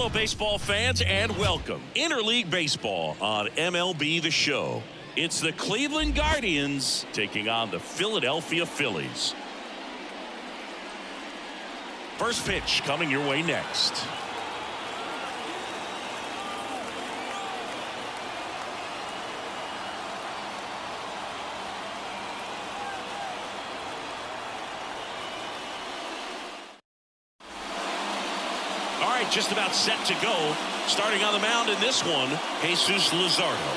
Hello, baseball fans, and welcome. Interleague Baseball on MLB The Show. It's the Cleveland Guardians taking on the Philadelphia Phillies. First pitch coming your way next. All right, just about set to go. Starting on the mound in this one, Jesus Luzardo.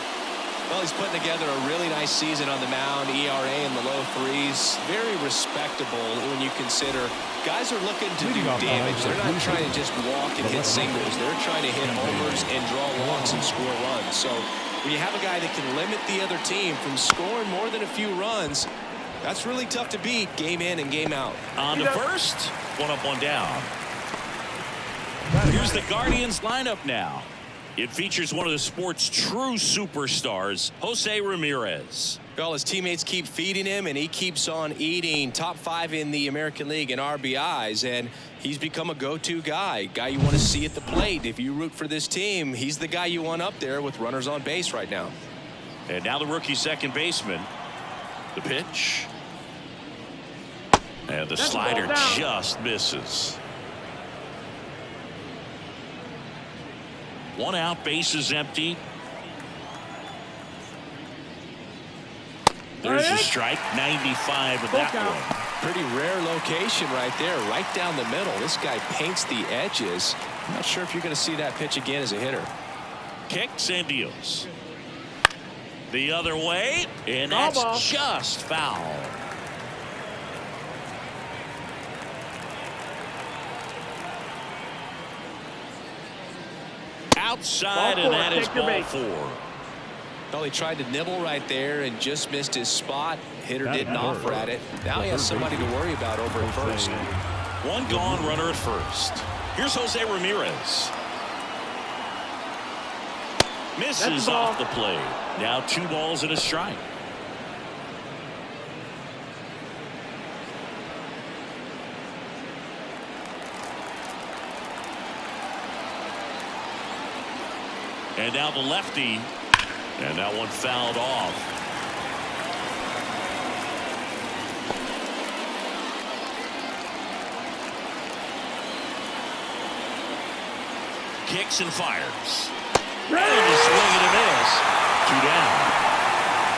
Well, he's putting together a really nice season on the mound. ERA in the low threes. Very respectable when you consider guys are looking to do damage. They're not trying to just walk and hit singles. They're trying to hit homers and draw walks and score runs. So when you have a guy that can limit the other team from scoring more than a few runs, that's really tough to beat game in and game out. On to first, one up, one down. Here's the Guardians lineup now. It features one of the sport's true superstars, Jose Ramirez. Well, his teammates keep feeding him, and he keeps on eating. Top 5 in the American League in RBIs, and he's become a go-to guy you want to see at the plate. If you root for this team, he's the guy you want up there with runners on base right now. And now the rookie second baseman. The pitch. And the slider just misses. One out, bases empty. There's a strike, 95 of that one. Pretty rare location right there, right down the middle. This guy paints the edges. I'm not sure if you're going to see that pitch again as a hitter. Kicks and deals. The other way, and that's just foul. Outside, and that is ball 4. Well, he tried to nibble right there and just missed his spot. Hitter didn't offer at it. Now he has somebody to worry about over at first. One gone, runner at first. Here's Jose Ramirez. Misses off the plate. Now 2 balls and a strike. And now the lefty, and that one fouled off. Kicks and fires. And a swing and a miss. 2 down.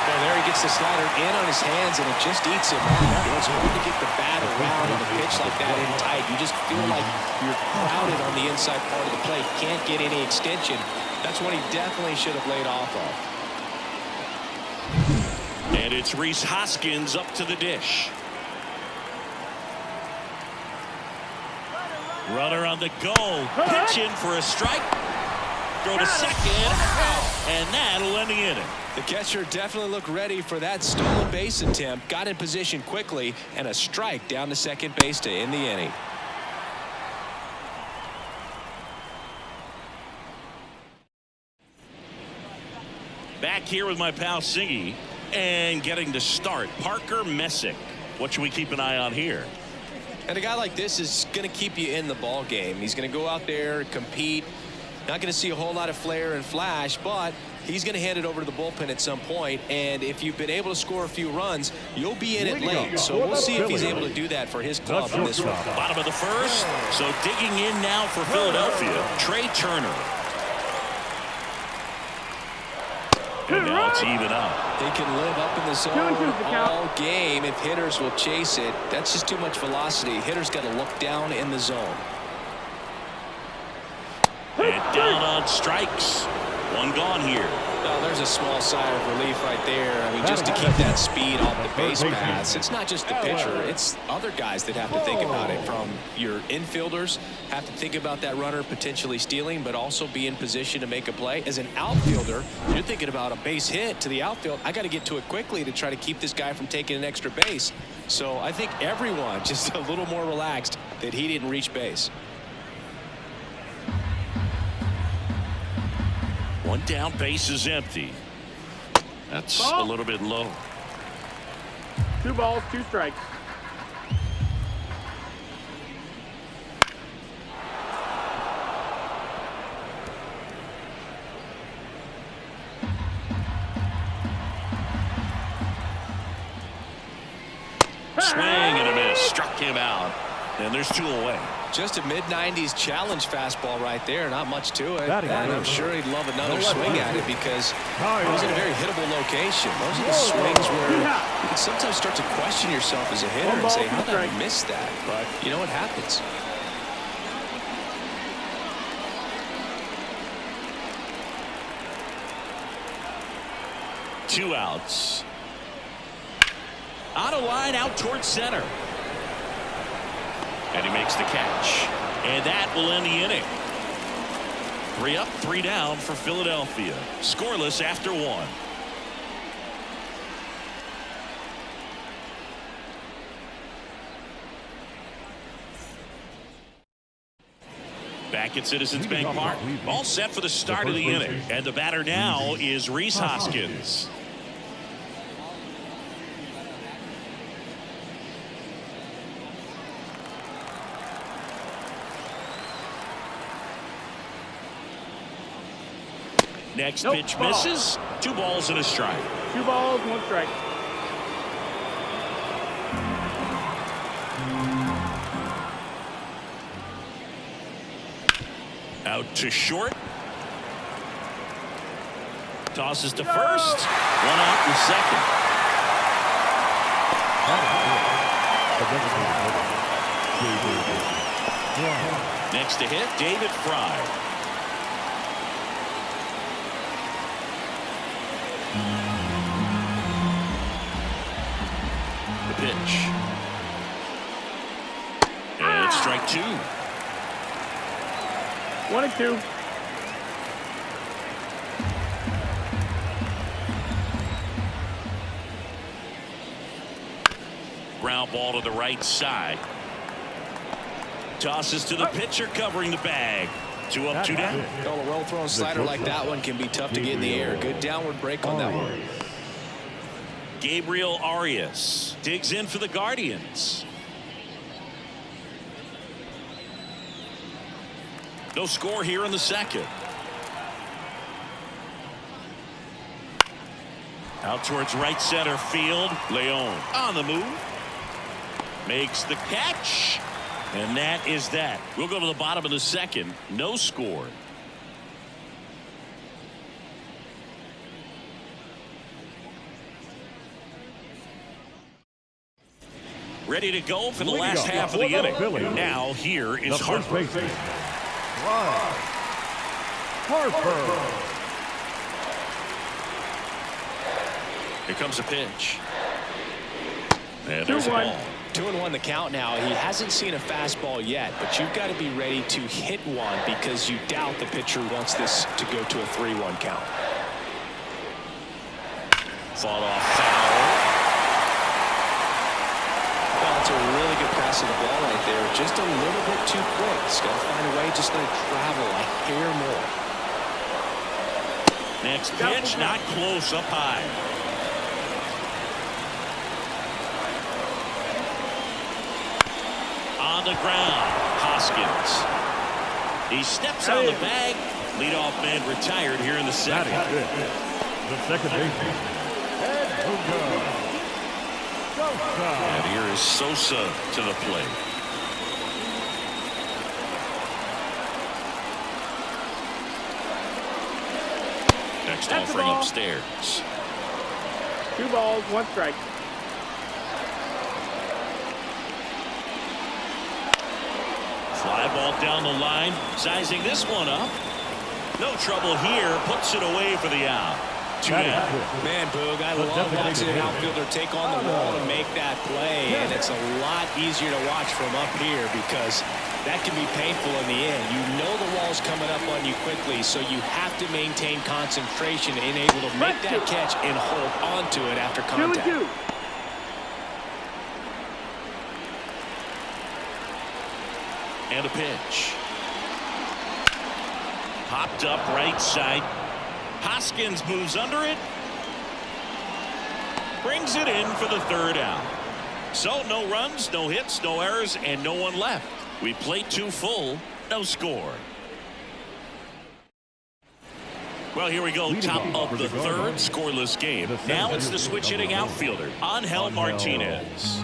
Well, there he gets the slider in on his hands, and it just eats him up. It's hard to get the bat around on a pitch like that in tight. You just feel like you're crowded on the inside part of the plate. Can't get any extension. That's what he definitely should have laid off of. And it's Rhys Hoskins up to the dish. Runner on the go. Pitch in for a strike. Throw to second. And that'll end the inning. The catcher definitely looked ready for that stolen base attempt. Got in position quickly, and a strike down to second base to end the inning. Back here with my pal Siggy, and getting to start, Parker Messick. What should we keep an eye on here? And a guy like this is going to keep you in the ball game. He's going to go out there, compete. Not going to see a whole lot of flair and flash, but he's going to hand it over to the bullpen at some point. And if you've been able to score a few runs, you'll be in it late. So we'll see if he's able to do that for his club in this one. Bottom of the first. So digging in now for Philadelphia, Trey Turner. And now it's even up. They can live up in the zone all game if hitters will chase it. That's just too much velocity. Hitters got to look down in the zone. And down on strikes. One gone here. Oh, there's a small sigh of relief right there. I mean, just to keep that speed off the base paths. It's not just the pitcher. It's other guys that have to think about it. From your infielders have to think about that runner potentially stealing, but also be in position to make a play. As an outfielder, you're thinking about a base hit to the outfield. I got to get to it quickly to try to keep this guy from taking an extra base. So I think everyone just a little more relaxed that he didn't reach base. One down, base is empty. That's a little bit low. 2 balls, 2 strikes. Swing and a miss. Struck him out. And there's 2 away. Just a mid-90s challenge fastball right there. Not much to it. And I'm sure he'd love another swing at it because it was in a very hittable location. Those are the swings where you can sometimes start to question yourself as a hitter and say, how did I miss that? But you know what happens. Two outs. On a line out towards center. And he makes the catch. And that will end the inning. 3 up, 3 down for Philadelphia. Scoreless after 1. Back at Citizens Bank Park. All set for the start of the inning. And the batter now is Rhys Hoskins. Next pitch misses. 2 balls and a strike. 2 balls, 1 strike. Out to short. Tosses to first. 1 out in second. Next to hit, David Fry. The pitch. And it's strike 2. 1 and 2. Ground ball to the right side. Tosses to the pitcher covering the bag. 2 up, 2 down. Well, a well-thrown slider like that one can be tough to get in the air. Good downward break on that one. Gabriel Arias digs in for the Guardians. No score here in the second. Out towards right center field. Leon on the move. Makes the catch. And that is that. We'll go to the bottom of the second. No score. Ready to go for the last half of the inning. Now here is Harper. Here comes a pitch. And there's a ball. 2-1 the count now. He hasn't seen a fastball yet, but you've got to be ready to hit one because you doubt the pitcher wants this to go to a 3-1 count. Fall off foul. Well, it's a really good pass of the ball right there. Just a little bit too quick. He's got to find a way just let it travel a hair more. Next pitch, not close, up high. On the ground, Hoskins. He steps on the bag. Leadoff man retired here in the second. The second baseman. And here is Sosa to the plate. Next offering upstairs. 2 balls, 1 strike. Fly ball down the line, sizing this one up. No trouble here, puts it away for the out. 2 down. Man, Boog, I love watching an outfielder take on the wall to make that play, and it's a lot easier to watch from up here because that can be painful in the end. You know the wall's coming up on you quickly, so you have to maintain concentration and able to make that catch and hold on to it after contact. 2-2. And a pitch. Popped up right side. Hoskins moves under it. Brings it in for the 3rd out. So no runs, no hits, no errors, and no one left. We played 2 full, no score. Well, here we go. Top of the third, scoreless game. Now it's the switch hitting outfielder, Angel Martinez.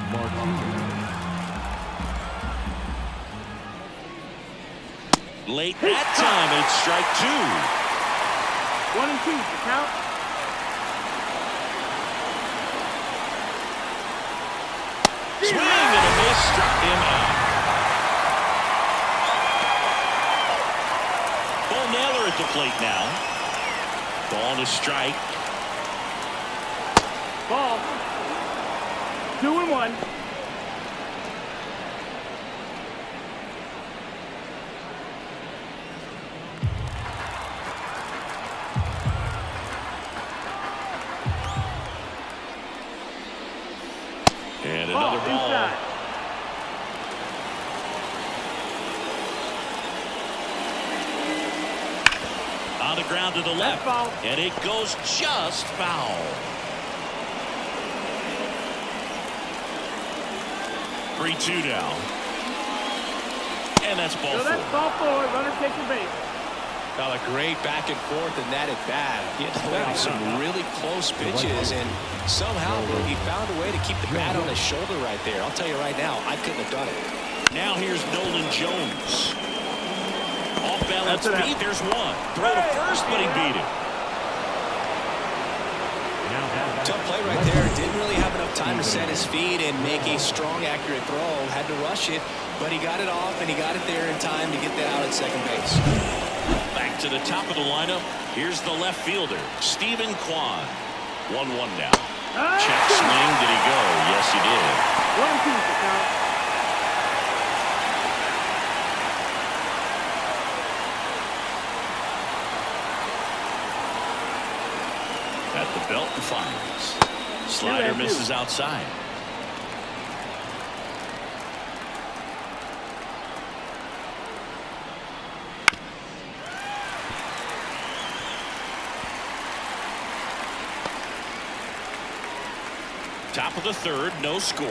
Late that time, it's strike 2. 1 and 2. Count. Swing and a miss, struck him out. Bull Naylor at the plate now. Ball to strike. Ball. 2 and 1. And another ball. Inside. On the ground to the left. Foul. And it goes just foul. 3-2 now. And that's ball So that's 4. ball 4. Runner takes the base. A great back and forth in that at bat. He had to lay off some really close pitches, and somehow he found a way to keep the bat on his shoulder right there. I'll tell you right now, I couldn't have done it. Now here's Nolan Jones. Off balance That's speed. There's one. Throw to first, but he beat it. Tough play right there. Didn't really have enough time to set his feet and make a strong, accurate throw. Had to rush it, but he got it off, and he got it there in time to get that out at second base. Back to the top of the lineup. Here's the left fielder, Stephen Kwan. 1-1 now. Check swing. Did he go? Yes, he did. 1 and 2. Count. At the belt and fires. Slider misses outside. Top of the third, no score.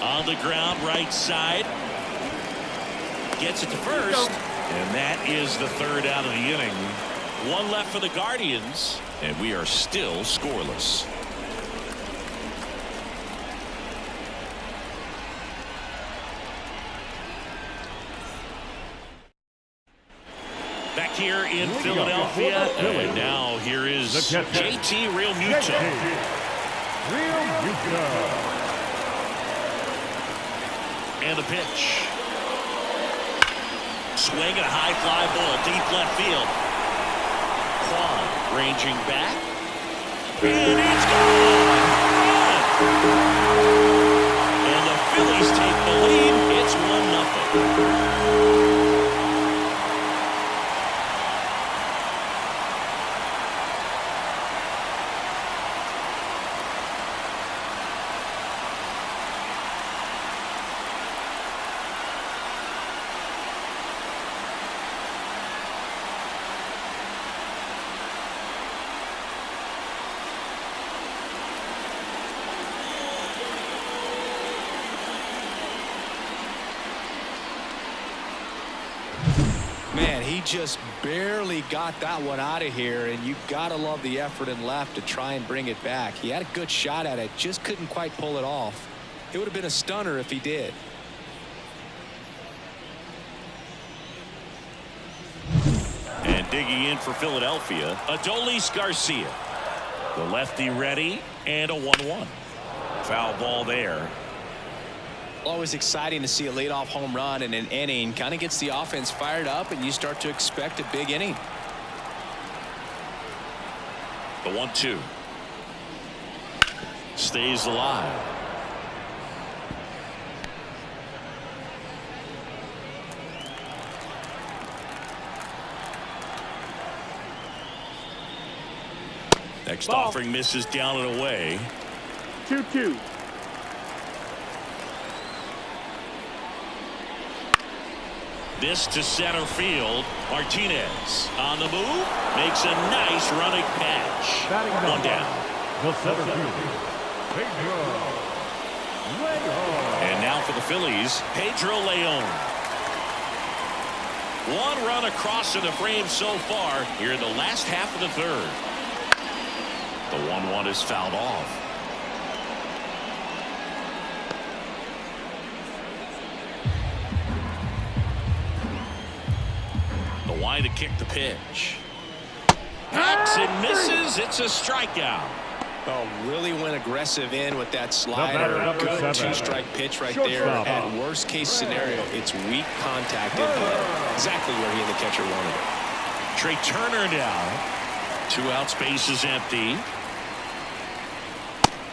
On the ground, right side. Gets it to first. And that is the third out of the inning. One left for the Guardians. And we are still scoreless. Back here in Philadelphia, and now here is JT Realmuto. And the pitch. Swing and a high fly ball deep left field. Kwan ranging back. And it's gone! And the Phillies take the lead. It's 1-0. Man, he just barely got that one out of here, and you've got to love the effort in left to try and bring it back. He had a good shot at it, just couldn't quite pull it off. It would have been a stunner if he did. And digging in for Philadelphia, Adolis Garcia. The lefty ready, and a 1-1. Foul ball there. Always exciting to see a leadoff home run in an inning. Kind of gets the offense fired up, and you start to expect a big inning. The 1-2. Stays alive. Next Ball. offering misses down and away. 2-2. This to center field. Martinez on the move. Makes a nice running catch. One down. The center fielder, Pedro. And now for the Phillies, Pedro Leon. One run across to the frame so far here in the last half of the third. The 1-1 is fouled off. The line to kick the pitch. Hacks and misses. It's a strikeout. Oh, really went aggressive in with that slider. Good two-strike pitch right there. At worst case scenario, it's weak contact in play. Exactly where he and the catcher wanted it. Trey Turner now. 2 out, space is empty.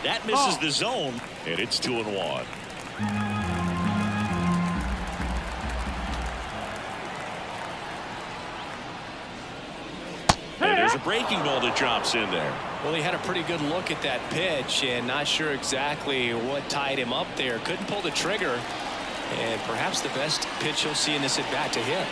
That misses the zone, and it's 2-1. And there's a breaking ball that drops in there. Well, he had a pretty good look at that pitch and not sure exactly what tied him up there. Couldn't pull the trigger, and perhaps the best pitch he'll see in this at bat to hit.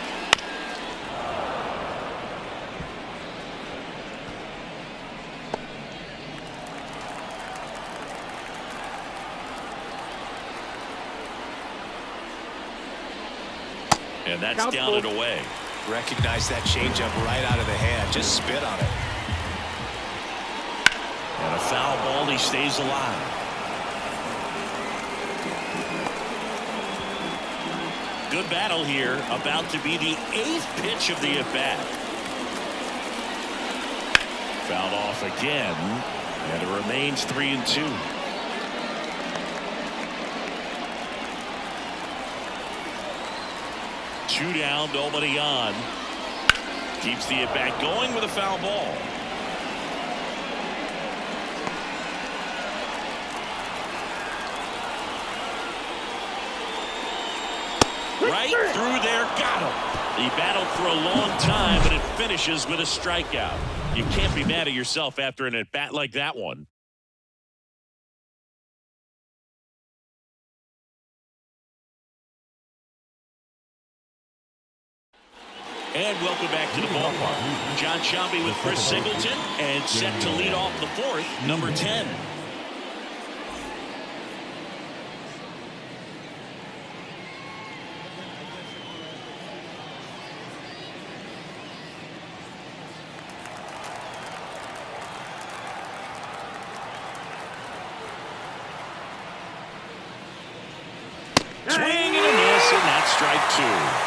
And that's down and away. Recognize that changeup right out of the hand. Just spit on it. And a foul ball. He stays alive. Good battle here. About to be the 8th pitch of the at-bat. Fouled off again. And it remains 3-2. Two down, nobody on. Keeps the at-bat going with a foul ball. Right through there, got him. He battled for a long time, but it finishes with a strikeout. You can't be mad at yourself after an at-bat like that one. And welcome back to the ballpark. John Shelby with Chris Singleton, and set to lead off the 4th, number 10. Swing and a miss, and that's strike 2.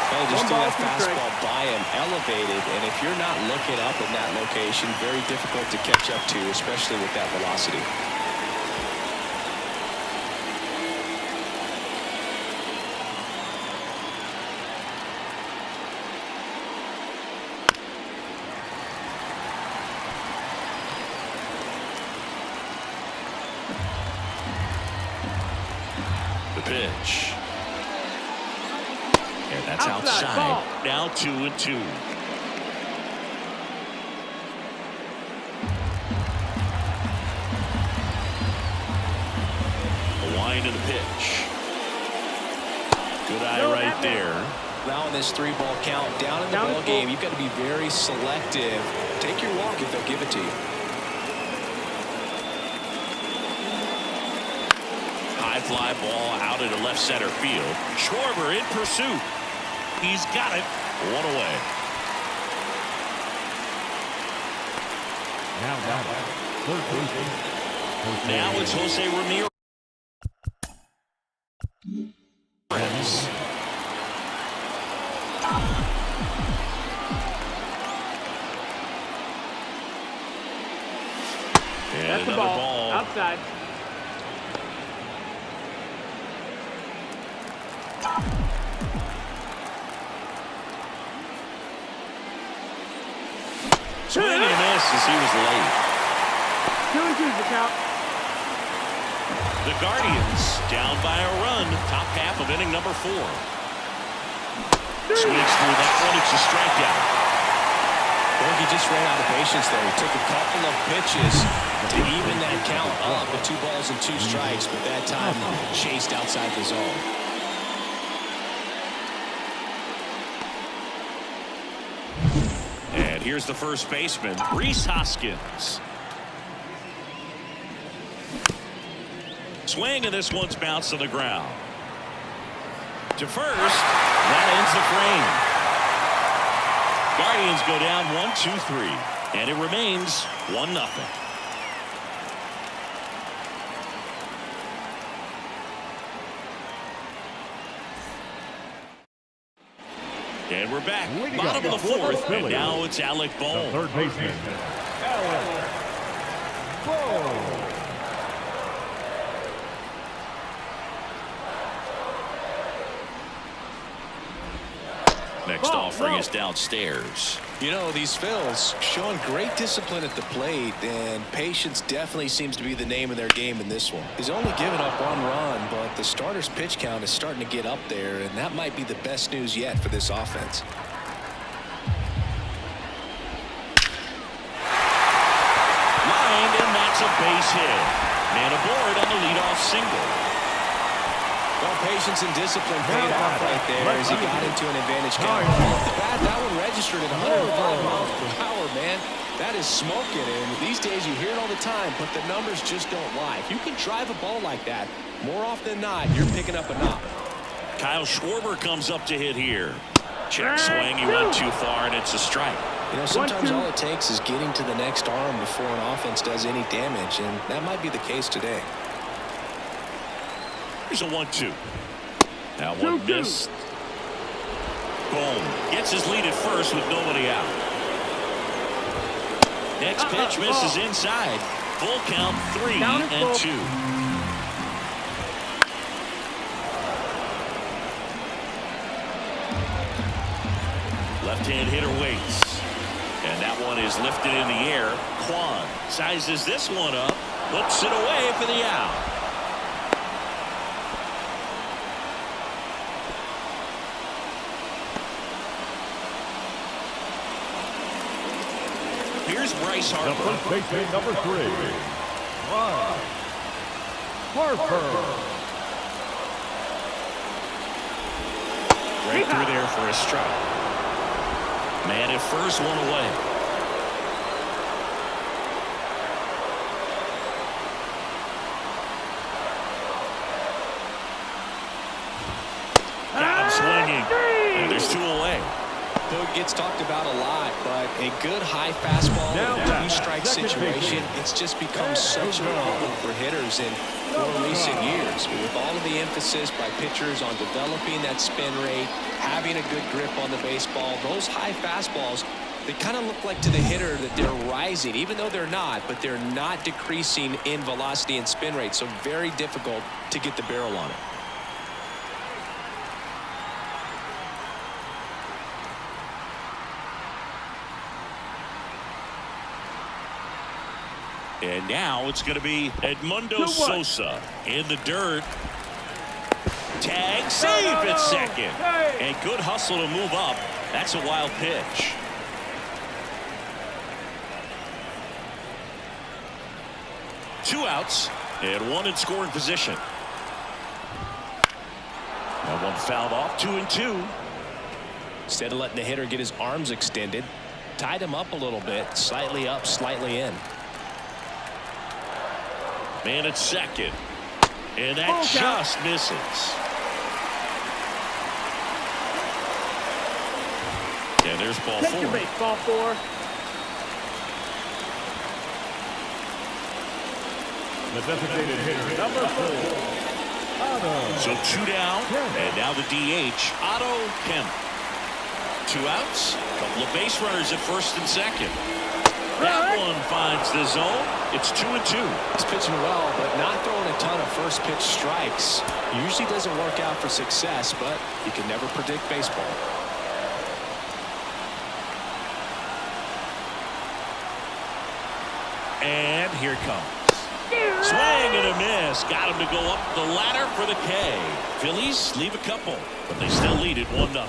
Well, just threw that fastball by him, elevated, and if you're not looking up in that location, very difficult to catch up to, especially with that velocity. The pitch. And that's outside. Now 2-2. The wind of the pitch. Good eye right there. Now in this 3-ball count, down in the ball game, you've got to be very selective. Take your walk if they'll give it to you. High fly ball out into left center field. Schwarber in pursuit. He's got it. One away. Now it's Jose Ramirez. And that's the another ball. Outside. Swing and a miss as he was late. 2-2 the count. The Guardians down by a run. Top half of inning number 4. Swings through that one. It's a strikeout. Well, he just ran out of patience there. He took a couple of pitches to even that count up with 2 balls and 2 strikes, but that time chased outside the zone. And here's the first baseman, Rhys Hoskins. Swing, and this one's bounced to the ground. To first. That ends the frame. Guardians go down 1-2-3, and it remains 1-0. And we're back. Bottom of the fourth, and now it's Alec Bohm. Third baseman, Alec Bohm. Next offering is downstairs. You know, these Phils showing great discipline at the plate, and patience definitely seems to be the name of their game in this one. He's only given up 1 run, but the starter's pitch count is starting to get up there, and that might be the best news yet for this offense. Lined, and that's a base hit. Man aboard on the leadoff single. Well, patience and discipline paid off right there as he got into an advantage count. Off the bat, that one registered at 105 miles per hour, man. That is smoking, and these days you hear it all the time, but the numbers just don't lie. If you can drive a ball like that, more often than not, you're picking up a knock. Kyle Schwarber comes up to hit here. Check swing, he went too far, and it's a strike. You know, sometimes all it takes is getting to the next arm before an offense does any damage, and that might be the case today. Here's a 1-2. Now one missed. Boom. Gets his lead at first with nobody out. Next pitch misses inside. Full count 3-2. Left-hand hitter waits. And that one is lifted in the air. Kwan sizes this one up. Looks it away for the out. Here's Bryce Harper. The first baseman, number 3, Bryce Harper. Right through there for a strike. Man at first, one away. Got him swinging. And there's 2 away. It gets talked about a lot, but a good high fastball in a 2-strike situation, it's just become such a problem for hitters in more recent years. With all of the emphasis by pitchers on developing that spin rate, having a good grip on the baseball, those high fastballs, they kind of look like to the hitter that they're rising, even though they're not, but they're not decreasing in velocity and spin rate, so very difficult to get the barrel on it. And now it's going to be Edmundo Sosa in the dirt. Tag, save at second. And good hustle to move up. That's a wild pitch. Two outs and one in scoring position. That one fouled off. 2-2. Instead of letting the hitter get his arms extended, tied him up a little bit, slightly up, slightly in. Man at second. And that just misses. And there's ball 4. Take your base, ball 4. The designated hitter, number 4, Otto. So 2 down, and now the DH, Otto Kemp. 2 outs, couple of base runners at first and second. That one finds the zone. It's 2-2. He's pitching well, but not throwing a ton of first pitch strikes. Usually doesn't work out for success, but you can never predict baseball. And here it comes. Swing and a miss. Got him to go up the ladder for the K. Phillies leave a couple, but they still lead it 1-0.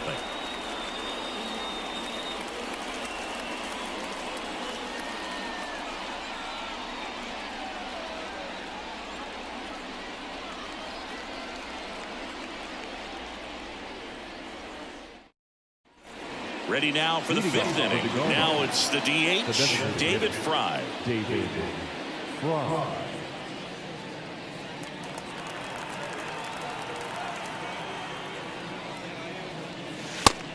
Ready now for the 5th inning. Now it's the DH, David Fry. David Fry.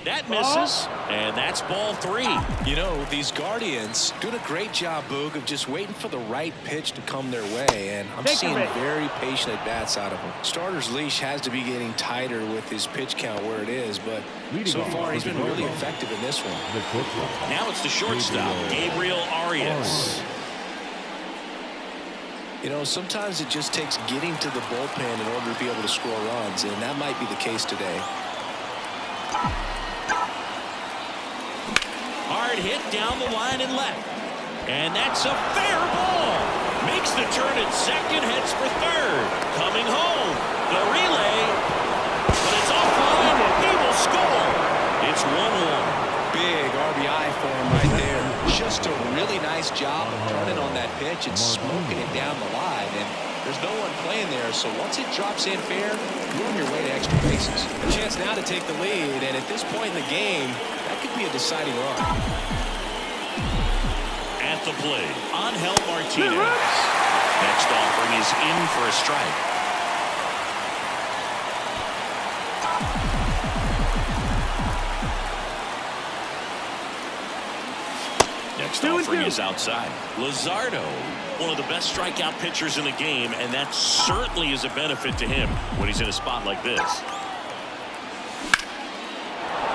That misses, and that's ball 3. You know, these Guardians doing a great job, Boog, of just waiting for the right pitch to come their way, and I'm seeing very patient at-bats out of him. Starter's leash has to be getting tighter with his pitch count where it is, but so far he's been really effective in this one. Now it's the shortstop, Gabriel Arias. You know, sometimes it just takes getting to the bullpen in order to be able to score runs, and that might be the case today. Hard hit down the line and left. And that's a fair ball. Makes the turn at second, heads for third. Coming home. The relay. But it's offline. He will score. It's 1-1. Big RBI for him right there. Just a really nice job of turning on that pitch and smoking it down the line. And there's no one playing there, so once it drops in fair, you're on your way to extra bases. A chance now to take the lead, and at this point in the game, that could be a deciding run. At the plate, Angel Martinez. Next offering is in for a strike. Next offering is outside. Luzardo, one of the best strikeout pitchers in the game, and that certainly is a benefit to him when he's in a spot like this.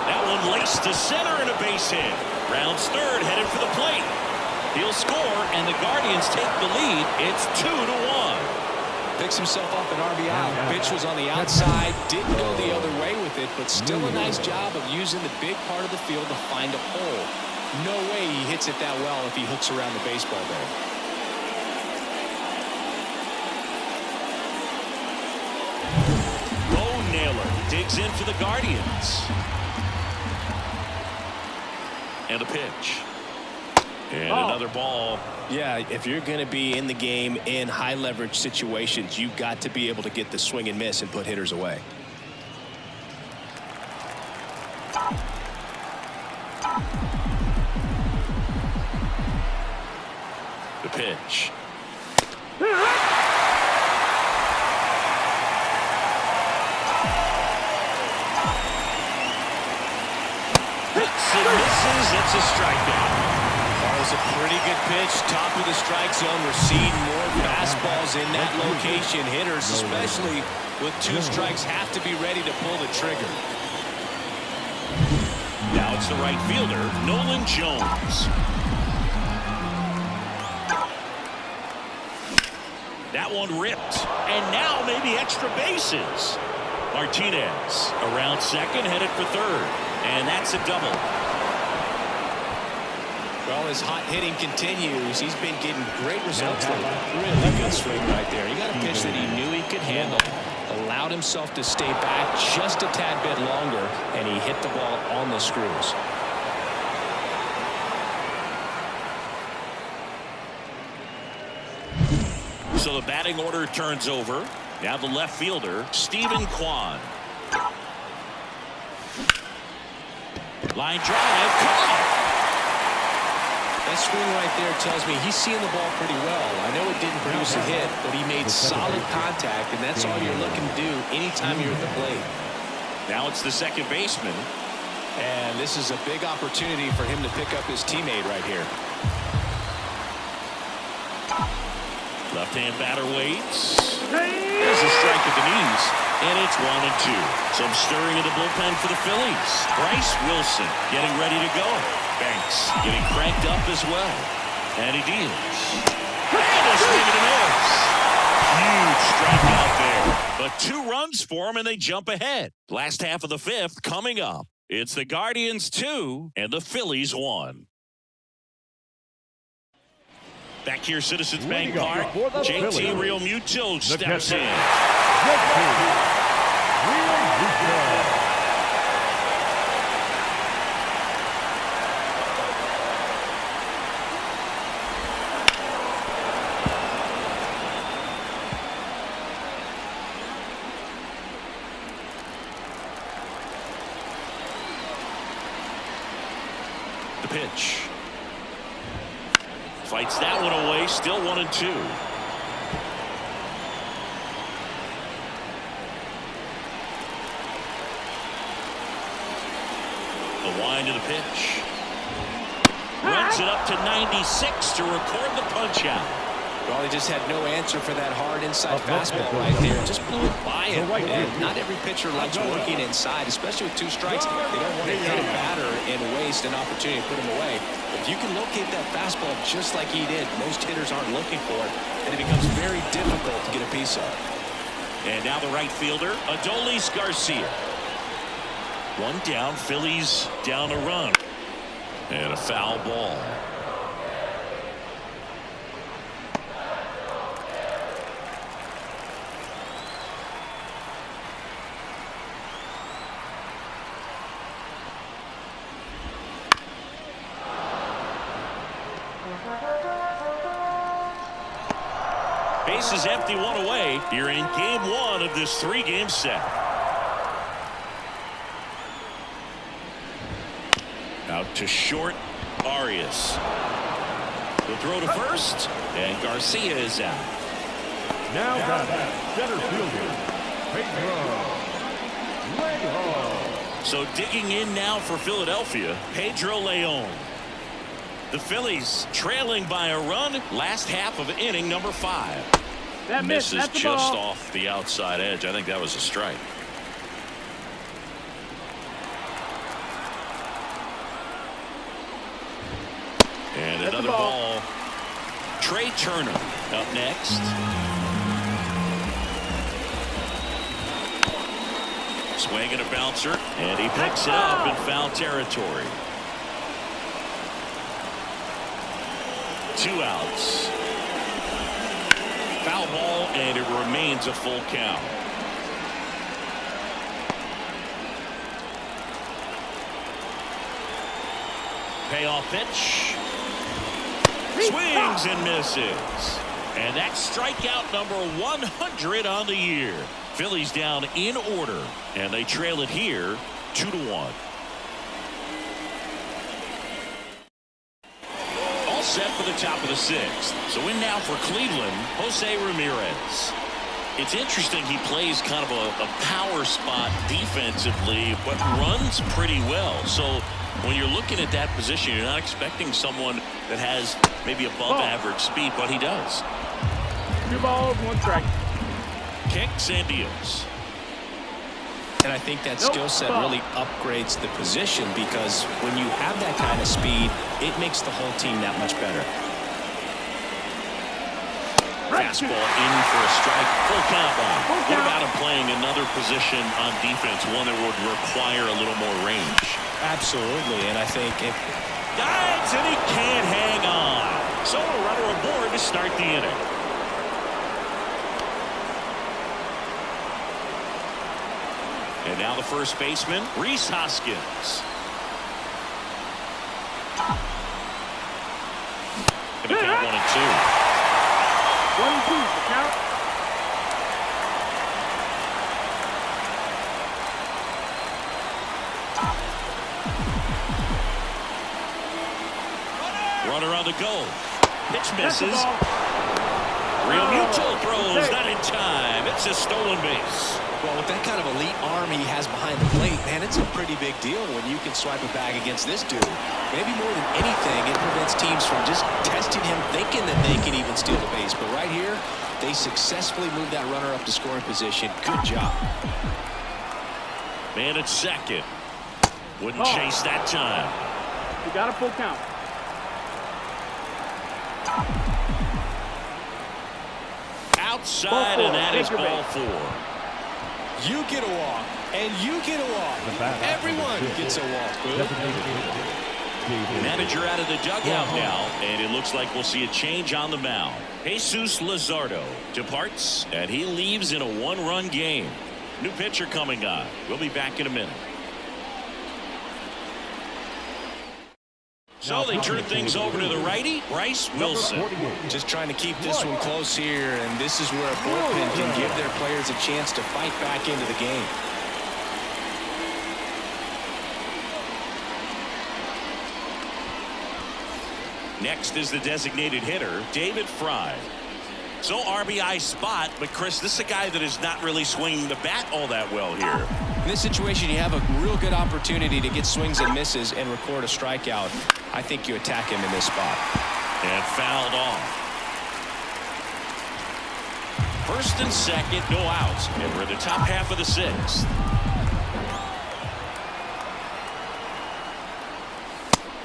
That one laced to center and a base hit. Rounds third, headed for the plate. He'll score, and the Guardians take the lead. It's 2-1. Picks himself up an RBI. Pitch was on the outside, didn't go the other way with it, but still a nice job of using the big part of the field to find a hole. No way he hits it that well if he hooks around the baseball there. Bo Naylor digs in for the Guardians. And a pitch. And another ball. Yeah, if you're going to be in the game in high leverage situations, you've got to be able to get the swing and miss and put hitters away. The pitch. Hits and misses. It's a strikeout. That was a pretty good pitch. Top of the strike zone. We're seeing more fastballs in that location. Hitters, especially with 2 strikes, have to be ready to pull the trigger. Now it's the right fielder, Nolan Jones. That one ripped. And now maybe extra bases. Martinez around second, headed for third. And that's a double. Well, his hot hitting continues. He's been getting great results lately. Really good swing right there. He got a pitch that he knew he could handle, allowed himself to stay back just a tad bit longer, and he hit the ball on the screws. So the batting order turns over. Now the left fielder, Stephen Kwan. Line drive, caught. That swing right there tells me he's seeing the ball pretty well. I know it didn't produce a hit, but he made solid contact, and that's all you're looking to do anytime you're at the plate. Now it's the second baseman. And this is a big opportunity for him to pick up his teammate right here. Left-hand batter waits. There's a strike at the knees. And it's 1-2. Some stirring in the bullpen for the Phillies. Bryce Wilson getting ready to go. Banks getting cranked up as well. And he deals. And a swing and a miss. Huge strikeout there. But 2 runs for him, and they jump ahead. Last half of the 5th coming up. It's the Guardians 2 and the Phillies 1. Back here, Citizens Bank Park. JT Realmuto steps in. The pitch. Fights that one away, still 1-2. Wind to the pitch. Runs it up to 96 to record the punch out. Well, he just had no answer for that hard inside fastball right there. Just blew it by him. And not every pitcher likes working inside, especially with 2 strikes. They don't want to hit a batter and waste an opportunity to put him away. If you can locate that fastball just like he did, most hitters aren't looking for it, and it becomes very difficult to get a piece of. And now the right fielder, Adolis Garcia. 1 down, Phillies down a run. And a foul ball. Base is empty, 1 away. You're in game 1 of this 3-game set. Out to short, Arias. The throw to first, and Garcia is out. Now batting, center fielder, Pedro Leon. So digging in now for Philadelphia, Pedro Leon. The Phillies trailing by a run, last half of inning number 5. That misses that's the just ball. off the outside edge. I think that was a strike. And That's another the ball. Trey Turner up next. Swing and a bouncer, and he picks it up in foul territory. 2 outs. Foul ball, and it remains a full count. Payoff pitch. Swings and misses. And that's strikeout number 100 on the year. Phillies down in order, and they trail it here 2-1. All set for the top of the 6th. So in now for Cleveland, Jose Ramirez. It's interesting, he plays kind of a power spot defensively, but runs pretty well. So when you're looking at that position, you're not expecting someone that has maybe above average speed, but he does. 2 balls, 1 strike. Kicks and deals. And I think that skill set really upgrades the position, because when you have that kind of speed, it makes the whole team that much better. Fastball in for a strike. Full count. What about him playing another position on defense, one that would require a little more range? Absolutely, and I think it dives, and he can't hang on. So a runner aboard to start the inning. And now the first baseman, Rhys Hoskins. And the count 1 and 2. 1 and 2 is the count. Runner on the go. Pitch misses. Real Muto throws not in time. It's a stolen base. Well, with that kind of elite arm he has behind the plate, man, it's a pretty big deal when you can swipe a bag against this dude. Maybe more than anything, it prevents teams from just testing him, thinking that they can even steal the base. But right here, they successfully moved that runner up to scoring position. Good job. Man at second. Wouldn't chase that time. You got a full count. Outside, and that is ball 4. You get a walk, and you get a walk. Everyone gets a walk. Manager out of the dugout now, and it looks like we'll see a change on the mound. Jesus Luzardo departs, and he leaves in a 1-run game. New pitcher coming on. We'll be back in a minute. So they turn things over to the righty, Bryce Wilson. Just trying to keep this one close here, and this is where a bullpen can give their players a chance to fight back into the game. Next is the designated hitter, David Fry. So RBI spot, but Chris, this is a guy that is not really swinging the bat all that well here. In this situation, you have a real good opportunity to get swings and misses and record a strikeout. I think you attack him in this spot. And fouled off. First and second, no outs. And we're in the top half of the sixth.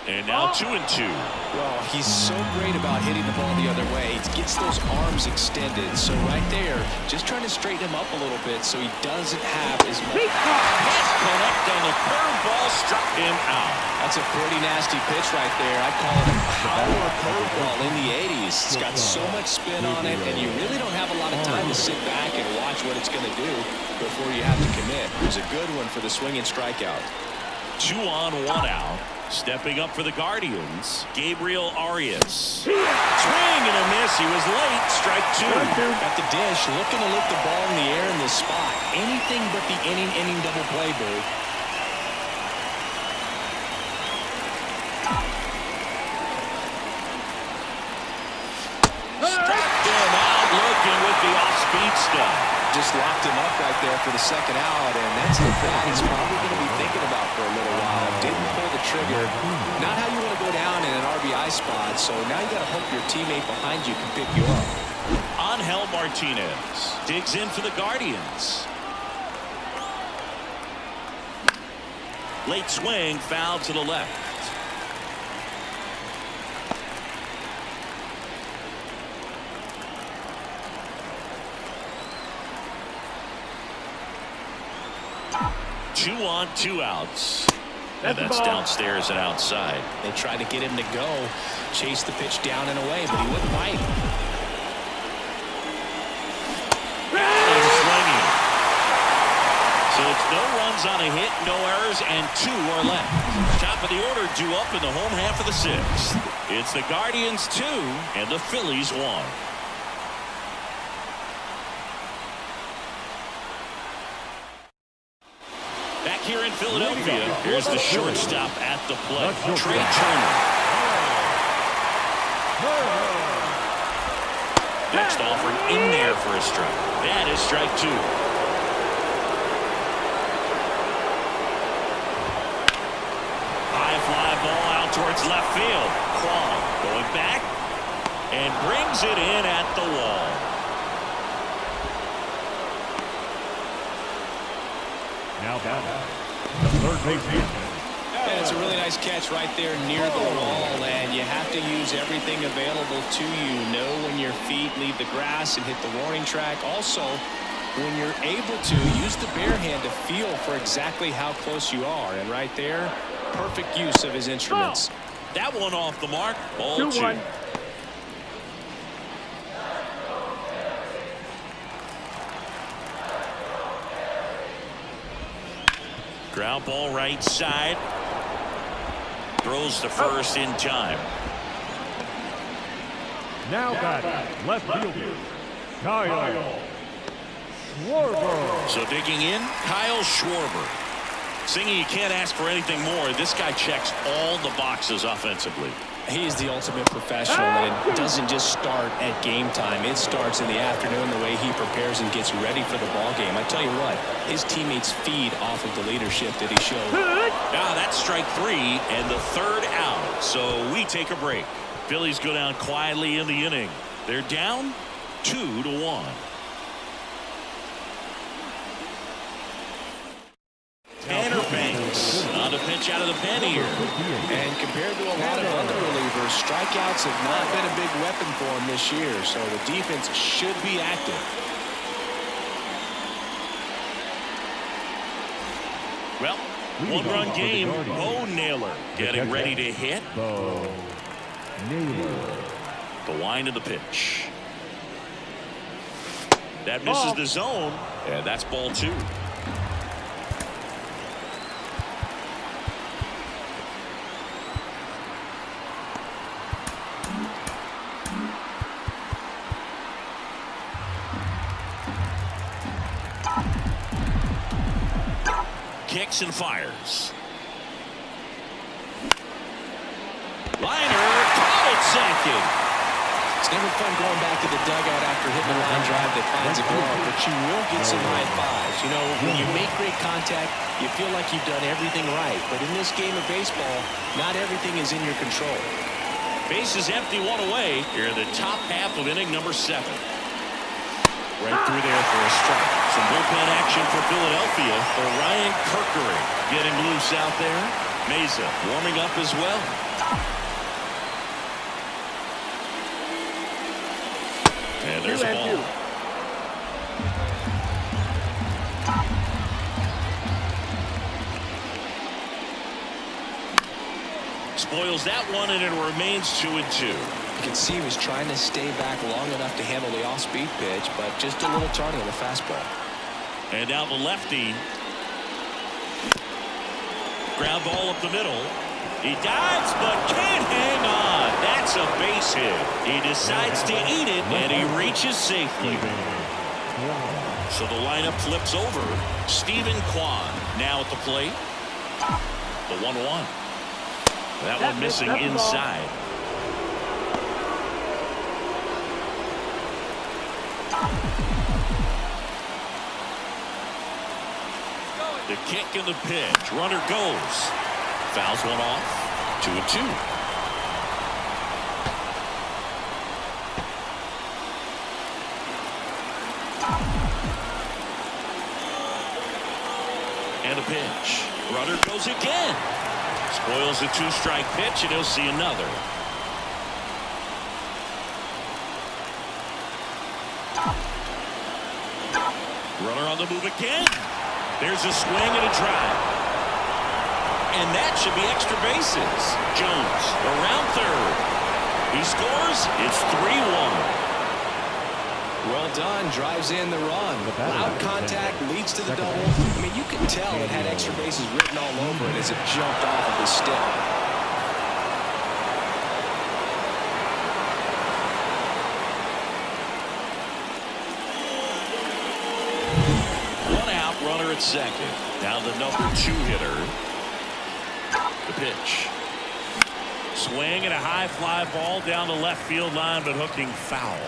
And now 2-2. Well, he's so great about hitting the ball the other way. He gets those arms extended. So right there, just trying to straighten him up a little bit so he doesn't have as much. Connect on the curveball, struck him out. That's a pretty nasty pitch right there. I call it a power curveball in the 80s. It's got so much spin on it, and you really don't have a lot of time to sit back and watch what it's going to do before you have to commit. It was a good one for the swinging strikeout. 2 on, 1 out. Stepping up for the Guardians, Gabriel Arias. Swing and a miss. He was late. Strike 2. At the dish, looking to lift the ball in the air in this spot. Anything but the inning double play, Boo. Struck him out looking with the off-speed stuff. Just locked him up right there for the second out, and that's the bat he's probably going to be thinking about for a little while. Didn't pull the trigger. Not how you want to go down in an RBI spot, so now you got to hope your teammate behind you can pick you up. Angel Martinez digs in for the Guardians. Late swing, foul to the left. Two on, 2 outs. And that's downstairs and outside. They tried to get him to go, chase the pitch down and away, but he wouldn't bite. He's swinging. So it's no runs on a hit, no errors, and 2 are left. Top of the order due up in the home half of the 6th. It's the Guardians 2 and the Phillies 1. Back here in Philadelphia, here's the shortstop at the plate, Trey Turner. Next offering in there for a strike. That is strike 2. High fly ball out towards left field. Kwong going back and brings it in at the wall. Now the third baseman. And it's a really nice catch right there near the wall, and you have to use everything available to you. Know when your feet leave the grass and hit the warning track. Also, when you're able to, use the bare hand to feel for exactly how close you are. And right there, perfect use of his instruments. That one off the mark. Ball 2. Ground ball right side. Throws to first in time. Now batting, left fielder, Kyle Schwarber. So digging in, Kyle Schwarber. Singing, you can't ask for anything more. This guy checks all the boxes offensively. He's the ultimate professional, and it doesn't just start at game time. It starts in the afternoon, the way he prepares and gets ready for the ball game. I tell you what, his teammates feed off of the leadership that he showed. Now that's strike 3 and the 3rd out. So we take a break. Phillies go down quietly in the inning. They're down 2-1. Tanner Banks on a pitch out of the pen here. And compared to a lot of other relievers, strikeouts have not been a big weapon for him this year, so the defense should be active. Well, 1-run game. Bo Naylor getting ready to hit. Bo Naylor. The wind of the pitch. That misses the zone, and that's ball 2. Kicks and fires. Liner caught at second. It's never fun going back to the dugout after hitting a line drive that finds a glove, but you will get some high fives. You know, when you make great contact, you feel like you've done everything right. But in this game of baseball, not everything is in your control. Base is empty, one away. Here in the top half of inning number 7. Right through there for a strike. Some bullpen action for Philadelphia. Ryan Kerkering getting loose out there. Mesa warming up as well. And there's a ball. Spoils that one, and it remains 2-2. You can see he was trying to stay back long enough to handle the off-speed pitch, but just a little tardy on the fastball. And now the lefty. Ground ball up the middle. He dives, but can't hang on. That's a base hit. He decides to eat it, and he reaches safely. So the lineup flips over. Stephen Kwan now at the plate. The 1-1. That one missing inside. The kick and the pitch. Runner goes. Fouls one off. 2-2. And a pitch. Runner goes again. Spoils a 2-strike pitch, and he'll see another. Runner on the move again. There's a swing and a drive. And that should be extra bases. Jones around third. He scores. It's 3-1. Well done. Drives in the run. Loud contact leads to the double. I mean, you can tell it had extra bases written all over it as it jumped off of his stick. One out, runner at second. Now the number 2 hitter. The pitch. Swing and a high fly ball down the left field line, but hooking foul.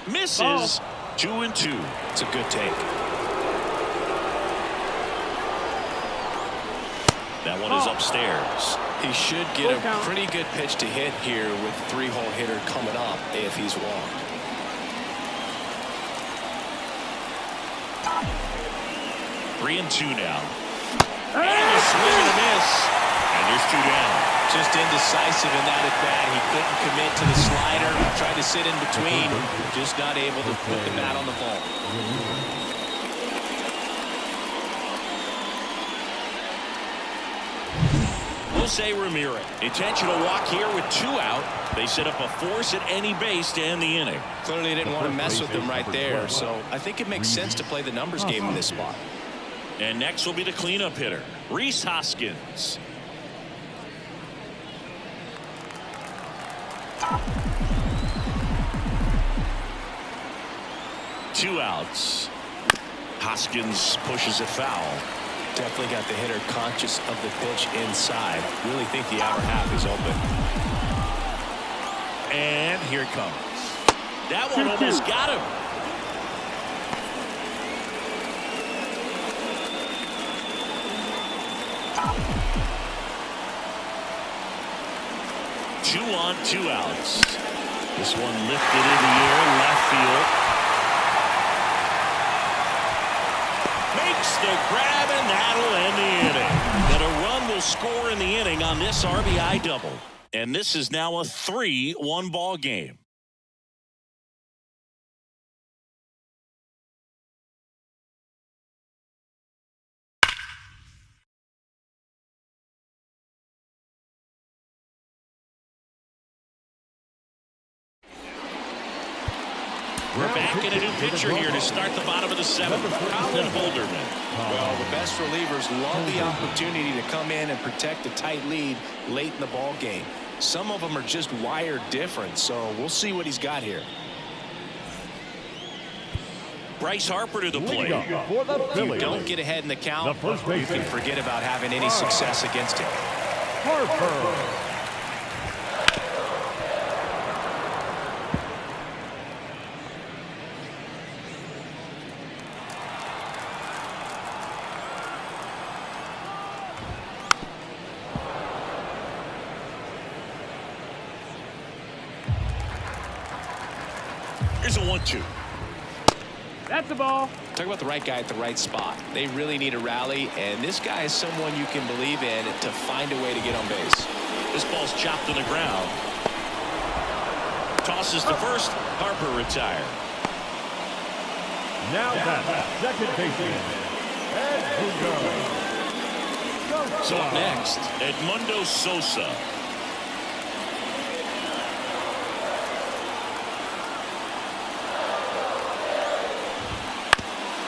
Misses. 2-2. It's a good take. That one is upstairs. He should get a pretty good pitch to hit here with 3-hole hitter coming up if he's walked. 3-2 now. And a swing and a miss. And there's 2 down. Just indecisive in that at bat. He couldn't commit to the slider. Tried to sit in between. Just not able to put the bat on the ball. Jose Ramirez. Intentional walk here with 2 out. They set up a force at any base to end the inning. Clearly didn't want to mess with him right there. So I think it makes sense to play the numbers game in this spot. And next will be the cleanup hitter, Rhys Hoskins. Two outs. Hoskins pushes it foul. Definitely got the hitter conscious of the pitch inside. Really think the outer half is open. And here it comes. That one almost got him. Two on, 2 outs. This one lifted in the air, left field. Makes the grab, and that'll end the inning. But a run will score in the inning on this RBI double. And this is now a 3-1 ball game. We're back in a new pitcher here to start the bottom of the 7th. Colin Holderman. Well, the best relievers love the opportunity to come in and protect a tight lead late in the ball game. Some of them are just wired different, so we'll see what he's got here. Bryce Harper to the plate. Leading up for the Phillies. Don't get ahead in the count. The first You baseman. can forget about having any success against him. Harper. Here's a 1-2. That's the ball. Talk about the right guy at the right spot. They really need a rally, and this guy is someone you can believe in to find a way to get on base. This ball's chopped to the ground. Tosses to first. Harper retired. Now that second baseman. Edmundo. So up next, Edmundo Sosa.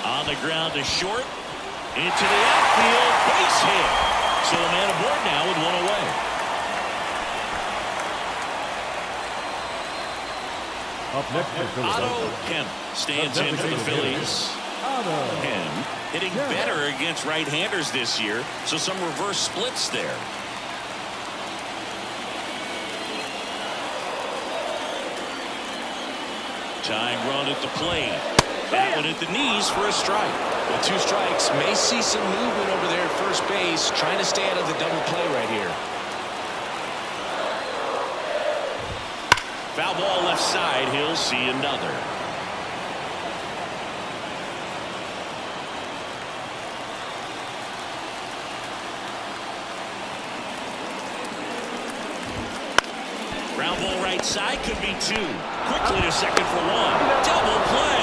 On the ground to short. Into the outfield. Base hit. So a man aboard now with one away. Up next for Otto Philadelphia. Kemp stands in for the Phillies. Kemp hitting better against right-handers this year, so some reverse splits there. Tying run at the plate. That one at the knees for a strike. With 2 strikes, may see some movement over there at first base, trying to stay out of the double play right here. Foul ball left side. He'll see another. Ground ball right side, could be 2. Quickly to second for 1. Double play.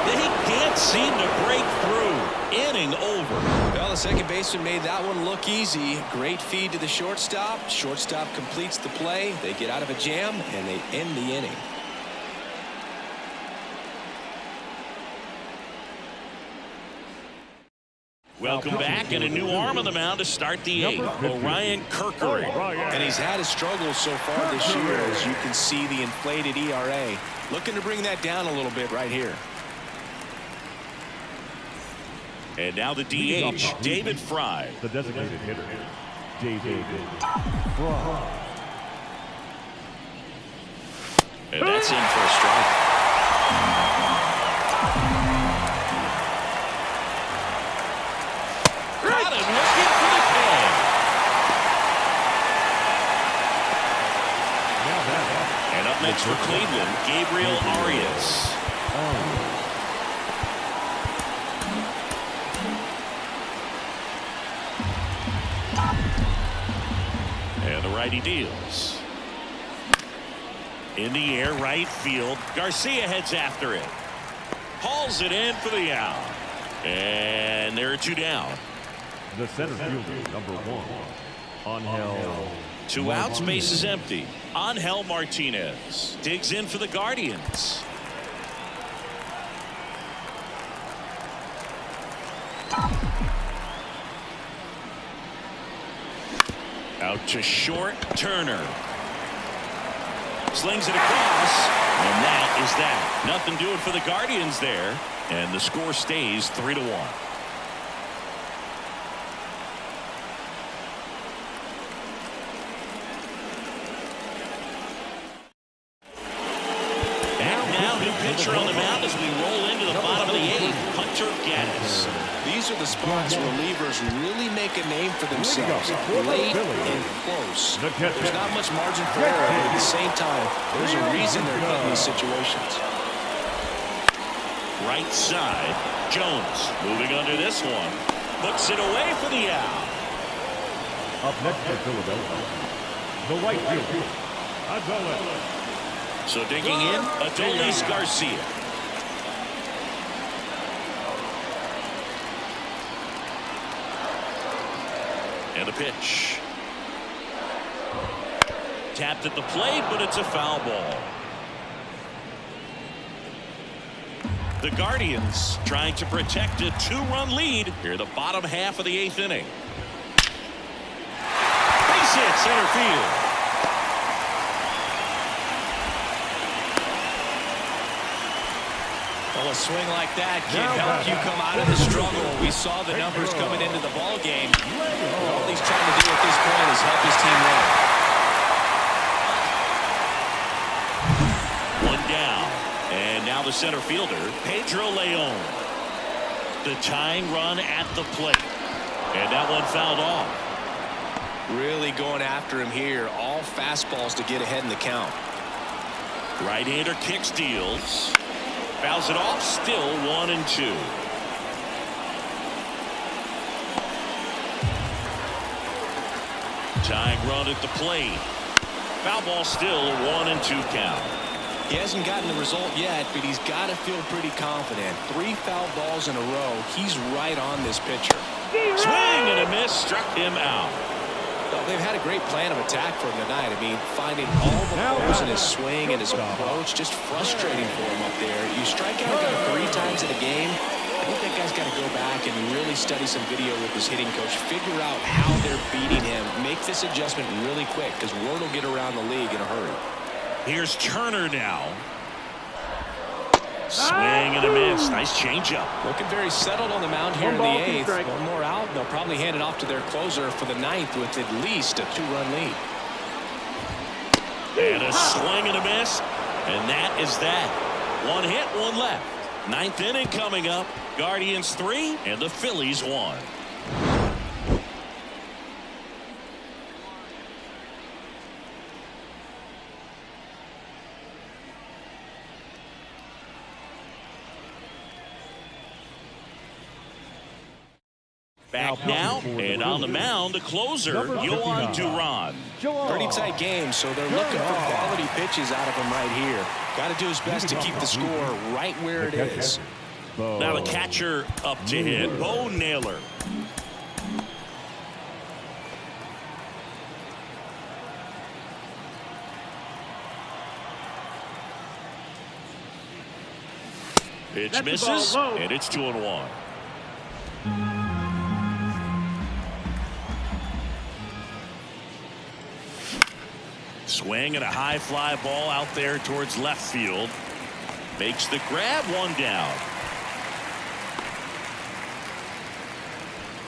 They can't seem to break through. Inning over. Well, the second baseman made that one look easy. Great feed to the shortstop. Shortstop completes the play. They get out of a jam, and they end the inning. Welcome back, and a new arm on the mound to start the 8th. Orion Kerkering. And he's had his struggles so far this year, as you can see the inflated ERA. Looking to bring that down a little bit right here. And now the DH, David Fry. The designated hitter, David Fry. And that's in for a strike. Got him looking for the pin. And up next for Cleveland, Gabriel Arias. And the righty deals. In the air, right field. Garcia heads after it. Hauls it in for the out. And there are 2 down. The center fielder, number 1, Angel. 2 outs, base is empty. Angel Martinez digs in for the Guardians. Out to short, Turner. Slings it across, and that is that. Nothing doing for the Guardians there, and the score stays 3-1. And now new pitcher on the mound as we roll into the bottom of the 8th, Hunter Gaddis. These are the spots relievers really make a name for themselves. Late and close. There's not much margin for error, but at the same time, there's a reason they're put in these situations. Right side, Jones moving under this one. Puts it away for the out. Up next for Philadelphia, the right fielder, Adolis. So digging in, Adolis Garcia. And a pitch. Tapped at the plate, but it's a foul ball. The Guardians trying to protect a 2-run lead here, the bottom half of the 8th inning. Base hit center field. Well, a swing like that can help you come out of the struggle. We saw the numbers coming into the ball game. All he's trying to do at this point is help his team win. One down. And now the center fielder, Pedro Leon. The tying run at the plate. And that one fouled off. Really going after him here. All fastballs to get ahead in the count. Right-hander kicks, deals. Fouls it off. Still 1-2. Tying run at the plate. Foul ball, still a 1-2 count. He hasn't gotten the result yet, but he's got to feel pretty confident. 3 foul balls in a row. He's right on this pitcher. Swing and a miss, struck him out. Well, they've had a great plan of attack for him tonight. I mean, finding all the holes in his swing and his approach, just frustrating for him up there. You strike out a guy 3 times in a game. I think that guy's got to go back and really study some video with his hitting coach, figure out how they're beating him, make this adjustment really quick, because word will get around the league in a hurry. Here's Turner now. Swing and a miss. Nice changeup. Looking very settled on the mound here in the 8th. One more out, and they'll probably hand it off to their closer for the 9th with at least a 2-run lead. And a swing and a miss. And that is that. 1 hit, 1 left. 9th inning coming up. Guardians 3 and the Phillies 1. Back now, and on the mound, the closer, Yohan Duran. Pretty tight game, so they're looking for quality pitches out of him right here. Got to do his best to keep the score right where it is. Now the catcher up to hit, Bo Naylor. Pitch misses, and it's 2-1. Swing and a high fly ball out there towards left field. Makes the grab, 1 down.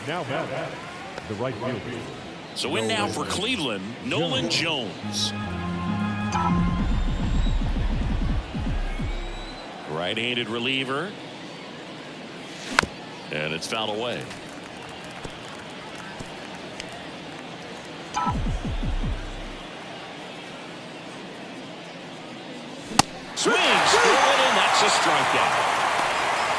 Now back, the right fielder. So in now for Cleveland, Nolan Jones. Right-handed reliever. And it's fouled away. Swings, and that's a strikeout.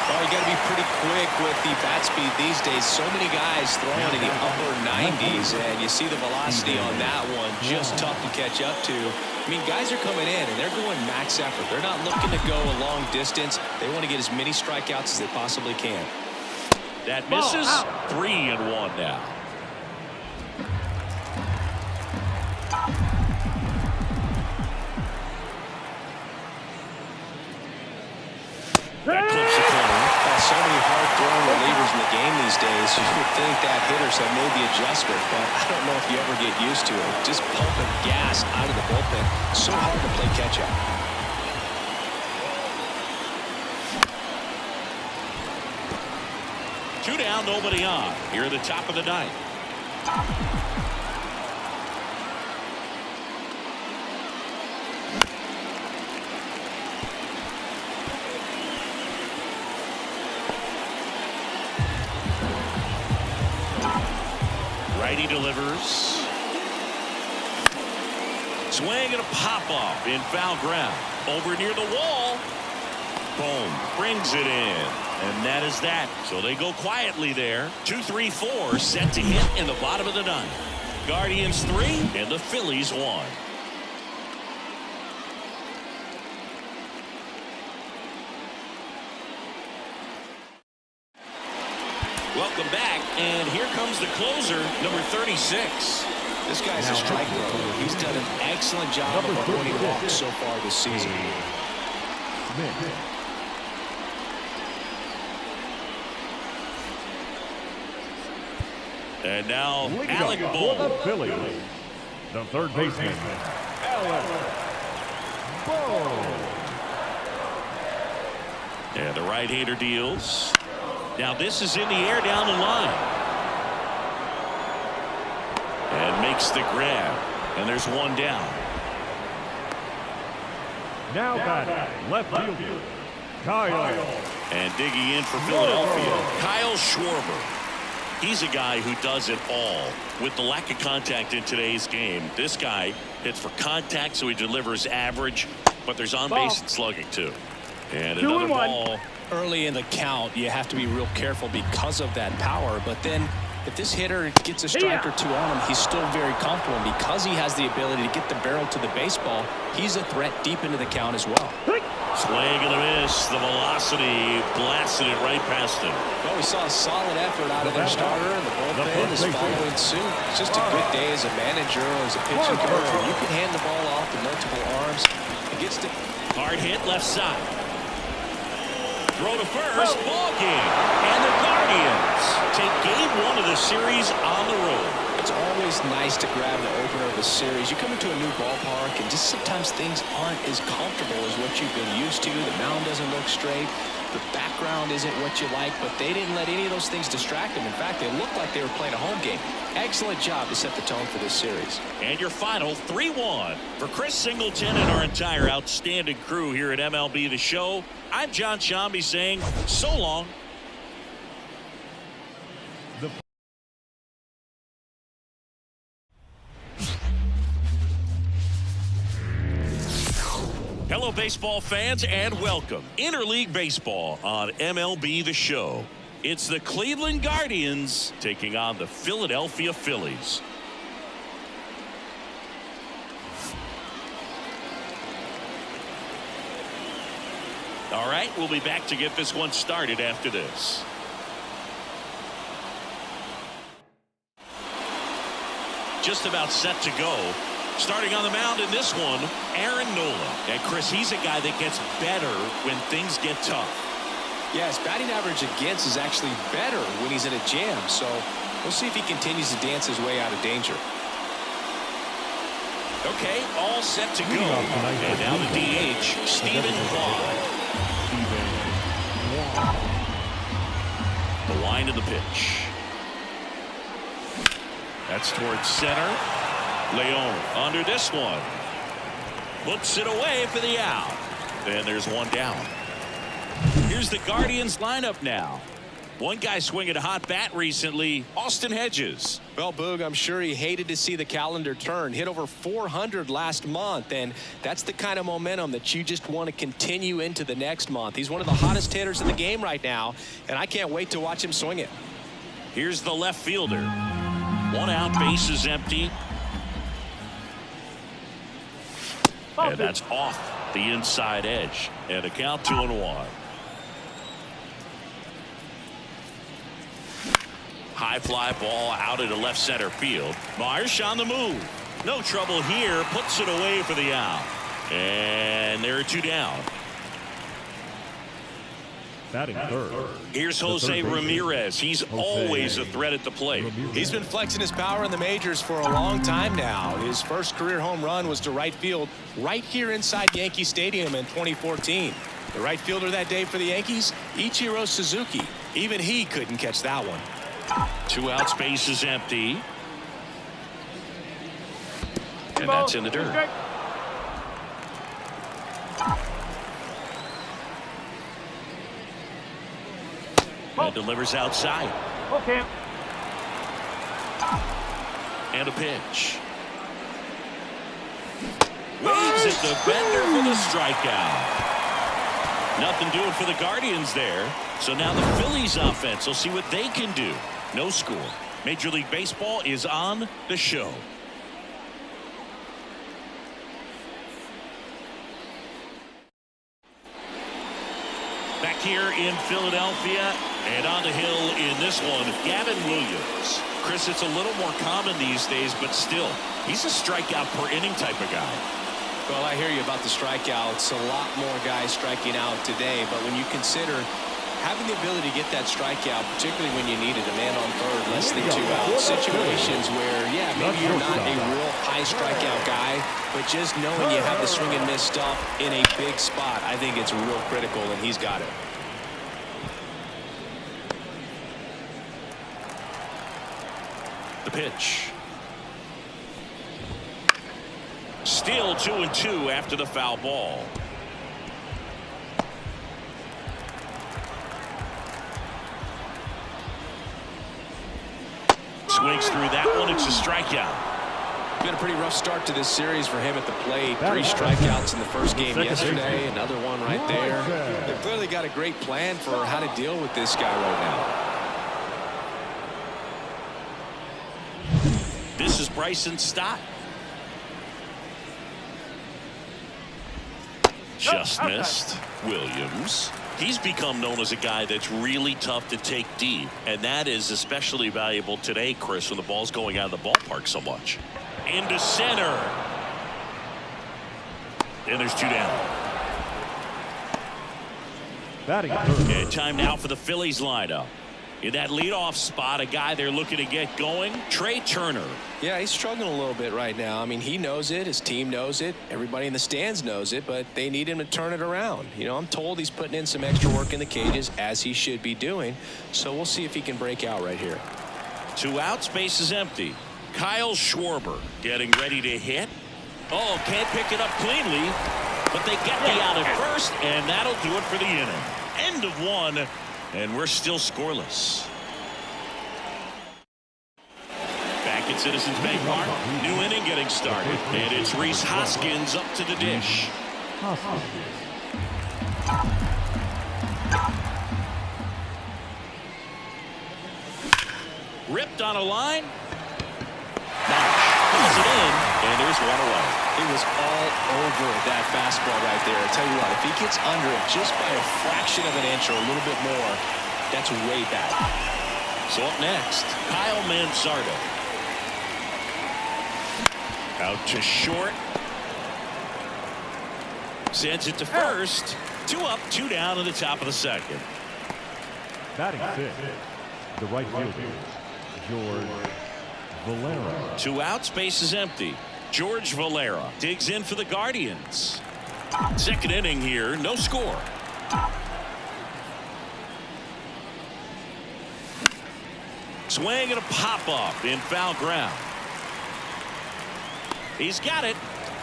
Well, you got to be pretty quick with the bat speed these days. So many guys throwing in the upper 90s, and you see the velocity on that one. Just tough to catch up to. I mean, guys are coming in, and they're going max effort. They're not looking to go a long distance. They want to get as many strikeouts as they possibly can. That misses. 3-1 now. That clips the corner. So many hard-throwing relievers in the game these days. You would think that hitters have made the adjustment, but I don't know if you ever get used to it. Just pumping gas out of the bullpen. So hard to play catch-up. Two down, nobody on. Here at the top of the 9th. Righty delivers. Swing and a pop-up in foul ground. Over near the wall. Boom. Brings it in. And that is that. So they go quietly there. 2-3-4 set to hit in the bottom of the 9th. Guardians 3 and the Phillies 1. Welcome back, and here comes the closer, number 36. This guy's a strike thrower. He's done an excellent job of avoiding walks so far this season. And now Alec Bohm. Phillies, the third baseman, Alec Bohm. And the right-hander deals. Now this is in the air down the line. And makes the grab. And there's one down. Now batting, left fielder, Kyle. And digging in for Philadelphia, Kyle Schwarber. He's a guy who does it all. With the lack of contact in today's game, this guy hits for contact, so he delivers average, but there's on-base and slugging too. And another ball. Early in the count, you have to be real careful because of that power, but then if this hitter gets a strike or two on him, he's still very comfortable. And because he has the ability to get the barrel to the baseball, he's a threat deep into the count as well. Swing and a miss. The velocity blasted it right past him. Well, we saw a solid effort out of their starter, and the bullpen is following suit. It's just a good day as a manager or as a pitching coach. You can hand the ball off to multiple arms. It gets to hard hit left side. Throw to first. Ball game. And the Guardians take game one of the series on the road. It's always nice to grab the opener of a series. You come into a new ballpark and just sometimes things aren't as comfortable as what you've been used to. The mound doesn't look straight. The background isn't what you like, but they didn't let any of those things distract them. In fact, they looked like they were playing a home game. Excellent job to set the tone for this series. And your final 3-1 for Chris Singleton and our entire outstanding crew here at MLB The Show. I'm John Shambi saying so long. Hello, baseball fans, and welcome. Interleague Baseball on MLB The Show. It's the Cleveland Guardians taking on the Philadelphia Phillies. All right, we'll be back to get this one started after this. Just about set to go. Starting on the mound in this one, Aaron Nola. And Chris, he's a guy that gets better when things get tough. Yes, batting average against is actually better when he's in a jam. So we'll see if he continues to dance his way out of danger. Okay, all set to go. And now the DH, Stephen Quad. The line of the pitch. That's towards center. Leon under this one. Puts it away for the out. And there's one down. Here's the Guardians lineup now. One guy swinging a hot bat recently, Austin Hedges. Well, Boog, I'm sure he hated to see the calendar turn. Hit over 400 last month, and that's the kind of momentum that you just want to continue into the next month. He's one of the hottest hitters in the game right now, and I can't wait to watch him swing it. Here's the left fielder. One out, bases empty. And that's off the inside edge. And a count 2-1. High fly ball out into left center field. Marsh on the move. No trouble here. Puts it away for the out. And there are two down. Batting third. Here's Jose Ramirez. He's always a threat at the plate. He's been flexing his power in the majors for a long time now. His first career home run was to right field right here inside Yankee Stadium in 2014. The right fielder that day for the Yankees, Ichiro Suzuki. Even he couldn't catch that one. Two outs, bases empty. And that's in the dirt. And delivers outside. Okay. And a pitch. Waves at the bender for the strikeout. Nothing doing for the Guardians there. So now the Phillies offense will see what they can do. No score. Major League Baseball is on the show. Back here in Philadelphia, and on the hill in this one, Gavin Williams. Chris, it's a little more common these days, but still, he's a strikeout per inning type of guy. Well, I hear you about the strikeouts. A lot more guys striking out today, but when you consider having the ability to get that strikeout, particularly when you needed a man on third, less than 2 outs, situations where, yeah, maybe you're not a real high strikeout guy, but just knowing you have the swing and miss stuff in a big spot, I think it's real critical, and he's got it. The pitch. Still 2-2 after the foul ball. Swings through that one. It's a strikeout. Been a pretty rough start to this series for him at the plate. 3 strikeouts in the first game yesterday. Another one right there. They've clearly got a great plan for how to deal with this guy right now. This is Bryson Stott. Just missed. Williams. He's become known as a guy that's really tough to take deep, and that is especially valuable today, Chris, when the ball's going out of the ballpark so much. Into center. And there's 2 down. And time now for the Phillies lineup. In that leadoff spot, a guy they're looking to get going, Trey Turner. Yeah, he's struggling a little bit right now. I mean, he knows it. His team knows it. Everybody in the stands knows it, but they need him to turn it around. You know, I'm told he's putting in some extra work in the cages, as he should be doing. So we'll see if he can break out right here. 2 outs, base is empty. Kyle Schwarber getting ready to hit. Oh, can't pick it up cleanly, but they get the out at first, and that'll do it for the inning. End of 1. And we're still scoreless. Back at Citizens Bank Park, new inning getting started. And it's Rhys Hoskins up to the dish. Ripped on a line. Pulls it in, and there's 1 away. It was all over that fastball right there. I tell you what, if he gets under it just by a fraction of an inch or a little bit more, that's way back. So up next, Kyle Manzardo. Out to short. Sends it to first. 2 up, 2 down in the top of the second. Batting 6, the right fielder, George Valera. 2 outs, base is empty. George Valera digs in for the Guardians. Second inning here, no score. Swing and a pop-up in foul ground. He's got it,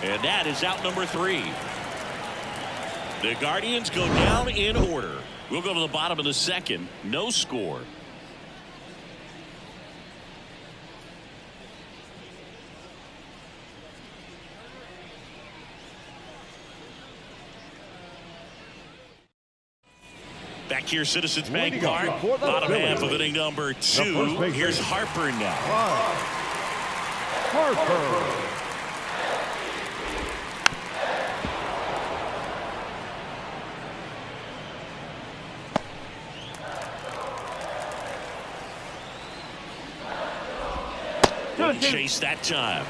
and that is out number 3. The Guardians go down in order. We'll go to the bottom of the second, no score. Back here, Citizens Bank Park, bottom half of inning number 2. Here's Harper now. Harper. Couldn't chase that time.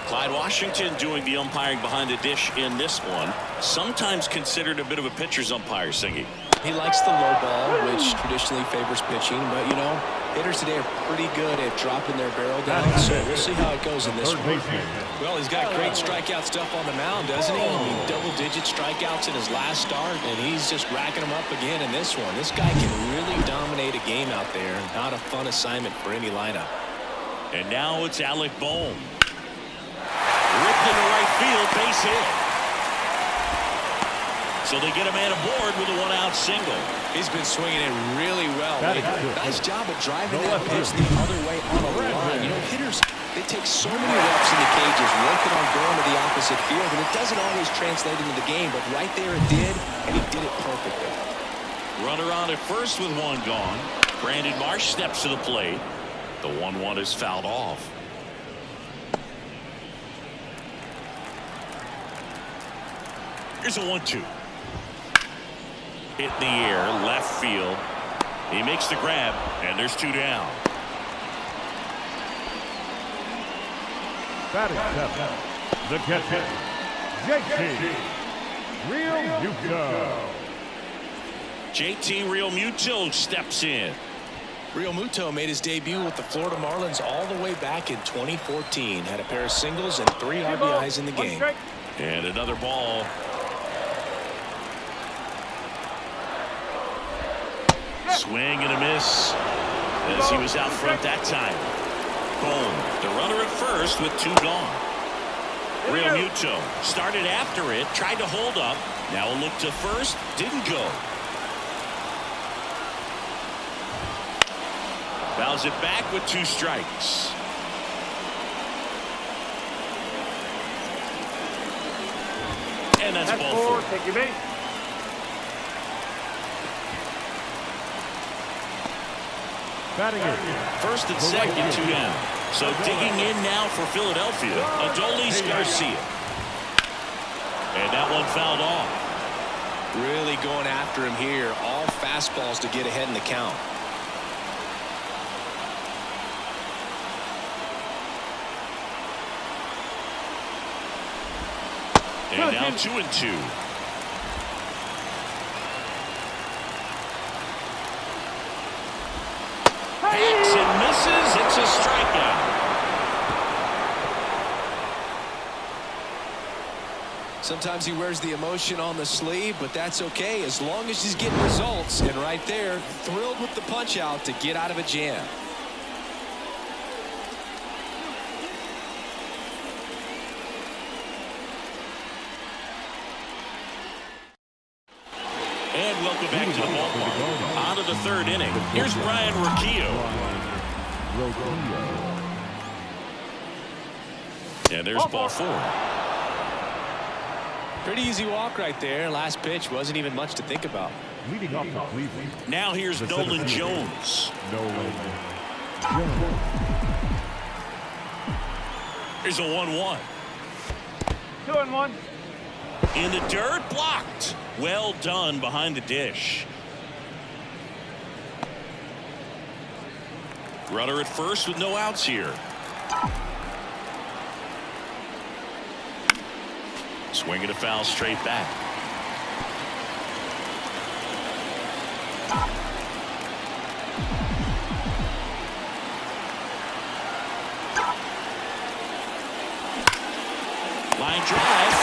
Clyde Washington doing the umpiring behind the dish in this one. Sometimes considered a bit of a pitcher's umpire, Singy. He likes the low ball, which traditionally favors pitching, but you know, hitters today are pretty good at dropping their barrel down, so we'll see how it goes in this one. Well, he's got great strikeout stuff on the mound, doesn't he? I mean, double-digit strikeouts in his last start, and he's just racking them up again in this one. This guy can really dominate a game out there. Not a fun assignment for any lineup. And now it's Alec Bohm. Ripped into right field, base hit. So they get a man aboard with a 1-out single. He's been swinging it really well. Nice job of driving that pitch the other way on the line. You know, hitters, they take so many reps in the cages working on going to the opposite field, and it doesn't always translate into the game, but right there it did, and he did it perfectly. Runner on at first with 1 gone. Brandon Marsh steps to the plate. The 1-1 is fouled off. Here's a 1-2. Hit in the air, left field. He makes the grab, and there's 2 down. Batting 7, the catcher, JT Realmuto steps in. Realmuto made his debut with the Florida Marlins all the way back in 2014. Had a pair of singles and 3 RBIs in the game. And another ball. Swing and a miss as he was out front that time. home. The runner at first with 2 gone. Real Muto started after it, tried to hold up. Now a look to first, didn't go. Fouls it back with 2 strikes. And that's ball 4. Take your base. Batting it. First and second, 2 down. So digging in now for Philadelphia, Adolis Garcia. And that one fouled off. Really going after him here. All fastballs to get ahead in the count. And now 2-2. Hacks and misses. It's a strikeout. Sometimes he wears the emotion on the sleeve, but that's okay as long as he's getting results. And right there, thrilled with the punch out to get out of a jam. And welcome back to the ballpark. On to the 3rd inning. Here's Brian Rocchio. And there's ball 4. Pretty easy walk right there. Last pitch wasn't even much to think about. Leading off for Cleveland. Now here's Nolan Jones. Here's a 1-1. 2-1. In the dirt, blocked. Well done behind the dish. Runner at first with no outs here. Swinging a foul straight back. Line drive.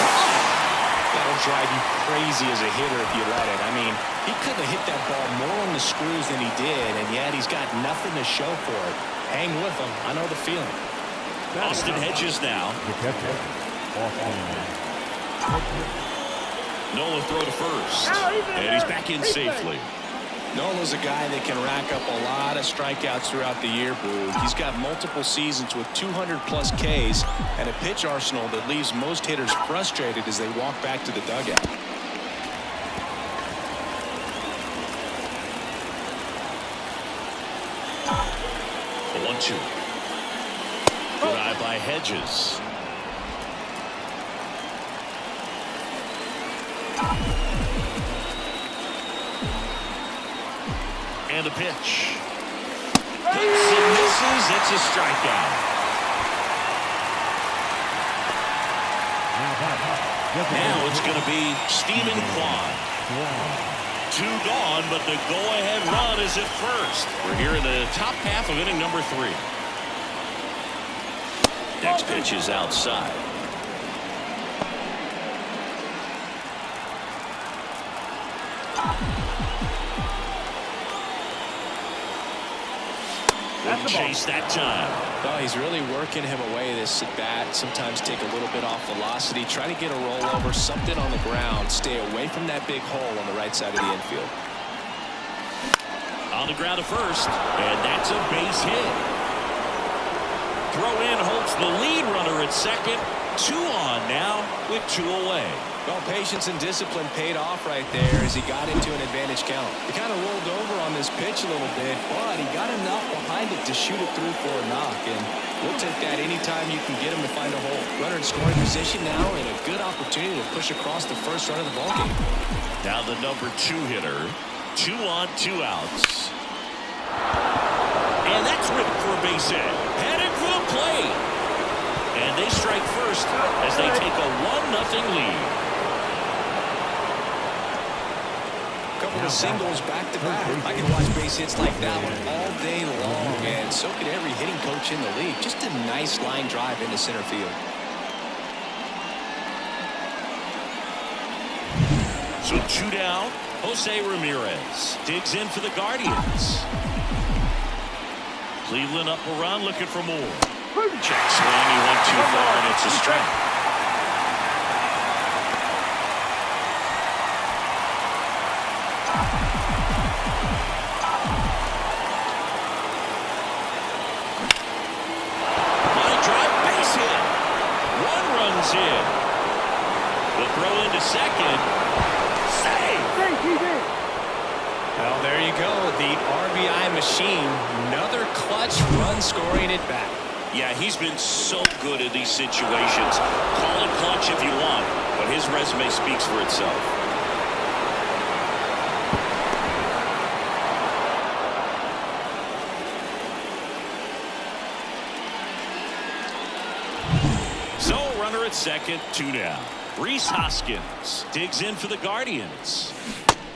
That'll drive you crazy as a hitter if you let it. I mean, he couldn't have hit that ball more on the screws than he did, and yet he's got nothing to show for it. Hang with him. I know the feeling. Austin Hedges now. Nola throw to first. And he's back in safely. Nola's a guy that can rack up a lot of strikeouts throughout the year, Boo. He's got multiple seasons with 200-plus Ks and a pitch arsenal that leaves most hitters frustrated as they walk back to the dugout. A 1-2. Good eye by Hedges. And a pitch. Cuts and misses. It's a strikeout. Now it's going to be Stephen Kwan. 2 gone, but the go-ahead run is at first. We're here in the top half of inning number 3. Next pitch is outside. Wouldn't chase that time. Oh, he's really working him away this at bat. Sometimes take a little bit off velocity. Try to get a rollover, something on the ground. Stay away from that big hole on the right side of the infield. On the ground to first, and that's a base hit. Throw in holds the lead runner at second. 2 on now with 2 away. Well, patience and discipline paid off right there as he got into an advantage count. He kind of rolled over on this pitch a little bit, but he got enough behind it to shoot it through for a knock, and we'll take that anytime you can get him to find a hole. Runner in scoring position now, and a good opportunity to push across the first run of the ballgame. Now the number 2 hitter. 2 on, 2 outs. And that's ripped for a base hit. Headed for the plate. And they strike first as they take a 1-0 lead. Couple of singles back-to-back. I can watch base hits like that one all day long, and so could every hitting coach in the league. Just a nice line drive into center field. So 2 down. Jose Ramirez digs in for the Guardians. Cleveland up a run, looking for more. Check swing. He went too far, and it's a strike. Line drive, base hit. One run's in. The throw into second. Save. Well, there you go. The RBI machine. Another clutch run scoring it back. Yeah, he's been so good in these situations. Call it clutch if you want, but his resume speaks for itself. So, runner at second, 2 down. Rhys Hoskins digs in for the Guardians.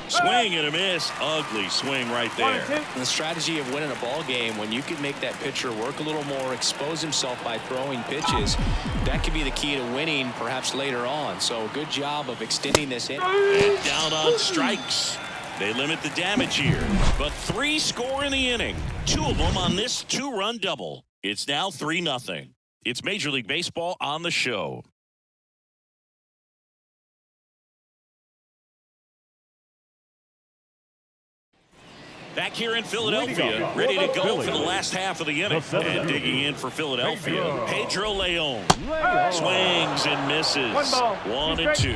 Swing and a miss. Ugly swing right there. The strategy of winning a ball game, when you can make that pitcher work a little more, expose himself by throwing pitches, that could be the key to winning perhaps later on. So good job of extending this in. And down on strikes. They limit the damage here, but 3 score in the inning. 2 of them on this 2-run double. It's now 3-0. It's Major League Baseball on the show. Back here in Philadelphia, ready to go for the last half of the inning. And digging in for Philadelphia, Pedro Leon. Swings and misses. 1 and 2.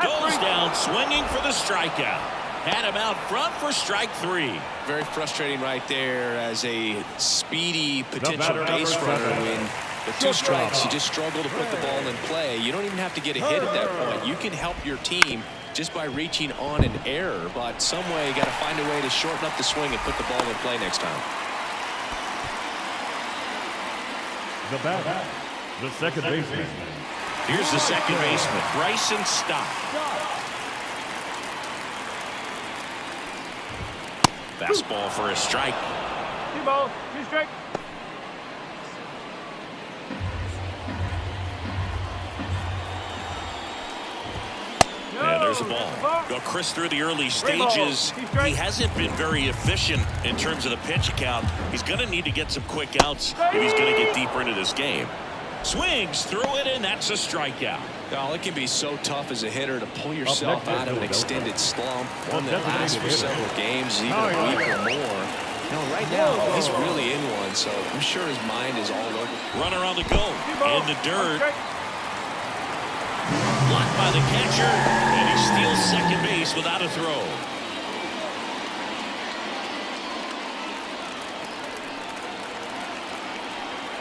Goes down swinging for the strikeout. Had him out front for strike 3. Very frustrating right there as a speedy potential base runner when with 2 strikes, you just struggle to put the ball in play. You don't even have to get a hit at that point. You can help your team just by reaching on an error, but some way you got to find a way to shorten up the swing and put the ball in play next time. The batter, the second baseman. Here's the second baseman, Bryson Stott. Fastball for a strike. 2 balls, 2 strikes. And there's a ball. Well, Chris, through the early stages, he hasn't been very efficient in terms of the pitch count. He's going to need to get some quick outs if he's going to get deeper into this game. Swings through it, and that's a strikeout. Well, it can be so tough as a hitter to pull yourself out of an extended slump, one that lasts for several games, even a week or more. You know, right now, he's really in one, so I'm sure his mind is all over. Runner on the go, in the dirt. Blocked by the catcher, and he steals second base without a throw.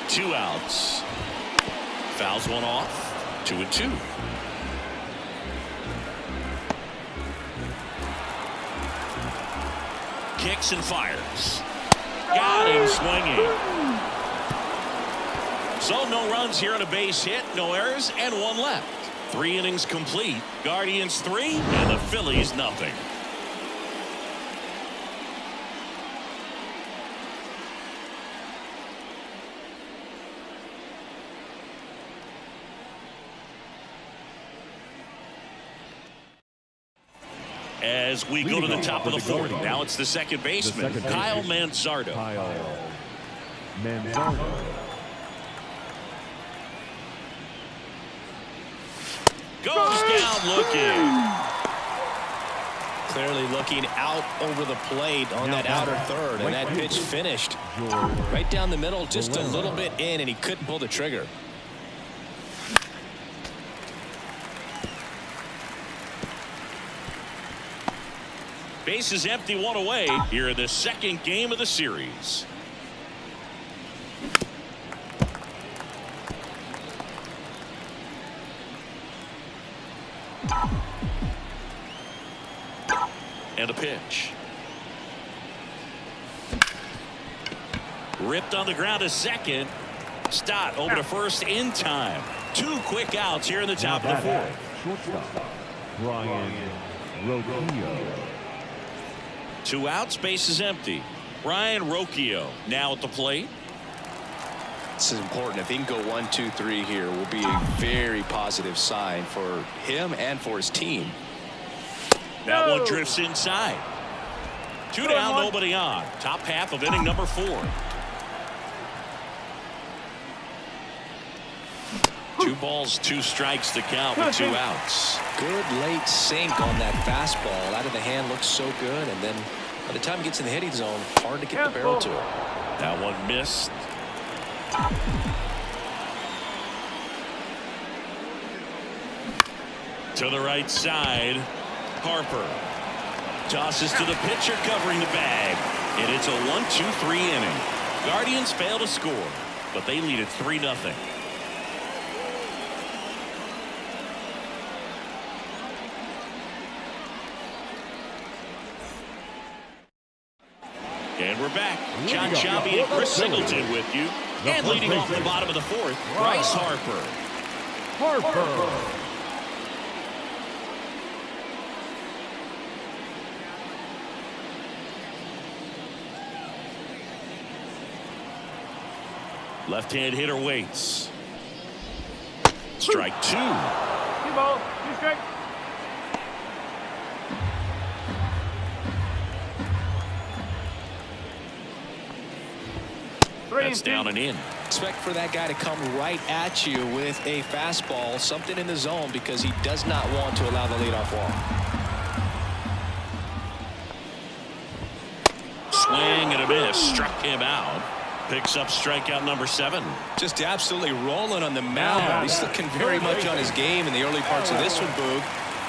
Two outs. Fouls one off. 2 and 2. Kicks and fires. Got him swinging. So no runs here on a base hit, no errors, and 1 left. 3 innings complete. Guardians 3 and the Phillies nothing. As we go to the top of the 4th, now it's the second baseman, Kyle Manzardo. Goes down looking. Clearly looking out over the plate on that outer third, and that pitch finished right down the middle, just a little bit in, and he couldn't pull the trigger. Base is empty, 1 away here in the second game of the series. And a pitch. Ripped on the ground to second. Stott over to first in time. 2 quick outs here in the top of the 4th. Shortstop, Ryan Rocchio. 2 outs, base is empty. Ryan Rocchio now at the plate. This is important. If he can go 1, 2, 3 here, will be a very positive sign for him and for his team. That one drifts inside. 2 down, nobody on. Top half of inning number 4. 2 balls, 2 strikes to count with 2 outs. Good late sink on that fastball. Out of the hand, looks so good, and then by the time it gets in the hitting zone, hard to get the barrel to it. That one missed. To the right side, Harper tosses to the pitcher covering the bag, and it's a 1-2-3 inning. Guardians fail to score, but they lead it 3-0. And we're back. John Sciambi and Chris Singleton with you. And leading off the bottom of the 4th, Bryce Harper. Left-hand hitter waits. Strike 2. 2 balls, 2 strikes. That's down and in. Expect for that guy to come right at you with a fastball, something in the zone, because he does not want to allow the leadoff walk. Swing and a miss. Struck him out. Picks up strikeout number 7. Just absolutely rolling on the mound. He's looking very much on his game in the early parts of this one, Boog.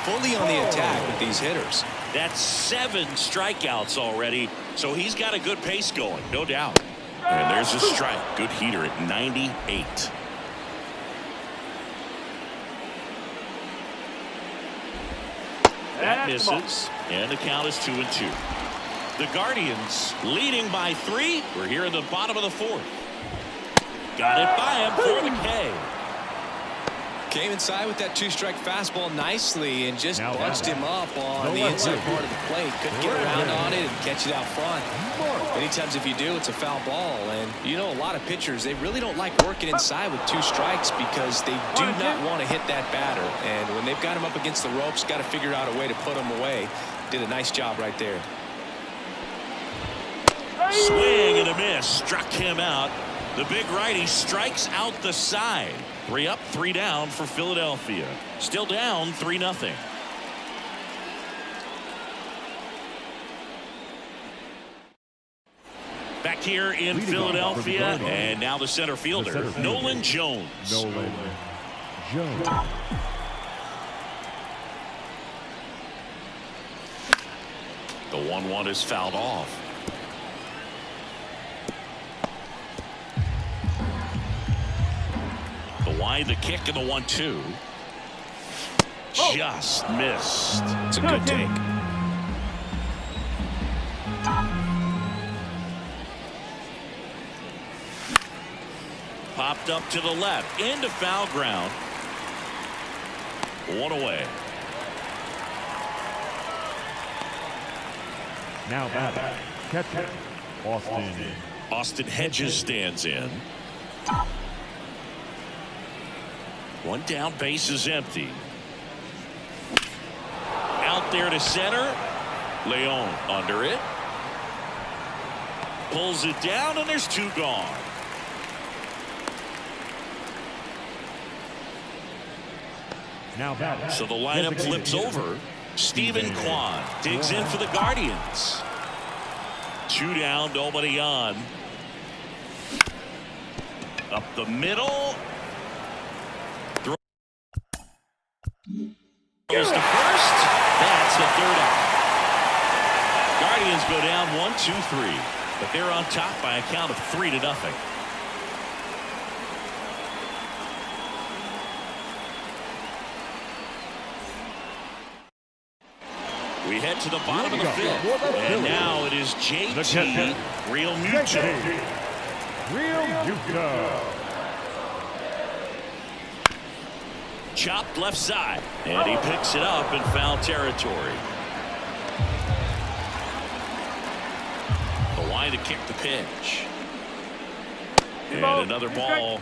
Fully on the attack with these hitters. That's 7 strikeouts already, so he's got a good pace going, no doubt. And there's a strike. Good heater at 98. That misses, and the count is 2-2. The Guardians leading by 3. We're here in the bottom of the 4th. Got it by him for the K. Came inside with that 2-strike fastball nicely and just bunched him up on the inside part of the plate. Couldn't get around on it and catch it out front. Many times if you do, it's a foul ball. And you know, a lot of pitchers, they really don't like working inside with 2 strikes because they do not want to hit that batter. And when they've got him up against the ropes, got to figure out a way to put him away. Did a nice job right there. Swing and a miss. Struck him out. The big righty strikes out the side. 3 up, 3 down for Philadelphia. Still down 3-0. Back here in Philadelphia, and now the center fielder, Nolan Jones. The 1-1 is fouled off. Wide the kick and the 1-2. Just missed. It's a good take. Popped up to the left into foul ground. 1 away. Now batting, catcher, Austin Hedges stands in. 1 down, base is empty. Out there to center. Leon under it. Pulls it down, and there's 2 gone. Now batting. So the lineup flips over. Stephen Kwan digs in for the Guardians. 2 down, nobody on. Up the middle. Goes to first. That's the 3rd out. Guardians go down 1-2-3, but they're on top by a count of 3-0. We head to the bottom of the 5th, and now it is JT Realmuto. Chopped left side, and he picks it up in foul territory. The line to kick the pitch. And another ball.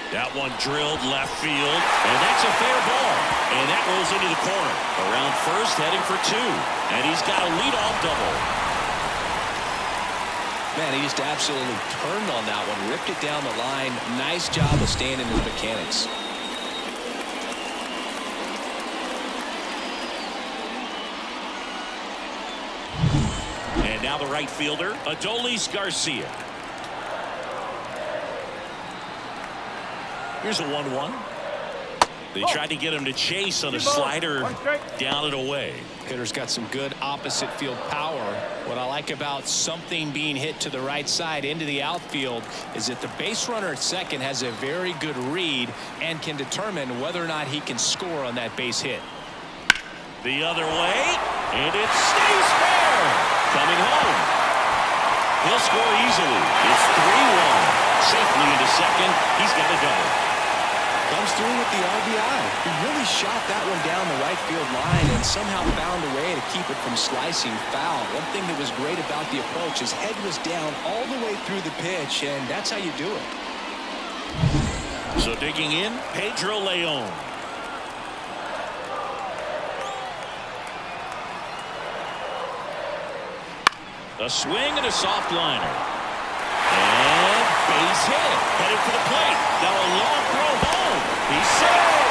That one drilled left field, and that's a fair ball. And that rolls into the corner. Around first, heading for 2. And he's got a leadoff double. Man, he just absolutely turned on that one, ripped it down the line. Nice job of staying in his mechanics. And now the right fielder, Adolis Garcia. Here's a 1-1. They tried to get him to chase on a slider, down and away. Hitter's got some good opposite field power. What I like about something being hit to the right side into the outfield is that the base runner at second has a very good read and can determine whether or not he can score on that base hit. The other way, and it stays fair. Coming home. He'll score easily. It's 3-1. Safely into second. He's got a double. Comes through with the RBI. He really shot that one down the right field line and somehow found a way to keep it from slicing foul. One thing that was great about the approach, his head was down all the way through the pitch, and that's how you do it. So digging in, Pedro Leon. A swing and a soft liner. And base hit. Headed for the plate. Now a long throw home. He's safe.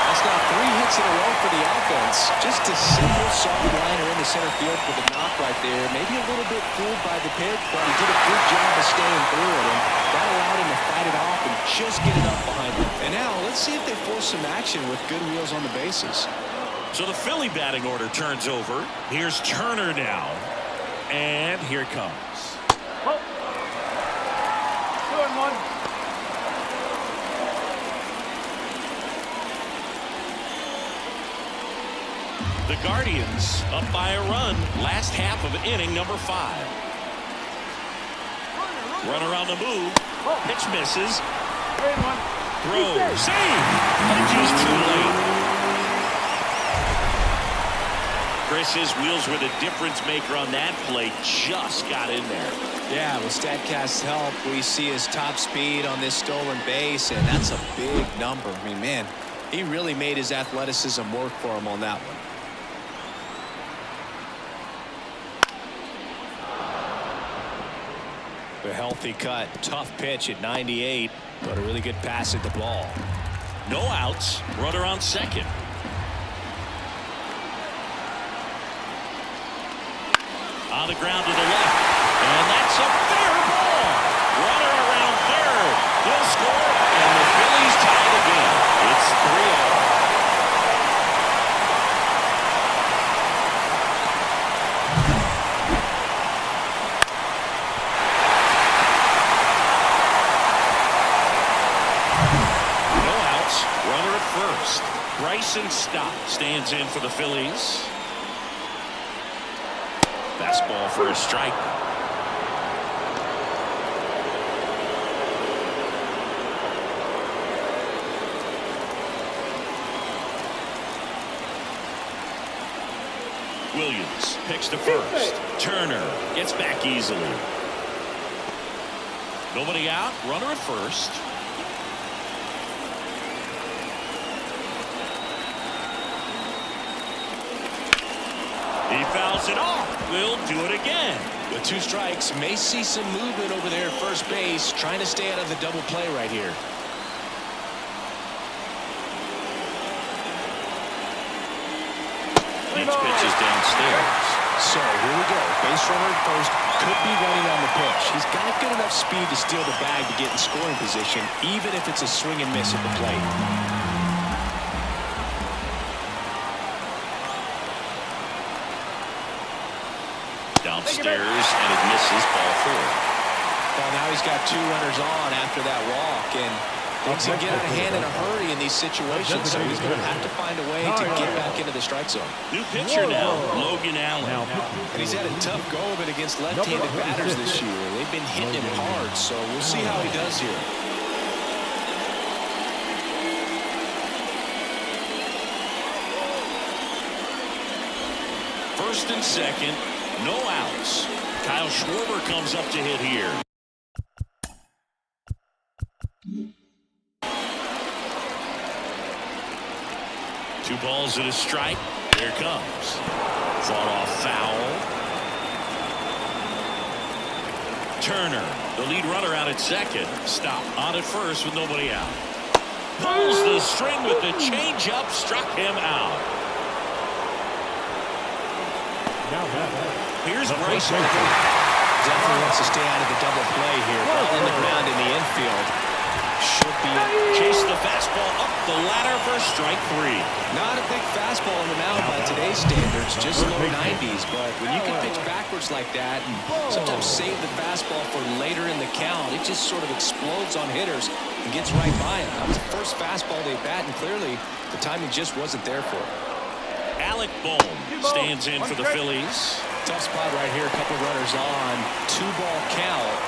That's now 3 hits in a row for the offense. Just a simple soft liner in the center field for the knock right there. Maybe a little bit fooled by the pitch, but he did a good job of staying through it. And that allowed him to fight it off and just get it up behind him. And now let's see if they force some action with good wheels on the bases. So the Philly batting order turns over. Here's Turner now. And here it comes. Oh. 2-1. The Guardians up by a run. Last half of inning number 5. Runner on the move. Pitch misses. 3-1. Throw. Save. Punches too late. Chris's wheels were the difference maker on that play. Just got in there. Yeah, with StatCast's help, we see his top speed on this stolen base, and that's a big number. I mean, man, he really made his athleticism work for him on that one. A healthy cut, tough pitch at 98, but a really good pass at the ball. No outs. Runner on second. On the ground to the left. And that's a fair ball. Runner around third. He'll score, and the Phillies tie the game. It's 3-0. No outs. Runner at first. Bryson Stott stands in for the Phillies. Fastball for a strike. Williams picks to first. Turner gets back easily. Nobody out. Runner at first. He fouls it off. We'll do it again. With 2 strikes, may see some movement over there at first base, trying to stay out of the double play right here. Each pitch is downstairs. So here we go. Base runner at first, could be running on the pitch. He's got good enough speed to steal the bag to get in scoring position, even if it's a swing and miss at the plate. Downstairs, and it misses, ball 4. Well, now he's got 2 runners on after that walk, and things can get out of hand in a hurry in these situations, so he's going to have to find a way to get back into the strike zone. New pitcher now, Logan Allen. And he's had a tough go of it against left-handed batters this year. They've been hitting him hard, so we'll see how he does here. First and second, no outs. Kyle Schwarber comes up to hit here. 2 balls and a strike. Here it comes. Fought off foul. Turner, the lead runner out at second. Stop on at first with nobody out. Pulls the string with the changeup. Struck him out. Here's Bryson. Definitely wants to stay out of the double play here. Ball in the ground in the infield. Should be Chase the fastball up the ladder for strike 3. not a big fastball in the mound by today's standards, just low 90s. But when you can pitch backwards like that and sometimes save the fastball for later in the count, it just sort of explodes on hitters and gets right by him. That was the first fastball they bat, and clearly the timing just wasn't there for it. Alec Bohm stands in for the Phillies. Tough spot right here. A couple runners on. 2-ball count.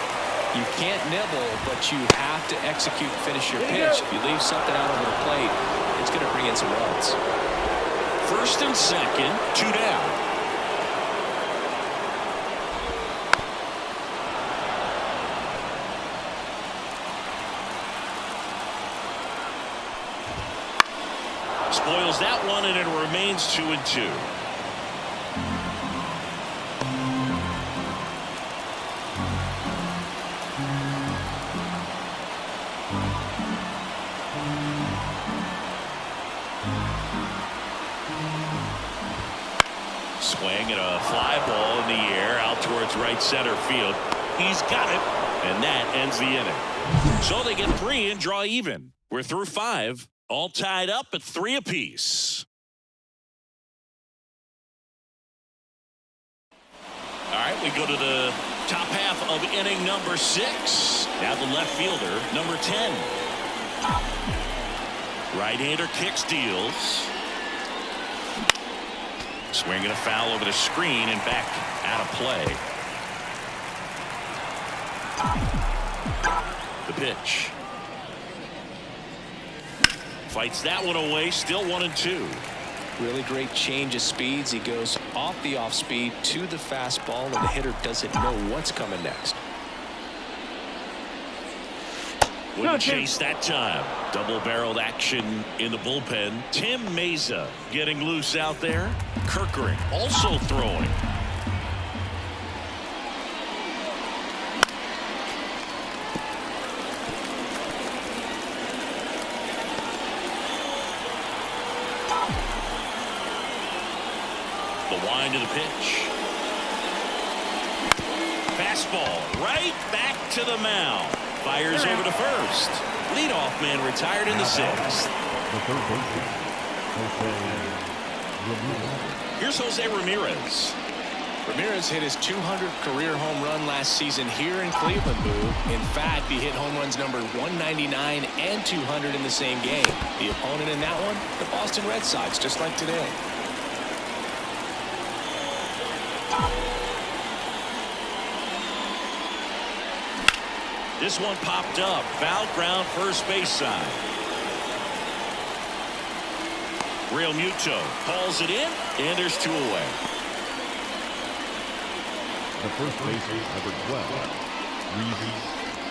You can't nibble, but you have to execute and finish your pitch. If you leave something out over the plate, it's going to bring in some runs. First and second, 2 down. Spoils that one, and it remains 2-2. Swing and a fly ball in the air out towards right center field. He's got it, and that ends the inning. So they get 3 and draw even. We're through 5, all tied up at 3 apiece. All right, we go to the top half of inning number 6. Now the left fielder, number 10. Right-hander kicks, deals. Swing and a foul over the screen and back out of play. The pitch. Fights that one away, still 1-2. Really great change of speeds. He goes off the off speed to the fastball, and the hitter doesn't know what's coming next. Wouldn't chase that time. Double-barreled action in the bullpen. Tim Meza getting loose out there. Kirkering also throwing. The wind of the pitch. Fastball right back to the mound. Fires over to first. Leadoff man retired in the 6th. Here's Jose Ramirez. Ramirez hit his 200th career home run last season here in Cleveland, Boo. In fact, he hit home runs number 199 and 200 in the same game. The opponent in that one, the Boston Red Sox, just like today. This one popped up. Foul ground first base side. Real Muto hauls it in, and there's 2 away. The first baseman, number 12,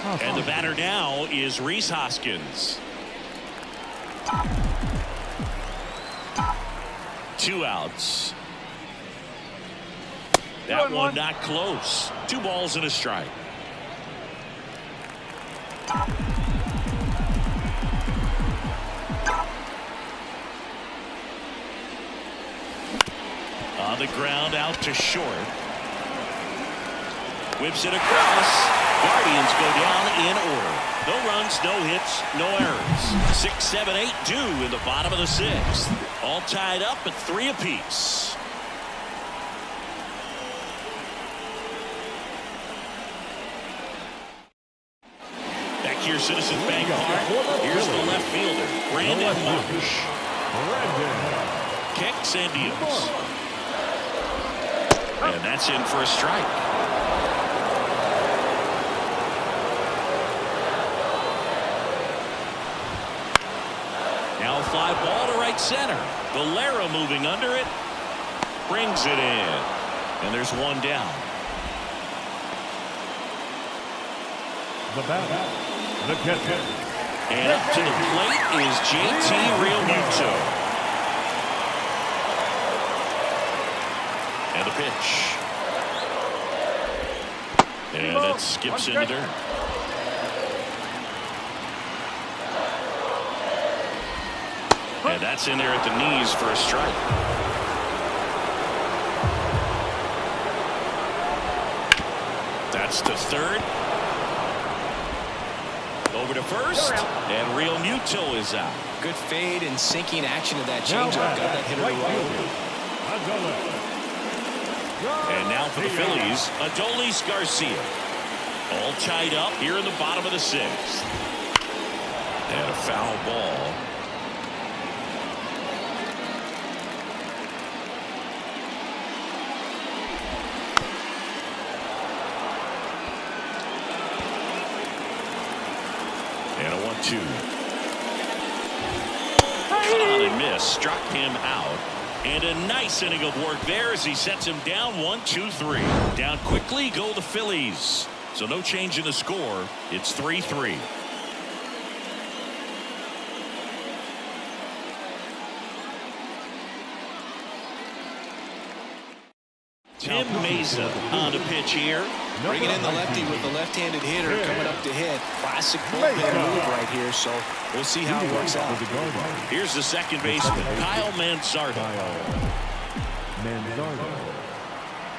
Reese. And the batter now is Rhys Hoskins. 2 outs. That one not close. 2 balls and a strike. On the ground out to short. Whips it across. Guardians go down in order. No runs, no hits, no errors. 6, 7, 8 due in the bottom of the 6th. All tied up at 3 apiece. Back here, Citizens Bank Park. Here's the left fielder, Brandon Marsh. Kicks and deals. And that's in for a strike. Now a fly ball to right center. Valera moving under it. Brings it in. And there's 1 down. The batter, the catcher. And up to the plate is JT Realmuto. And the pitch. And that skips into dirt. And that's in there at the knees for a strike. That's to third. Over to first. And Real Muto is out. Good fade and sinking action of that changeup. Got that hitter to roll. And now for the Phillies, Adolis Garcia. All tied up here in the bottom of the sixth. And a foul ball. And a 1-2. Cut on and miss. Struck him out. And a nice inning of work there as he sets him down 1-2-3. Down quickly go the Phillies. So no change in the score. It's 3-3. Tim Mesa on the pitch here. Bringing in the lefty with the left-handed hitter coming up to hit. Classic bullpen move right here, so we'll see how it works out. Here's the second baseman, Kyle Manzardo.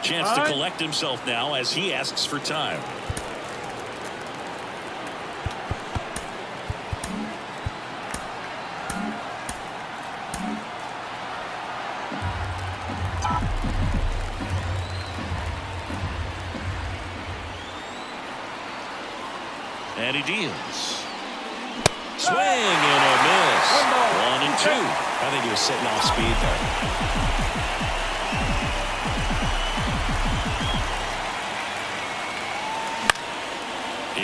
Chance to collect himself now as he asks for time. And he deals. Swing and a miss. 1-2. I think he was sitting off speed there.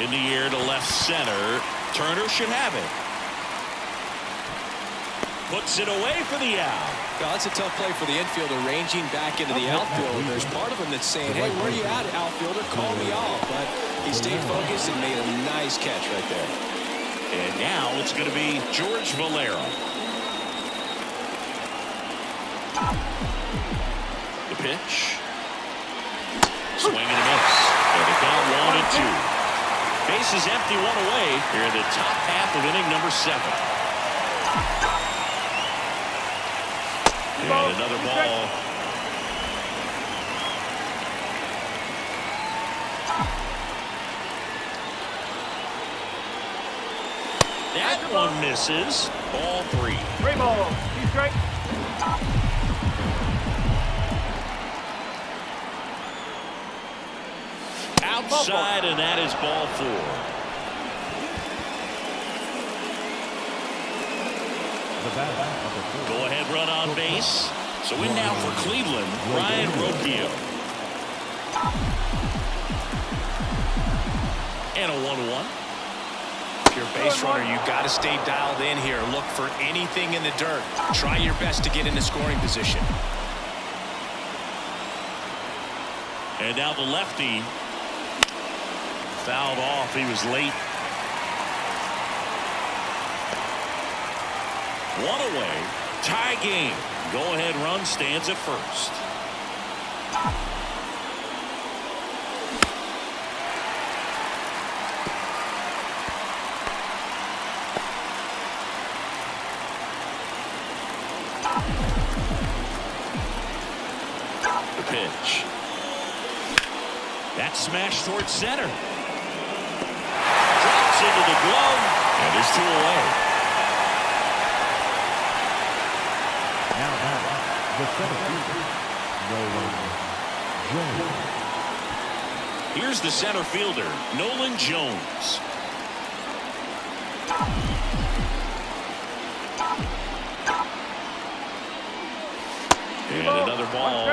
In the air to left center. Turner should have it. Puts it away for the out. Well, it's a tough play for the infielder ranging back into the outfield. There's part of him that's saying, hey, where are you at, outfielder? Call me off. But he stayed focused and made a nice catch right there. And now it's going to be George Valera. The pitch. Swing and a miss. And the count 1-2. Bases empty, one away here in the top half of inning number 7. And another ball. That one misses. Ball 3. 3 balls. He's straight. Outside, and that is ball 4. Go ahead run on base. So in now for Cleveland, Ryan Rocchio. And a 1-1. If you're a base runner, you've got to stay dialed in here. Look for anything in the dirt. Try your best to get into scoring position. And now the lefty fouled off. He was late. 1 away. Tie game. Go-ahead run stands at first. The pitch. That smash towards center. Drops into the glove. And there's 2 away. The center fielder, Nolan Jones. Here's the center fielder, Nolan Jones. And another ball.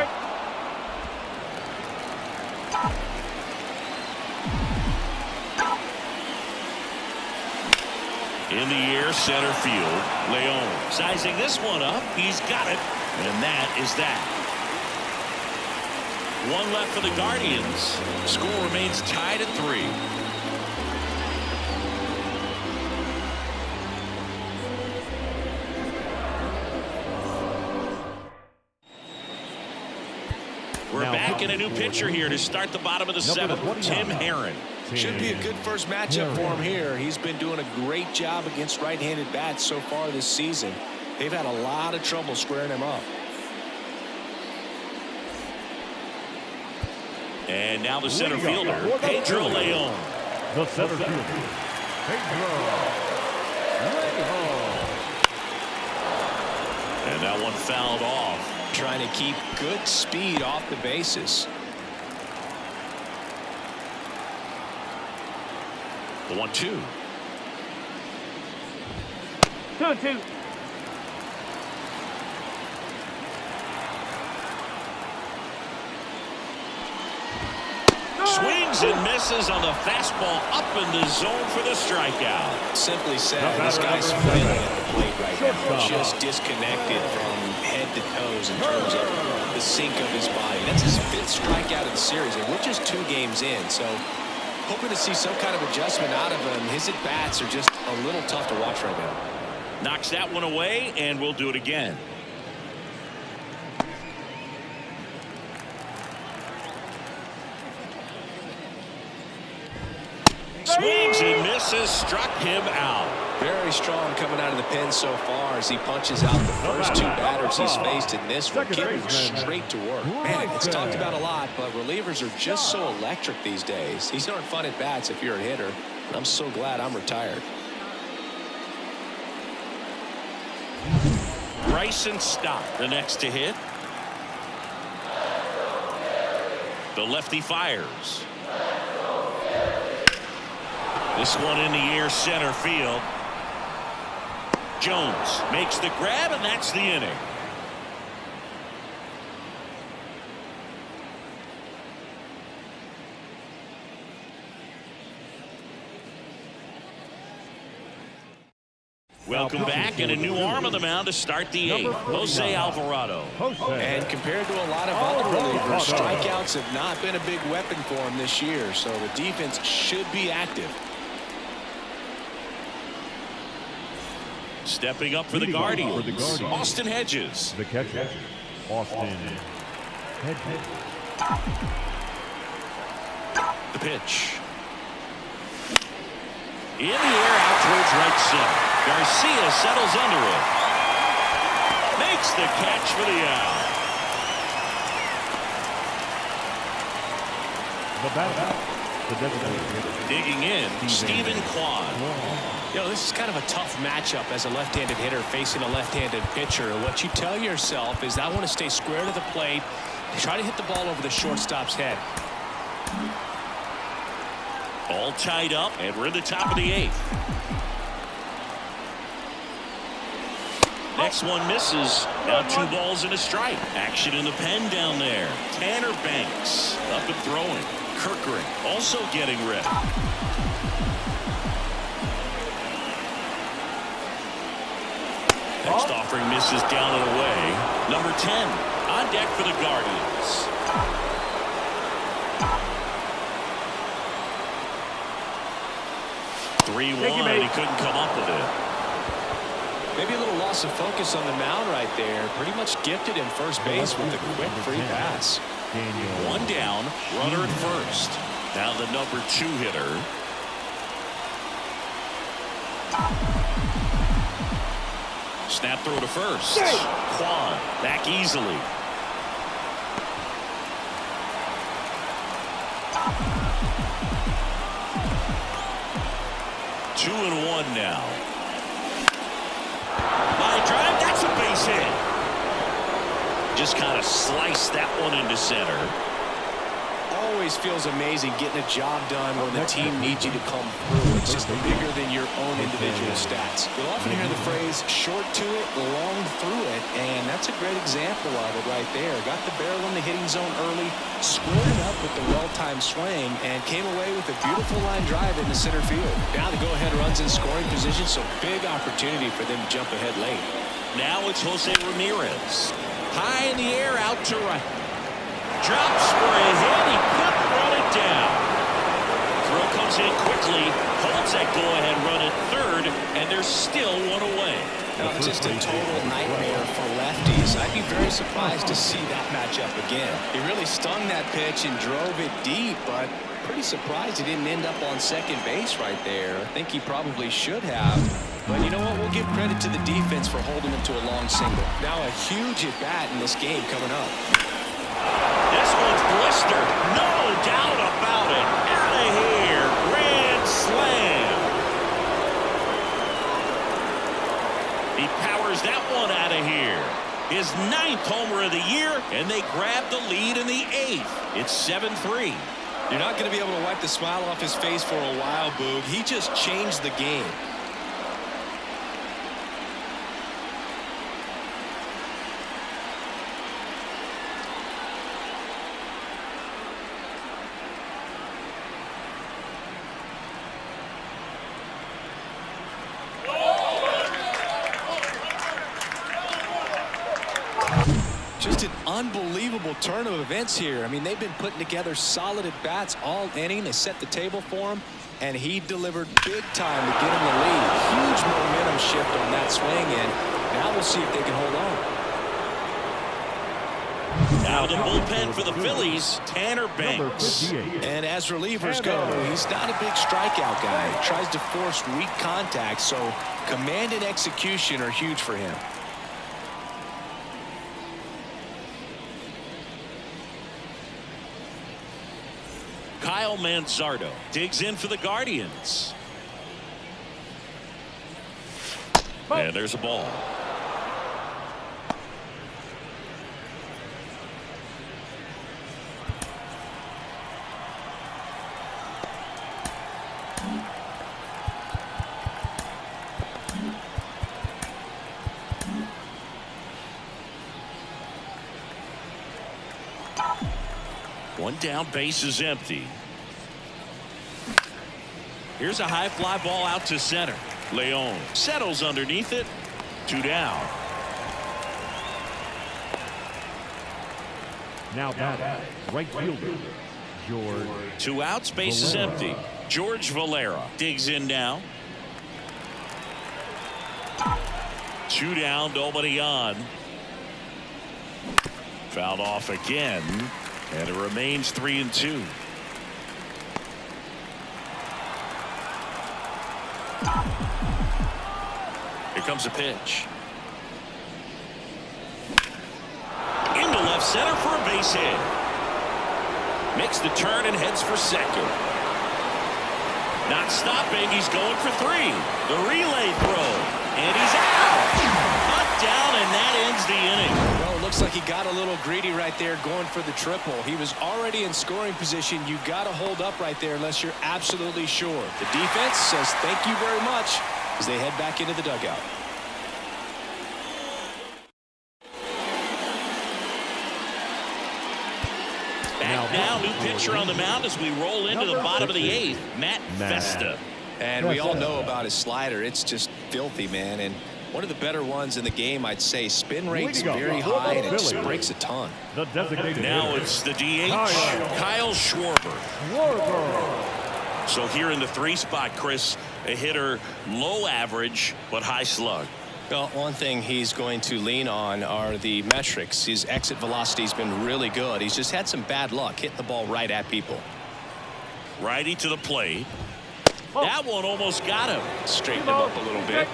In the air, center field, Leon sizing this one up. He's got it. And that is that. 1 left for the Guardians. Score remains tied at 3. back and a new pitcher here to start the bottom of the seventh. Tim Herron. Should be a good first matchup for him here. He's been doing a great job against right-handed bats so far this season. They've had a lot of trouble squaring him up. And now the center fielder, Pedro Leon. The center fielder, Pedro Leon. And that one fouled off. Trying to keep good speed off the bases. The 1-2. 2-2. Swings and misses on the fastball up in the zone for the strikeout. Simply said, this guy's flailing at the plate right now. Just disconnected from head to toes in terms of the sink of his body. That's his 5th strikeout of the series, and we're just 2 games in. So hoping to see some kind of adjustment out of him. His at-bats are just a little tough to watch right now. Knocks that one away, and we'll do it again. Swings and misses, struck him out. Very strong coming out of the pen so far as he punches out the first 2 batters he's faced in this one, getting straight to work. Man, it's talked about a lot, but relievers are just so electric these days. These aren't fun at bats if you're a hitter. I'm so glad I'm retired. Bryson Stott, the next to hit. The lefty fires. This one in the air, center field. Jones makes the grab, and that's the inning. Welcome back, and a new arm on the mound to start the 8th. Jose Alvarado. And compared to a lot of other relievers, strikeouts have not been a big weapon for him this year, so the defense should be active. Stepping up for the Guardians, Austin Hedges. The catcher, Austin Hedges. The pitch. In the air, out towards right center. Garcia settles under it. Makes the catch for the out. The batter, the designated hitter. Digging in, Stephen Kwan. You know, this is kind of a tough matchup as a left-handed hitter facing a left-handed pitcher. What you tell yourself is I want to stay square to the plate, try to hit the ball over the shortstop's head. All tied up, and we're in the top of the 8th. Next one misses. Now 2 balls and a strike. Action in the pen down there. Tanner Banks up and throwing. Kirkering also getting ready. Next offering misses down and away. Number 10 on deck for the Guardians. He couldn't come up with it. Maybe a little loss of focus on the mound right there. Pretty much gifted him first base with a quick free pass. 1 down, runner at first. Now the number 2 hitter. Snap throw to first. Kwan back easily. Two and 1 now. Line drive, that's a base hit. Just kind of sliced that one into center. Always feels amazing getting a job done when the team needs you to come through. It's just bigger than your own individual stats. You'll often hear the phrase short to it, long through it, and that's a great example of it right there. Got the barrel in the hitting zone early, squared it up with the well-timed swing, and came away with a beautiful line drive in the center field. Now the go-ahead runs in scoring position, so big opportunity for them to jump ahead late. Now it's Jose Ramirez. High in the air, out to right. Drops for a hit. He couldn't run it down. Throw comes in quickly. Holds that go-ahead run at third, and there's still 1 away. No, it's just a total nightmare for lefties. I'd be very surprised to see that matchup again. He really stung that pitch and drove it deep, but pretty surprised he didn't end up on second base right there. I think he probably should have. But you know what? We'll give credit to the defense for holding him to a long single. Now a huge at-bat in this game coming up. This one's blistered. No doubt about it. Out of here. Grand slam. He powers that one out of here. His 9th homer of the year, and they grab the lead in the 8th. It's 7-3. You're not going to be able to wipe the smile off his face for a while, Boog. He just changed the game. Just an unbelievable turn of events here. I mean, they've been putting together solid at-bats all inning. They set the table for him, and he delivered big time to get him the lead. Huge momentum shift on that swing, and now we'll see if they can hold on. Now the bullpen for the Phillies, Tanner Banks. And as relievers go, he's not a big strikeout guy. He tries to force weak contact, so command and execution are huge for him. Kyle Manzardo digs in for the Guardians. And there's a ball. One down, base is empty. Here's a high fly ball out to center. Leon settles underneath it. 2 down. Now batting, right fielder, George. 2 outs, base is empty. George Valera digs in now. 2 down, nobody on. Fouled off again, and it remains 3-2. Here comes a pitch. Into left center for a base hit. Makes the turn and heads for second. Not stopping, he's going for 3. The relay throw, and he's out. Cut down, and that ends the inning. Well, it looks like he got a little greedy right there going for the triple. He was already in scoring position. You got to hold up right there unless you're absolutely sure. The defense says thank you very much as they head back into the dugout. Back now, new pitcher on the mound as we roll into the bottom of the 8th, Matt Festa. And we all know about his slider. It's just filthy, man. And one of the better ones in the game, I'd say. Spin rate's very high, and it just breaks a ton. Now it's the DH, Kyle Schwarber. So here in the 3 spot, Chris, a hitter low average but high slug. Well, one thing he's going to lean on are the metrics. His exit velocity's been really good. He's just had some bad luck hitting the ball right at people. Righty to the plate. That one almost got him. Straightened him up a little bit.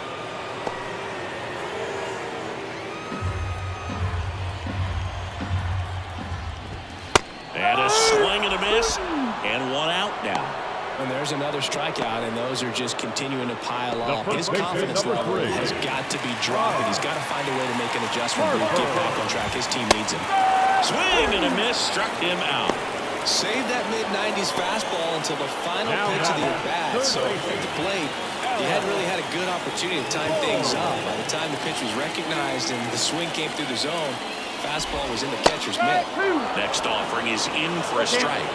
And a swing and a miss, and 1 out now. And there's another strikeout, and those are just continuing to pile up. His confidence level has got to be dropping. He's got to find a way to make an adjustment to get back on track. His team needs him. Swing and a miss, struck him out. Save that mid-90s fastball until the final pitch of the at-bat. So at the plate, he hadn't really had a good opportunity to time things up. By the time the pitch was recognized and the swing came through the zone, fastball was in the catcher's mitt. Next offering is in for a strike.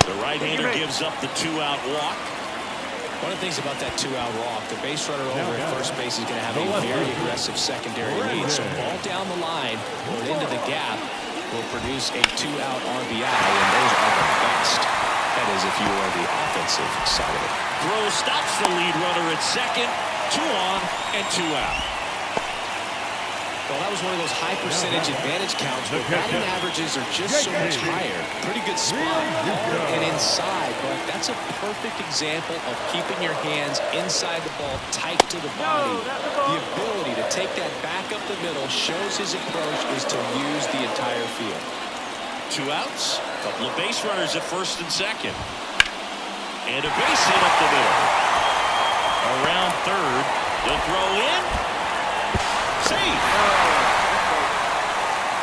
The right-hander gives up the 2-out walk. One of the things about that 2-out walk, the base runner over at first base is going to have a very aggressive secondary lead. So ball down the line or into the gap will produce a 2-out RBI, and those are the best. That is if you are the offensive side of it. Throw stops the lead runner at second. 2 on and 2 out. Well, that was one of those high percentage advantage counts where batting averages are just so much higher. Pretty good spot and inside, but that's a perfect example of keeping your hands inside the ball tight to the body. The ability to take that back up the middle shows his approach is to use the entire field. 2 outs, couple of base runners at first and second. And a base hit up the middle. Around third, the throw in. Safe.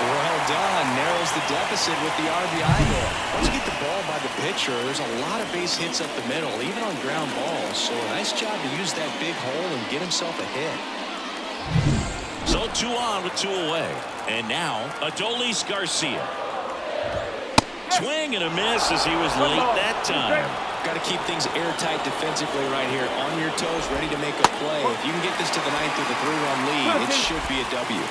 Well done. Narrows the deficit with the RBI there. Once you get the ball by the pitcher, there's a lot of base hits up the middle, even on ground balls. So a nice job to use that big hole and get himself a hit. So 2 on with 2 away. And now, Adolis Garcia. Swing and a miss as he was late that time. Got to keep things airtight defensively right here. On your toes, ready to make a play. If you can get this to the 9th with a 3-run lead, it should be a W.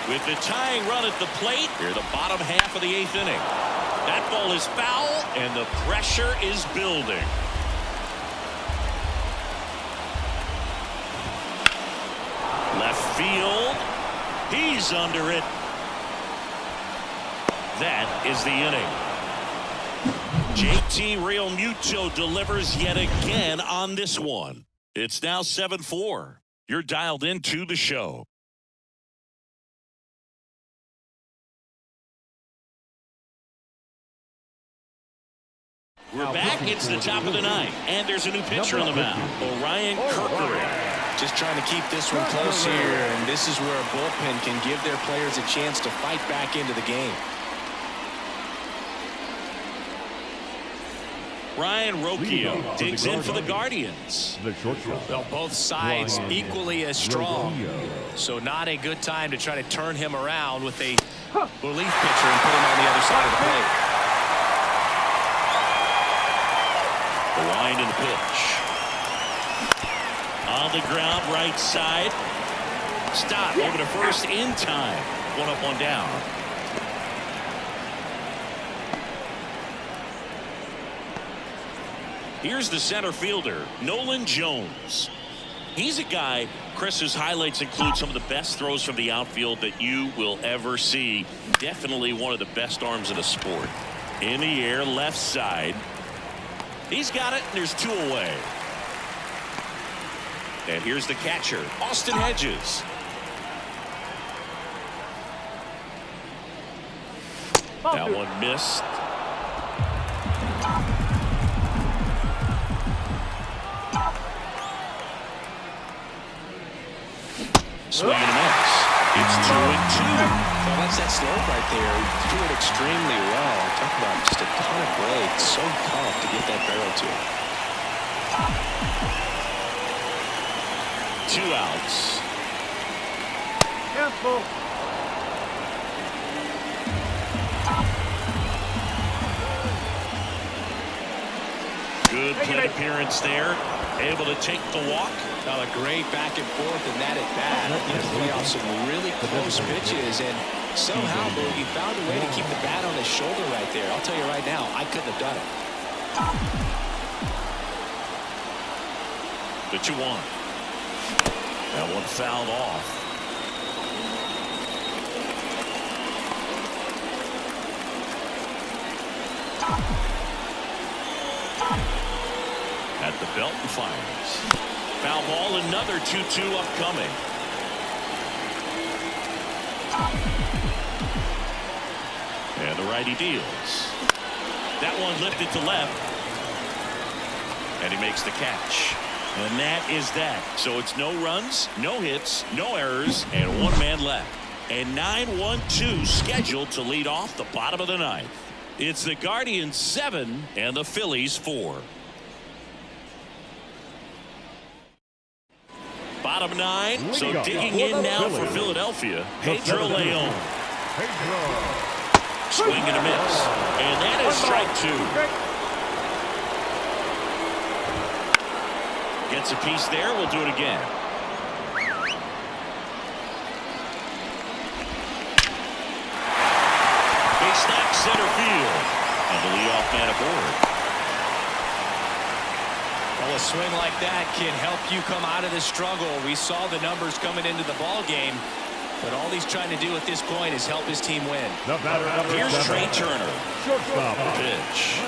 With the tying run at the plate, here the bottom half of the 8th inning. That ball is foul, and the pressure is building. Left field. He's under it. That is the inning. JT Realmuto delivers yet again on this one. It's now 7-4. You're dialed into the show. We're back. It's the top of the 9th, and there's a new pitcher on the mound, Orion Kerkering. Just trying to keep this one close here, and this is where a bullpen can give their players a chance to fight back into the game. Ryan Rocchio digs in for the Guardians. Well, both sides equally as strong. So not a good time to try to turn him around with a relief pitcher and put him on the other side of the plate. The wind and the pitch. On the ground, right side. Stop over to first in time. 1 up, 1 down. Here's the center fielder, Nolan Jones. He's a guy, Chris, whose highlights include some of the best throws from the outfield that you will ever see. Definitely one of the best arms in the sport. In the air, left side. He's got it, and there's 2 away. And here's the catcher, Austin Hedges. That one missed. Swing and a miss. It's 2-2. Well, that's that slope right there. He threw it extremely well. Talk about just a ton of blade. So tough to get that barrel to. 2 outs. Careful. Good plate appearance there. Able to take the walk. Now a great back and forth and that at bat. He play off some really close pitches, and somehow Boogie found a way to keep the bat on his shoulder right there. I'll tell you right now, I couldn't have done it. The 2-1. That one fouled off. At the belt and fires. Foul ball, another 2-2 upcoming. And the righty deals. That one lifted to left. And he makes the catch. And that is that. So it's no runs, no hits, no errors, and 1 man left. And 9-1-2 scheduled to lead off the bottom of the 9th. It's the Guardians 7 and the Phillies 4. Bottom 9. So digging in now for Philadelphia, Pedro Leon. Swing and a miss. And that is strike 2. Gets a piece there. We'll do it again. Base knock center field. And the leadoff man aboard. Well, a swing like that can help you come out of the struggle. We saw the numbers coming into the ball game, but all he's trying to do at this point is help his team win. Here's Trey Turner. Shortstop. Pitch.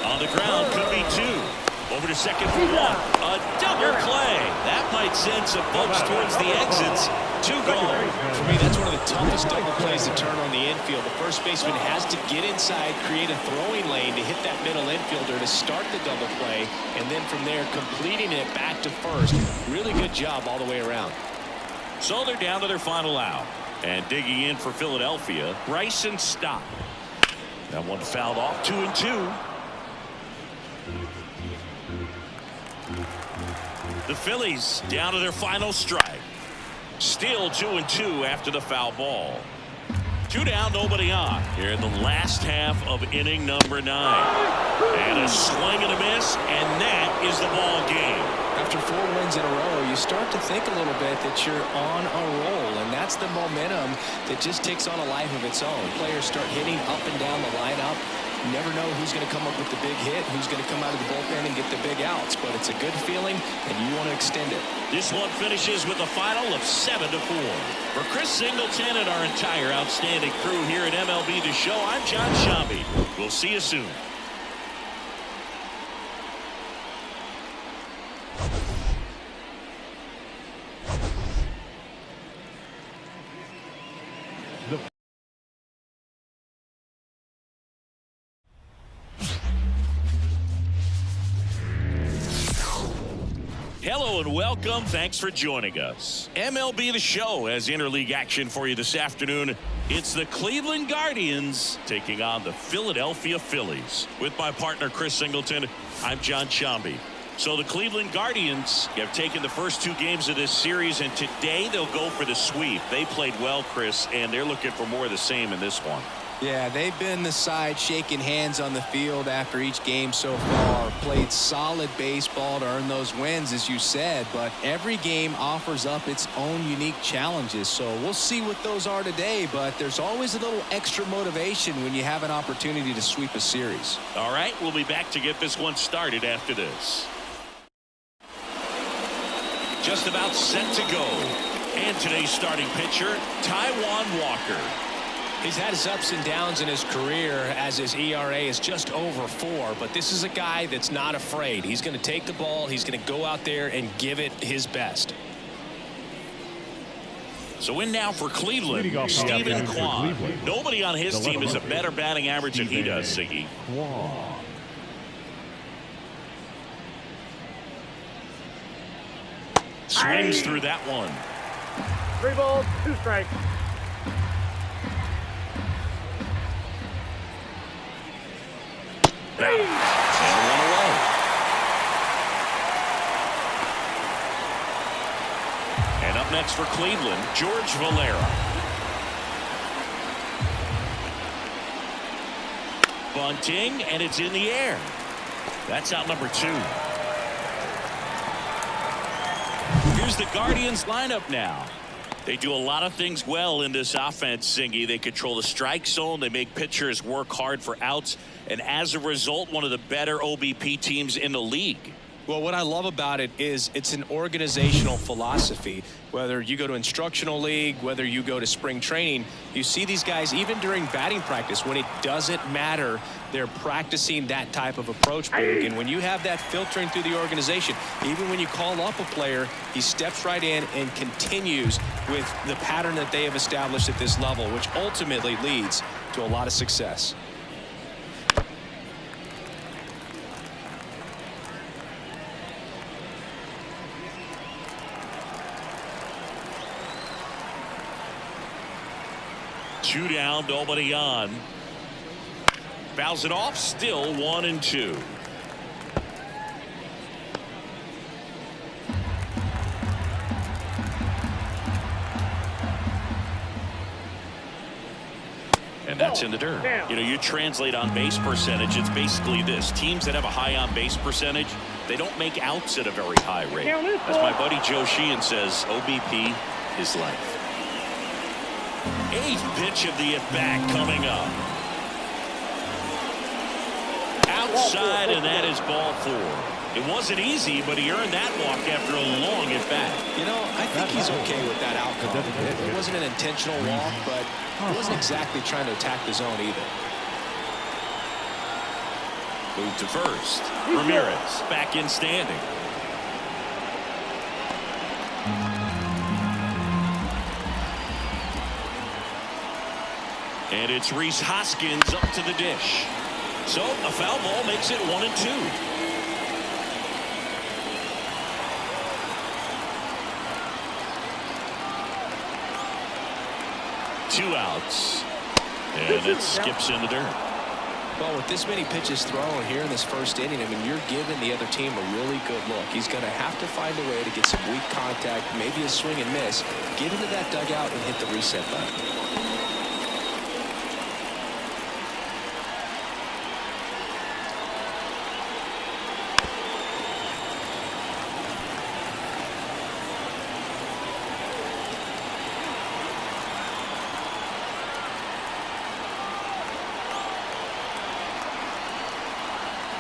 On the ground, could be two. Over to second for one. A double play. That might send some folks towards the exits. 2 gone. For me, that's one of the toughest double plays to turn on the infield. The first baseman has to get inside, create a throwing lane to hit that middle infielder to start the double play, and then from there, completing it back to first. Really good job all the way around. So they're down to their final out. And digging in for Philadelphia, Bryson Stott. That one fouled off, 2-2. The Phillies down to their final strike. Still 2-2 after the foul ball. 2 down, nobody on. Here in the last half of inning number 9. And a swing and a miss, and that is the ball game. After 4 wins in a row, you start to think a little bit that you're on a roll, and that's the momentum that just takes on a life of its own. Players start hitting up and down the lineup. You never know who's going to come up with the big hit, who's going to come out of the bullpen and get the big outs, but it's a good feeling, and you want to extend it. This one finishes with a final of 7-4. For Chris Singleton and our entire outstanding crew here at MLB The Show, I'm John Shambi. We'll see you soon. Hello and welcome. Thanks for joining us. MLB The Show has interleague action for you this afternoon. It's the Cleveland Guardians taking on the Philadelphia Phillies. With my partner Chris Singleton, I'm John Shambi. So the Cleveland Guardians have taken the first 2 games of this series, and today they'll go for the sweep. They played well, Chris, and they're looking for more of the same in this one. Yeah, they've been the side shaking hands on the field after each game so far. Played solid baseball to earn those wins, as you said, but every game offers up its own unique challenges. So we'll see what those are today, but there's always a little extra motivation when you have an opportunity to sweep a series. All right, we'll be back to get this one started after this. Just about set to go. And today's starting pitcher, Taijuan Walker. He's had his ups and downs in his career as his ERA is just over 4, but this is a guy that's not afraid. He's going to take the ball. He's going to go out there and give it his best. So in now for Cleveland, Stephen Kwan. Nobody on his team has a better batting average than he does, Siggy. Swings through that one. 3 balls, 2 strikes. And 1 away. And up next for Cleveland, George Valera. Bunting, and it's in the air. That's out number 2. Here's the Guardians lineup now. They do a lot of things well in this offense, Singy. They control the strike zone. They make pitchers work hard for outs. And as a result, one of the better OBP teams in the league. Well, what I love about it is it's an organizational philosophy. Whether you go to instructional league, whether you go to spring training, you see these guys even during batting practice when it doesn't matter. They're practicing that type of approach, Boog. And when you have that filtering through the organization, even when you call up a player, he steps right in and continues with the pattern that they have established at this level, which ultimately leads to a lot of success. Two down, nobody on. Fouls it off, still 1-2. And that's in the dirt. You know, you translate on base percentage, it's basically this. Teams that have a high on base percentage, they don't make outs at a very high rate. As my buddy Joe Sheehan says, OBP is life. 8th pitch of the at-bat coming up. outside, and that is ball 4. It wasn't easy, but he earned that walk after a long at bat. You know, I think he's okay with that outcome. It wasn't an intentional walk, but he wasn't exactly trying to attack the zone either. Move to first. Ramirez back in standing. And it's Rhys Hoskins up to the dish. So a foul ball makes it 1-2. Two outs. And it skips in the dirt. Well, with this many pitches thrown here in this first inning, I mean, you're giving the other team a really good look. He's going to have to find a way to get some weak contact, maybe a swing and miss, get into that dugout and hit the reset button.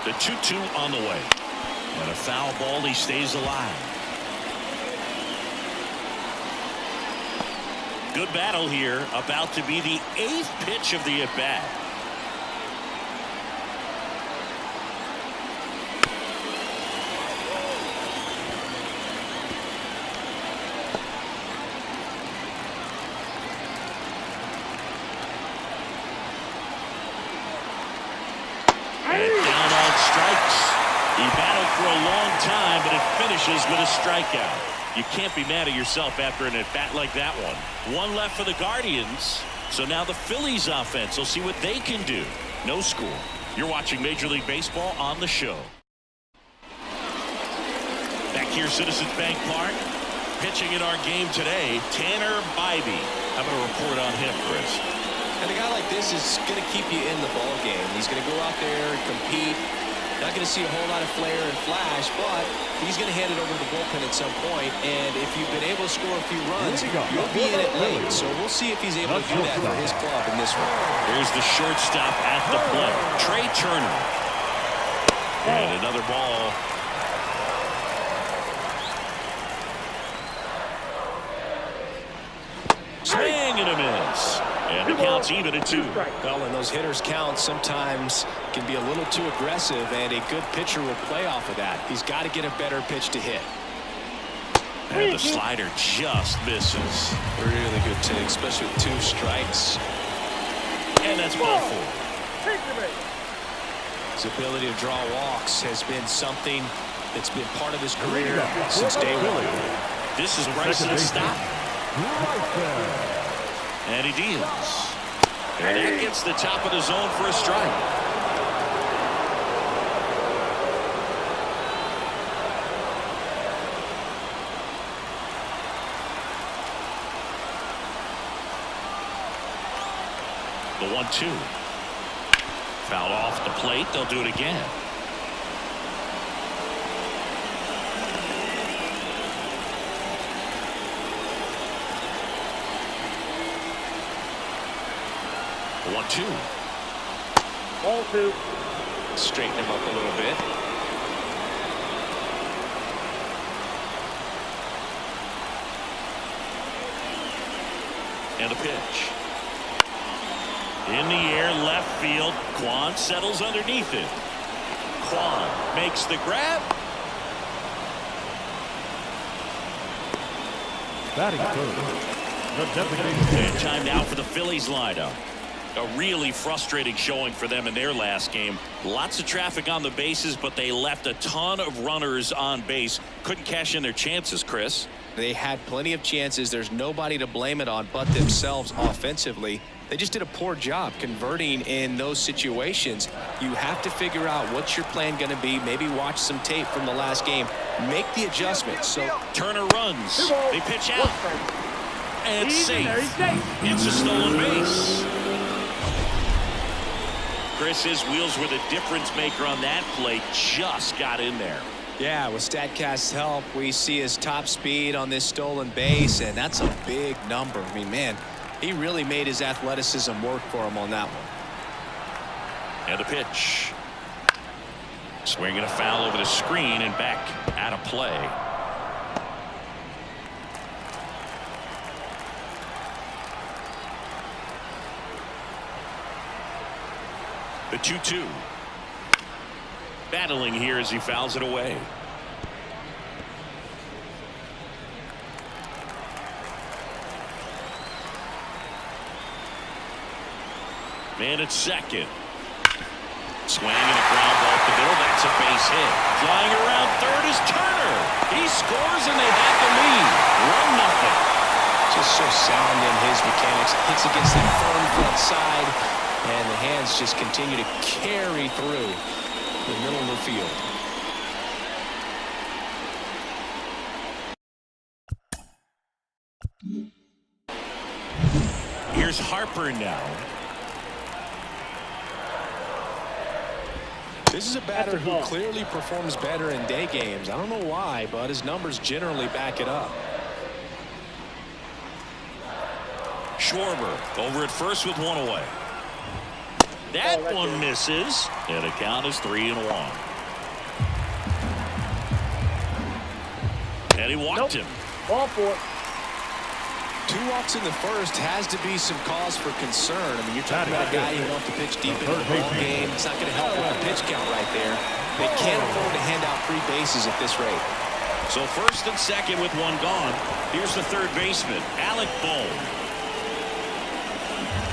The 2-2 on the way. And a foul ball. He stays alive. Good battle here. About to be the 8th pitch of the at-bat. He battled for a long time, but it finishes with a strikeout. You can't be mad at yourself after an at-bat like that one. One left for the Guardians. So now the Phillies offense will see what they can do. No score. You're watching Major League Baseball on the show. Back here, Citizens Bank Park. Pitching in our game today, Tanner Bybee. How about a report on him, Chris? And a guy like this is going to keep you in the ball game. He's going to go out there and compete. Not going to see a whole lot of flair and flash, but he's going to hand it over to the bullpen at some point. And if you've been able to score a few runs, you'll be in it late. So we'll see if he's able to do that for his club in this one. Here's the shortstop at the plate, Trey Turner. And another ball. Swing and a miss. And the count's even at 2. Well, when those hitters count, sometimes can be a little too aggressive, and a good pitcher will play off of that. He's got to get a better pitch to hit. And the slider just misses. Really good take, especially with 2 strikes. And that's ball 4. His ability to draw walks has been something that's been part of his career since day 1. This is Bryson's stop. And he deals. And that gets the top of the zone for a strike. The 1-2. Fouled off the plate. They'll do it again. The 1-2. Ball 2. Straighten him up a little bit. And a pitch. In the air, left field. Kwan settles underneath it. Kwan makes the grab. Batting third, the designated And time now for the Phillies lineup. A really frustrating showing for them in their last game. Lots of traffic on the bases, but they left a ton of runners on base. Couldn't cash in their chances, Chris. They had plenty of chances. There's nobody to blame it on but themselves offensively. They just did a poor job converting in those situations. You have to figure out what's your plan going to be. Maybe watch some tape from the last game. Make the adjustments. So Turner runs. They pitch out. And safe. It's a stolen base. Chris, his wheels were the difference maker on that play. Just got in there. Yeah, with StatCast's help, we see his top speed on this stolen base, and that's a big number. I mean, man, he really made his athleticism work for him on that one. And a pitch. Swinging a foul over the screen and back out of play. The 2-2. Battling here as he fouls it away. Man at second. Swinging a ground ball up the middle. That's a base hit. Flying around third is Turner. He scores and they have the lead. 1-0. Just so sound in his mechanics. Hits against that firm front side, and the hands just continue to carry through the middle of the field. Here's Harper now. This is a batter who clearly performs better in day games. I don't know why, but his numbers generally back it up. Schwarber over at first with one away. That one misses, and the count is 3-1. And he walked him. Ball 4. 2 walks in the first has to be some cause for concern. I mean, you're talking about a guy who wants to pitch deep into the ball game. It's not going to help with the pitch count right there. They can't afford to hand out free bases at this rate. So first and second with one gone. Here's the third baseman, Alec Bohm.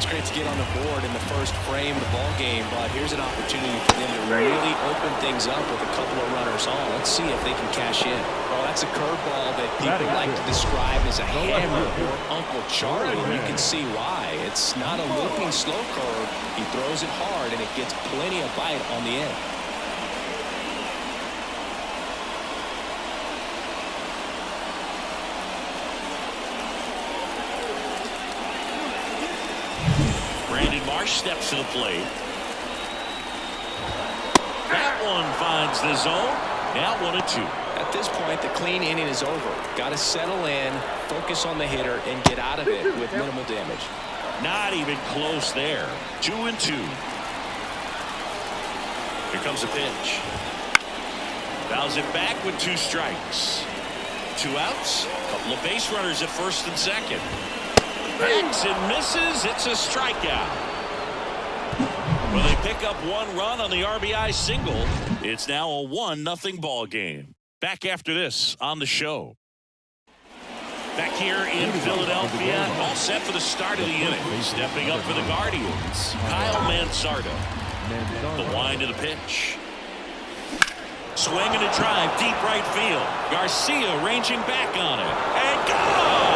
It's great to get on the board in the first frame of the ball game, but here's an opportunity for them to really open things up with a couple of runners on. Let's see if they can cash in. Well, that's a curveball that people like to describe as a hammer or Uncle Charlie, and you can see why. It's not a looping slow curve. He throws it hard, and it gets plenty of bite on the end. Steps to the plate. That one finds the zone. Now 1-2. At this point, the clean inning is over. Got to settle in, focus on the hitter, and get out of it with minimal damage. Not even close there. 2-2. Here comes a pitch. Fouls it back with 2 strikes. 2 outs. Couple of base runners at first and second. Backs and misses. It's a strikeout. Well, they pick up 1 run on the RBI single. It's now a 1-0 ball game. Back after this on the show. Back here in Philadelphia, all set for the start of the inning. Stepping up for the Guardians, Kyle Mansardo. The wind of the pitch. Swinging a drive, deep right field. Garcia ranging back on it. And gone!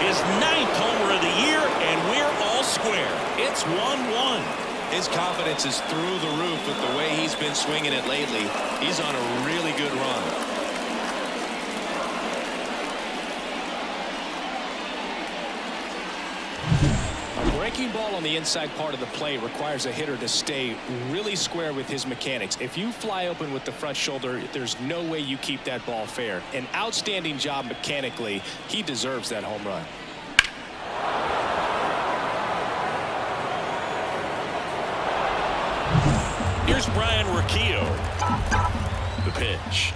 His 9th homer of the year, and we're all square. It's 1-1. His confidence is through the roof with the way he's been swinging it lately. He's on a really good run. A breaking ball on the inside part of the plate requires a hitter to stay really square with his mechanics. If you fly open with the front shoulder, there's no way you keep that ball fair. An outstanding job mechanically. He deserves that home run. Here's Brian Rocchio. The pitch.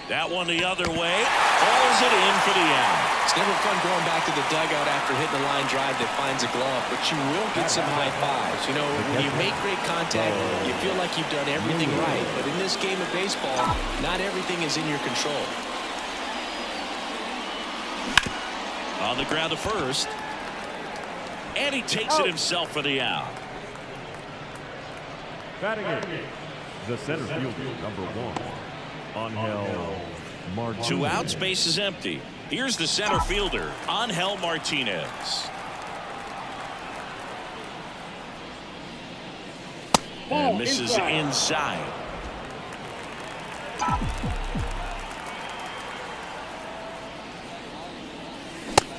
That one the other way. Falls it in for the out. It's never fun going back to the dugout after hitting a line drive that finds a glove, but you will get some high fives. You know, when you make great contact, you feel like you've done everything right. But in this game of baseball, not everything is in your control. On the ground to first. And he takes it himself for the out. Batting in, the center fielder, number 1, Angel Martinez. 2 outs, base is empty. Here's the center fielder, Angel Martinez. And misses inside.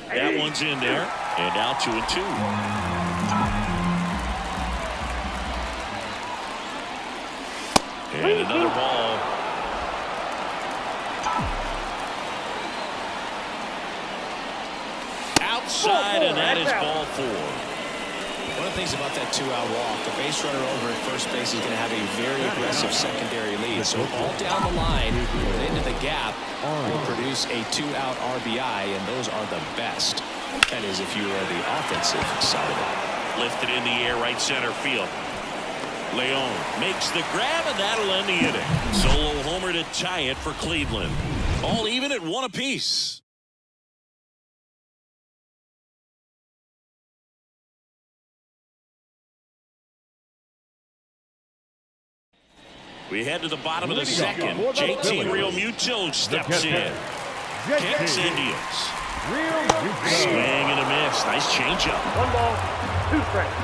That one's in there, and now 2-2. And another ball. Outside, and that is ball 4. One of the things about that two-out walk. The base runner over at first base is going to have a very aggressive secondary lead. So all down the line and into the gap will produce a two-out RBI, and those are the best. That is if you are the offensive side of it. Lifted in the air, right center field. Leon makes the grab, and that'll end the inning. Solo homer to tie it for Cleveland. All even at 1 apiece. We head to the bottom of the second. JT Realmuto steps in. Kicks and deals. Swing and a miss. Nice changeup. 1 ball, 2 strikes.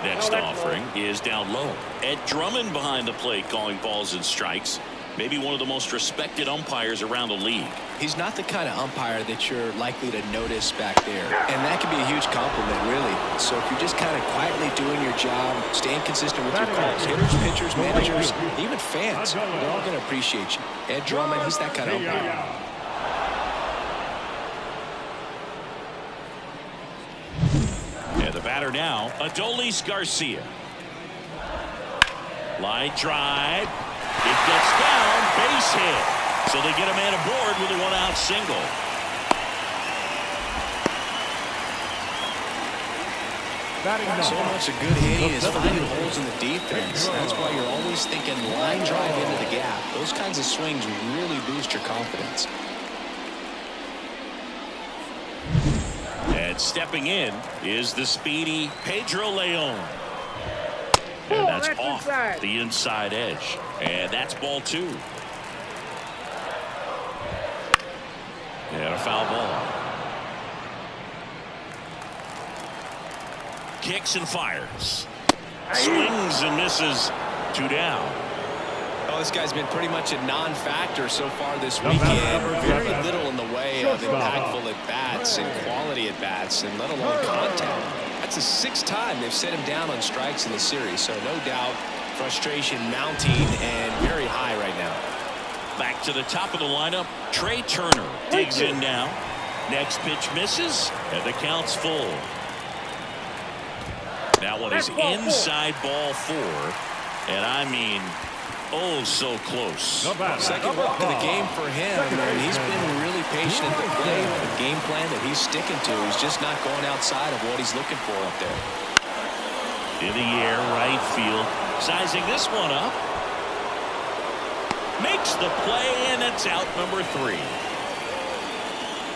Next offering is down low. Ed Drummond behind the plate calling balls and strikes. Maybe one of the most respected umpires around the league. He's not the kind of umpire that you're likely to notice back there. And that can be a huge compliment, really. So if you're just kind of quietly doing your job, staying consistent with your calls, hitters, pitchers, managers, even fans, they're all going to appreciate you. Ed Drummond, he's that kind of umpire. And the batter now, Adolis Garcia. Line drive. It gets down, base hit. So they get a man aboard with a 1-out single. So much of good hitting is finding holes in the defense. That's why you're always thinking line drive into the gap. Those kinds of swings really boost your confidence. And stepping in is the speedy Pedro Leon. And that's off the inside edge. And that's ball 2. And a foul ball. Kicks and fires. Swings and misses. 2 down. Oh, this guy's been pretty much a non-factor so far this weekend. Very little in the way of impactful at-bats and quality at-bats, and let alone contact. That's the 6th time they've set him down on strikes in the series, so no doubt frustration mounting and very high right now. Back to the top of the lineup, Trey Turner digs in now. Next pitch misses, and the count's full. That one is inside ball 4, and I mean, oh, so close. Second walk of the game for him, and he's been really patient at the plate. The game plan that he's sticking to, he's just not going outside of what he's looking for up there. In the air, right field, sizing this one up. Makes the play, and it's out number 3.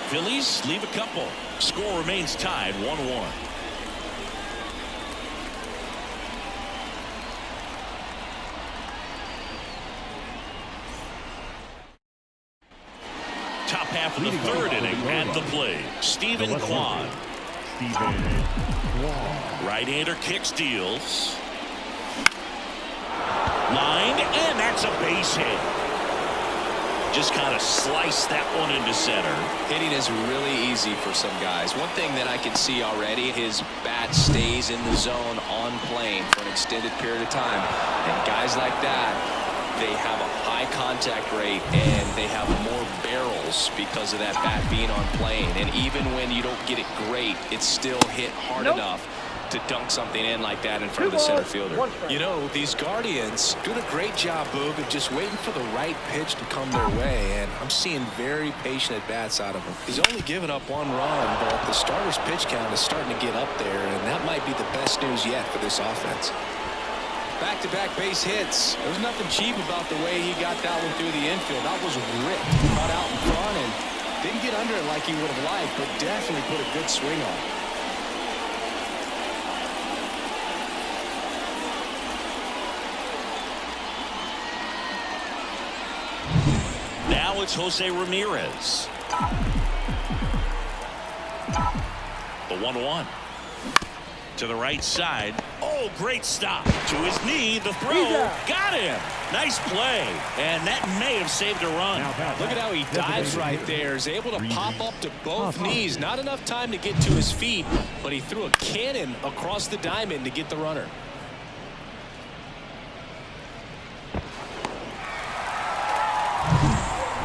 Phillies leave a couple. Score remains tied 1-1. Top half of the 3rd inning at the plate. Stephen Kwan. Right-hander kicks, deals. Line, and that's a base hit. Just kind of sliced that one into center. Hitting is really easy for some guys. One thing that I can see already, his bat stays in the zone on plane for an extended period of time. And guys like that, they have a high contact rate and they have more barrels because of that bat being on plane. And even when you don't get it great, it's still hit hard enough to dunk something in like that in front of the center fielder. You know, these Guardians doing a great job, Boog, of just waiting for the right pitch to come their way, and I'm seeing very patient at-bats out of him. He's only given up 1 run, but the starter's pitch count is starting to get up there, and that might be the best news yet for this offense. Back-to-back base hits. There's nothing cheap about the way he got that one through the infield. That was ripped, caught out in front, and didn't get under it like he would have liked, but definitely put a good swing on it. Now it's Jose Ramirez. The 1-1. To the right side. Oh, great stop. To his knee. The throw. Got him. Nice play. And that may have saved a run. Look at how he dives right there. Is able to pop up to both knees. Not enough time to get to his feet, but he threw a cannon across the diamond to get the runner.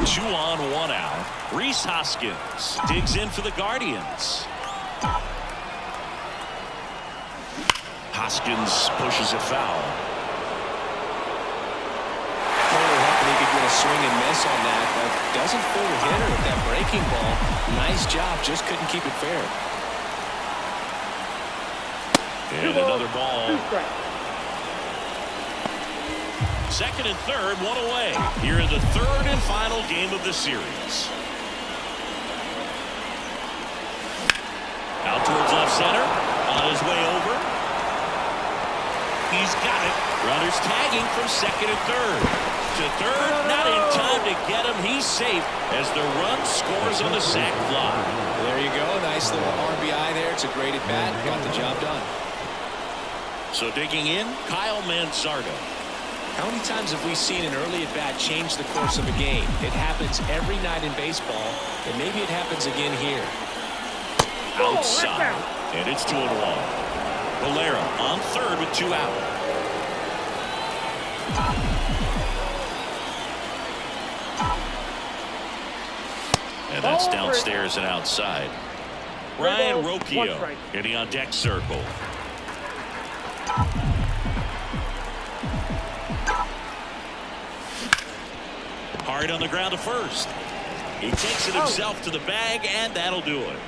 Two on, 1 out. Rhys Hoskins digs in for the Guardians. Hoskins pushes it foul. Totally hoping he could get a swing and miss on that, but doesn't fool the hitter with that breaking ball. Nice job, just couldn't keep it fair. And another ball. 2 strikes. Second and third, one away. Here in the third and final game of the series. Out towards left center. On his way over. He's got it. Runners tagging from second and third. To third, not in time to get him. He's safe as the run scores on the sac fly. There you go. Nice little RBI there. It's a great at bat. Got the job done. So digging in, Kyle Manzardo. How many times have we seen an early at bat change the course of a game? It happens every night in baseball, and maybe it happens again here. Outside, and it's 2-1. Valera on third with 2 out. And that's downstairs and outside. Ryan Rocchio hitting on deck circle. Hard on the ground to first. He takes it himself to the bag, and that'll do it.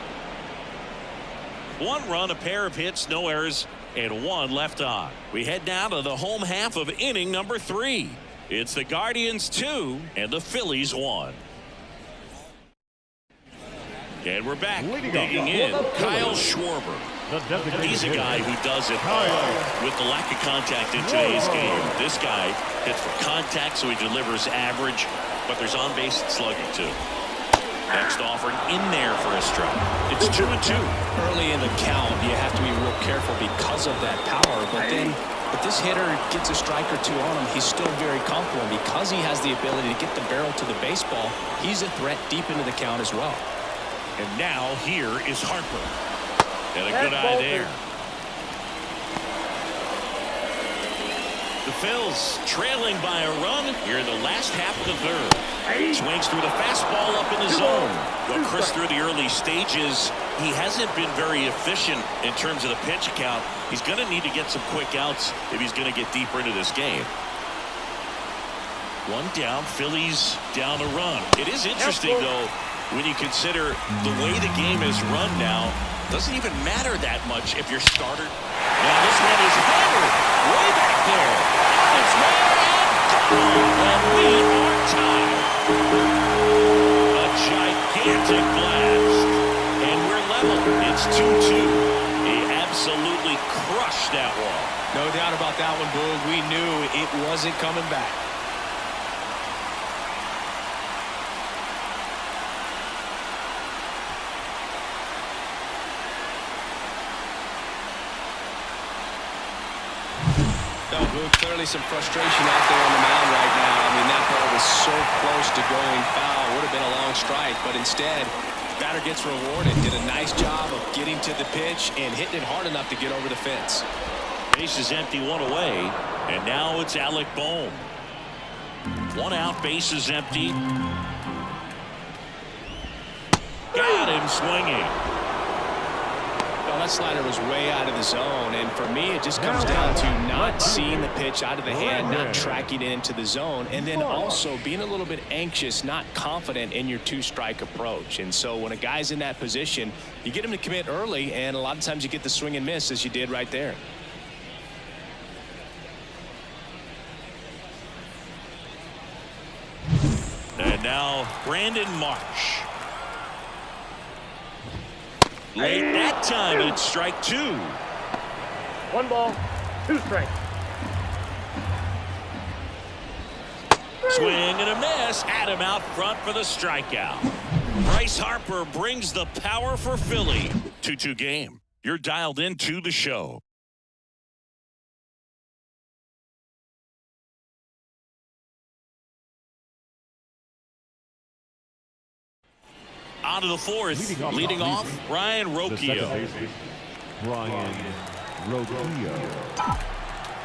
1 run, a pair of hits, no errors, and 1 left on. We head down to the home half of inning number 3. It's the Guardians 2 and the Phillies 1. And we're back. Digging in, Kyle Schwarber. He's a guy who does it all with the lack of contact in today's game. This guy hits for contact, so he delivers average, but there's on-base slugging too. Next offering in there for a strike. It's 2-2. Early in the count, you have to be real careful because of that power, but then if this hitter gets a strike or 2 on him, he's still very comfortable. Because he has the ability to get the barrel to the baseball, he's a threat deep into the count as well. And now here is Harper. And a good eye there. The Phils trailing by a run here in the last half of the third. Swings through the fastball up in the zone. Well, Chris, through the early stages, he hasn't been very efficient in terms of the pitch count. He's going to need to get some quick outs if he's going to get deeper into this game. 1 down, Phillies down a run. It is interesting, though, when you consider the way the game is run now. Doesn't even matter that much if you're starter. Now this one is hammered way back there. On its way and we are tied. A gigantic blast. And we're level. It's 2-2. He absolutely crushed that one. No doubt about that one, Boog. We knew it wasn't coming back. Clearly some frustration out there on the mound right now. I mean, that ball was so close to going foul. Would have been a long strike, but instead, batter gets rewarded. Did a nice job of getting to the pitch and hitting it hard enough to get over the fence. Base is empty, 1 away, and now it's Alec Bohm. 1 out, base is empty. Got him swinging. Well, that slider was way out of the zone, and for me, it just comes down to not seeing the pitch out of the hand, not tracking it into the zone, and then also being a little bit anxious, not confident in your 2-strike approach. And so when a guy's in that position, you get him to commit early, and a lot of times you get the swing and miss, as you did right there. And now Brandon Marsh. Late that time, it's strike 2. 1 ball, 2 strikes. Swing and a miss. Had him out front for the strikeout. Bryce Harper brings the power for Philly. 2-2 game. You're dialed into the show. On to the fourth. Leading off, Ryan Rocchio. Ryan Rocchio.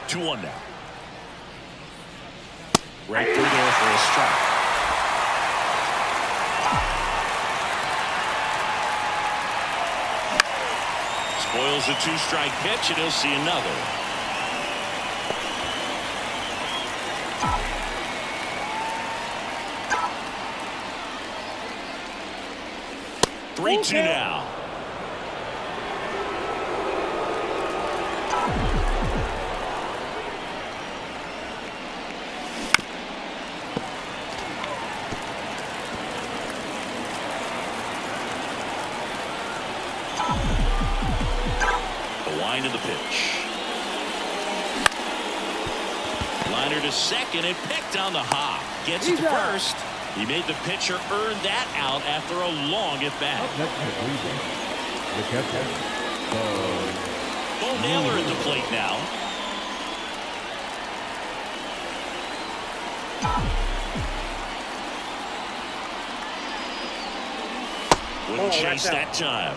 2-1 now. Right through there for a strike. Spoils a two-strike pitch, and he'll see another. Three-two now. Line of the pitch. Liner to second and picked on the hop. Gets it to first. He made the pitcher earn that out after a long at bat. Bo Naylor at the plate now. Wouldn't chase that time.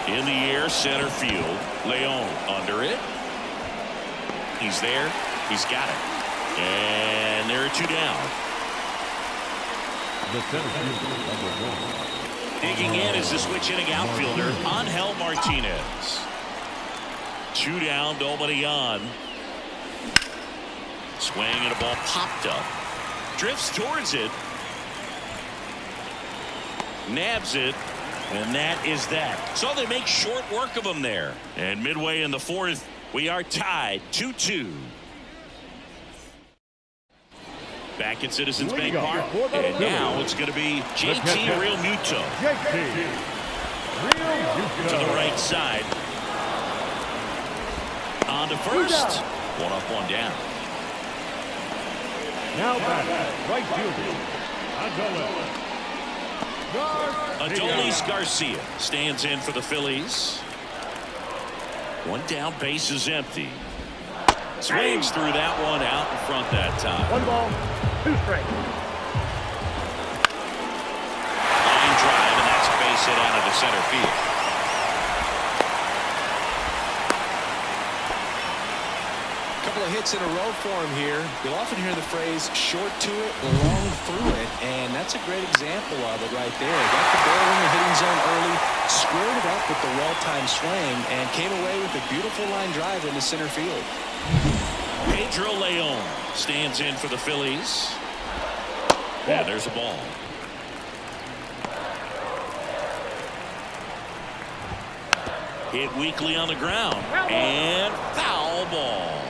In the air, center field. Leon under it. He's there. He's got it. And there are two down. The center fielder, number 1. Digging in is the switch hitting outfielder, Angel Martinez. Two down, nobody on. Swing and a ball popped up. Drifts towards it. Nabs it. And that is that. So they make short work of him there. And midway in the fourth, we are tied 2-2. Back at Citizens Bank Park. And now it's going to be JT Realmuto. To the right side. On to first. One up, one down. Now back, right fielder, Adolis Garcia stands in for the Phillies. One down, base is empty. Swings through that one out in front that time. 1 ball, 2 strikes. Line drive, and that's a base hit out of the center field. Couple of hits in a row for him here. You'll often hear the phrase short to it, long through it, and that's a great example of it right there. Got the ball in the hitting zone early, squared it up with the well-timed swing, and came away with a beautiful line drive into center field. Pedro Leon stands in for the Phillies. And there's a ball. Hit weakly on the ground, and foul ball.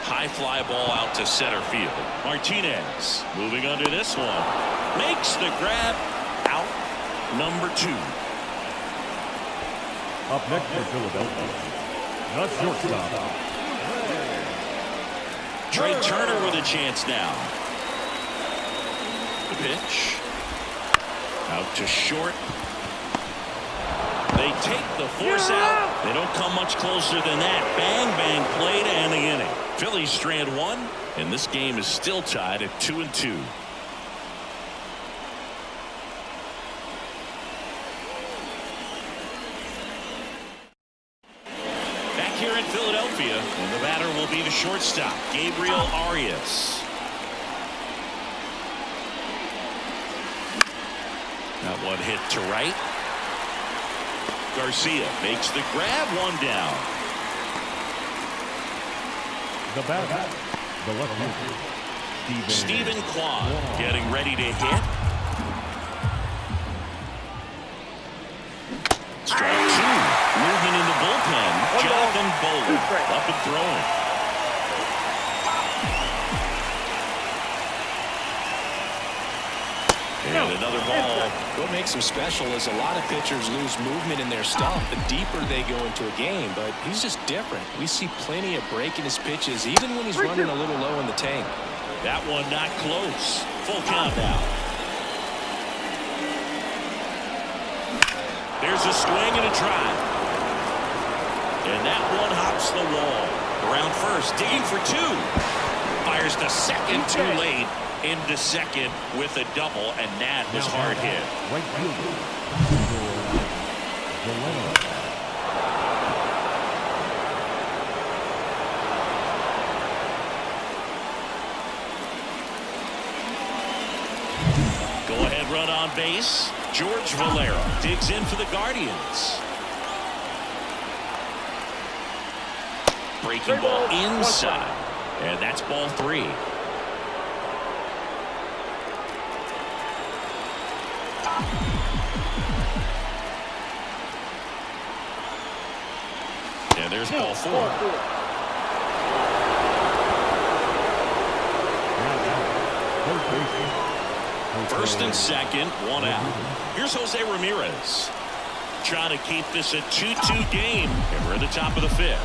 High fly ball out to center field. Martinez moving under this one. Makes the grab. Out number 2. Up next for Philadelphia, the shortstop, Trey Turner with a chance now. The pitch. Out to short. They take the force out. They don't come much closer than that. Bang, bang, play to end the inning. Phillies strand 1, and this game is still tied at 2-2. Back here in Philadelphia, and the batter will be the shortstop, Gabriel Arias. That one hit to right. Garcia makes the grab, one down. the batter, the left fielder, Stephen Kwan getting ready to hit. Strike 2. Movement in the bullpen. Jonathan Bowler up and throwing. And another ball. What makes him special is a lot of pitchers lose movement in their stuff the deeper they go into a game, but he's just different. We see plenty of break in his pitches, even when he's running a little low in the tank. That one not close. Full count now. There's a swing and a drive. And that one hops the wall. Around first, digging for 2. Fires to second, too late. Into second with a double, and that was hard hit. right fielder, And run on base. George Valera digs in for the Guardians. Breaking ball inside. And that's ball 3. And there's ball 4. First and second, 1 out. Here's Jose Ramirez. Trying to keep this a 2-2 game. And we're at the top of the 5th.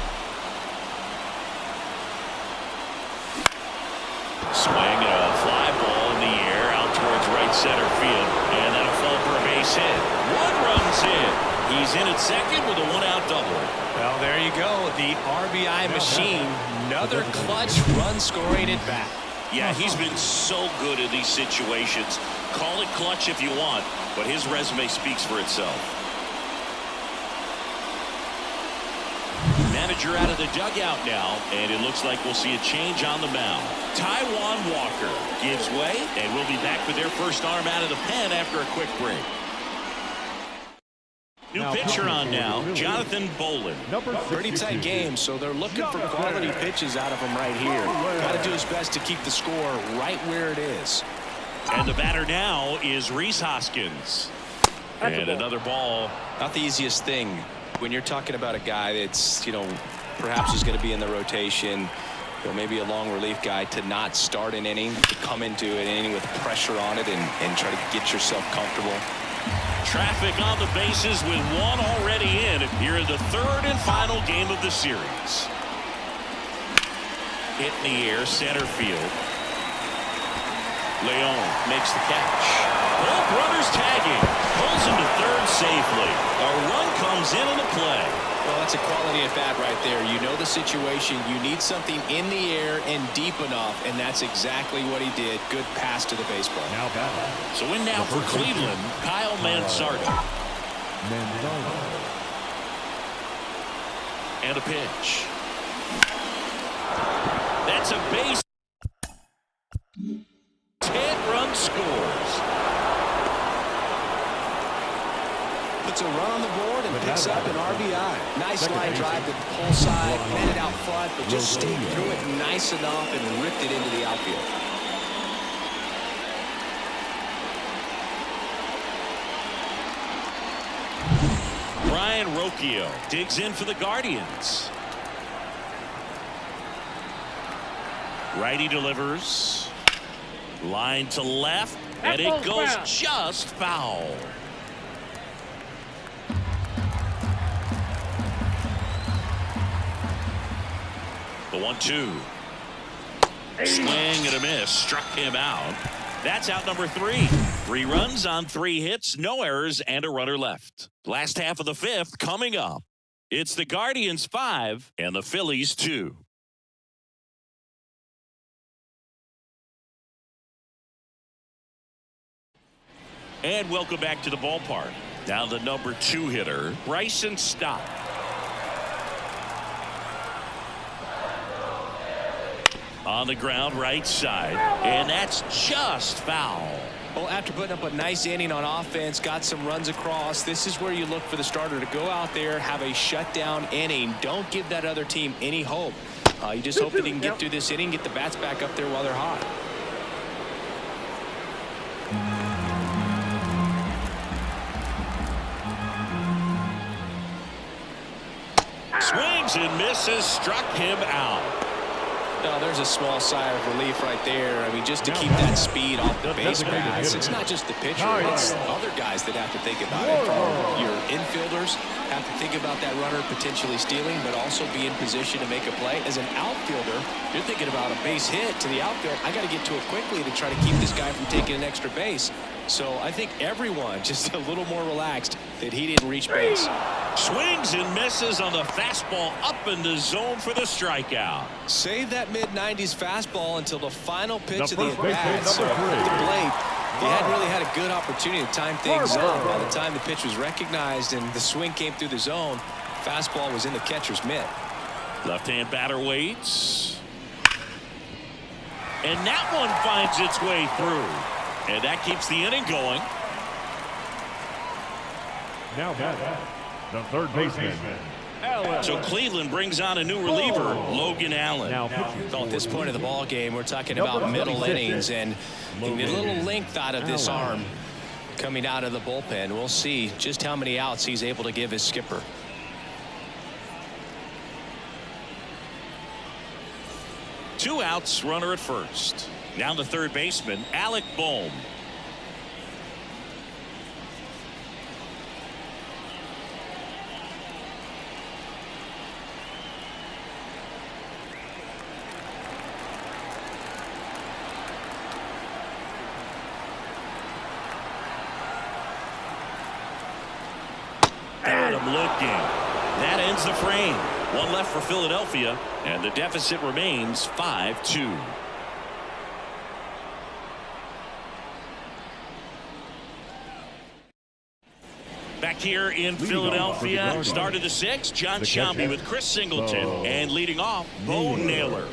Swing and a fly ball in the air out towards right center field. And that'll fall for a base hit. 1 run's in. He's in at second with a 1-out double. Well, there you go. The RBI machine. Another clutch run scoring at bat. Yeah, he's been so good in these situations. Call it clutch if you want, but his resume speaks for itself. Manager out of the dugout now, and it looks like we'll see a change on the mound. Taijuan Walker gives way, and we'll be back with their first arm out of the pen after a quick break. New pitcher on now, Jonathan Bolin. Pretty tight game, so they're looking for quality pitches out of him right here. Got to do his best to keep the score right where it is. And the batter now is Rhys Hoskins. And another ball. Not the easiest thing when you're talking about a guy that's, perhaps is going to be in the rotation, maybe a long relief guy, to not start an inning, to come into an inning with pressure on it and try to get yourself comfortable. Traffic on the bases with 1 already in here in the 3rd and final game of the series. Hit in the air, center field. Leon makes the catch. Both runners tagging. Pulls him to 3rd safely. A run comes in on the play. Well, that's a quality at bat right there. You know the situation. You need something in the air and deep enough, and that's exactly what he did. Good pass to the baseball. Now batting. So in now for Cleveland, Kyle Mansardo. And a pitch. That's a base. 10-run scores. Puts a run on the board and picks up an RBI. Nice line drive to the pull side, headed out front, but just stayed through it nice enough and ripped it into the outfield. Brian Rocchio digs in for the Guardians. Righty delivers. Line to left, and it goes just foul. The 1-2. Swing and a miss. Struck him out. That's out number 3. 3 runs on 3 hits, no errors, and a runner left. Last half of the 5th coming up. It's the Guardians 5 and the Phillies 2. And welcome back to the ballpark. Now the number 2 hitter, Bryson Stott. On the ground, right side, and that's just foul. Well, after putting up a nice inning on offense, got some runs across, this is where you look for the starter to go out there, have a shutdown inning. Don't give that other team any hope. You just hope that he can get through this inning, get the bats back up there while they're hot. Swings and misses, struck him out. No, there's a small sigh of relief right there. I mean, just to keep that speed off the base paths. It's not just the pitcher. It's other guys that have to think about it. Your infielders have to think about that runner potentially stealing, but also be in position to make a play. As an outfielder, you're thinking about a base hit to the outfield. I got to get to it quickly to try to keep this guy from taking an extra base. So I think everyone just a little more relaxed that he didn't reach base. Swings and misses on the fastball up in the zone for the strikeout. Save that mid-90s fastball until the final pitch of the at-bat. So at the plate, he hadn't really had a good opportunity to time things up. By the time the pitch was recognized and the swing came through the zone, fastball was in the catcher's mitt. Left-hand batter waits. And that one finds its way through. And that keeps the inning going. Now back, the third baseman. So Cleveland brings on a new reliever, Logan Allen. Now Well, at this point of the ball game, we're talking about middle innings, and a little length out of this arm coming out of the bullpen. We'll see just how many outs he's able to give his skipper. Two outs, runner at first. Now the third baseman, Alec Bohm. Got him looking. That ends the frame. One left for Philadelphia, and the deficit remains 5-2. Back here in Philadelphia, start of the sixth, John Sciambi with Chris Singleton, and leading off, Bo Naylor.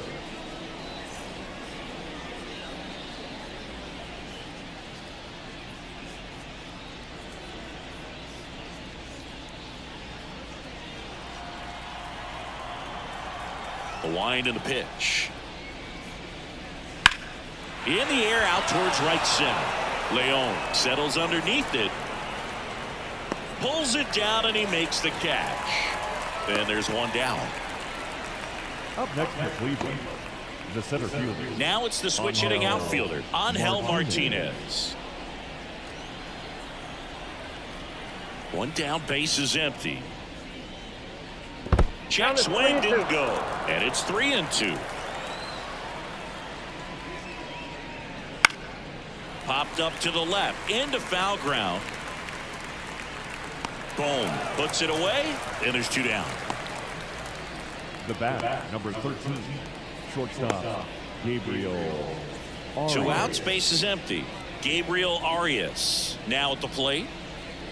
The wind and the pitch. In the air out towards right center. Leon settles underneath it. Pulls it down and he makes the catch. And there's one down. Up next for Cleveland, the center fielder. Now it's the switch hitting outfielder, Angel Martinez. One down, base is empty. Check swing didn't go, and it's 3-2. Popped up to the left, into foul ground. Boom, puts it away, and there's two down. The bat, number 13, shortstop, Gabriel Arias. Two outs, base is empty. Gabriel Arias now at the plate.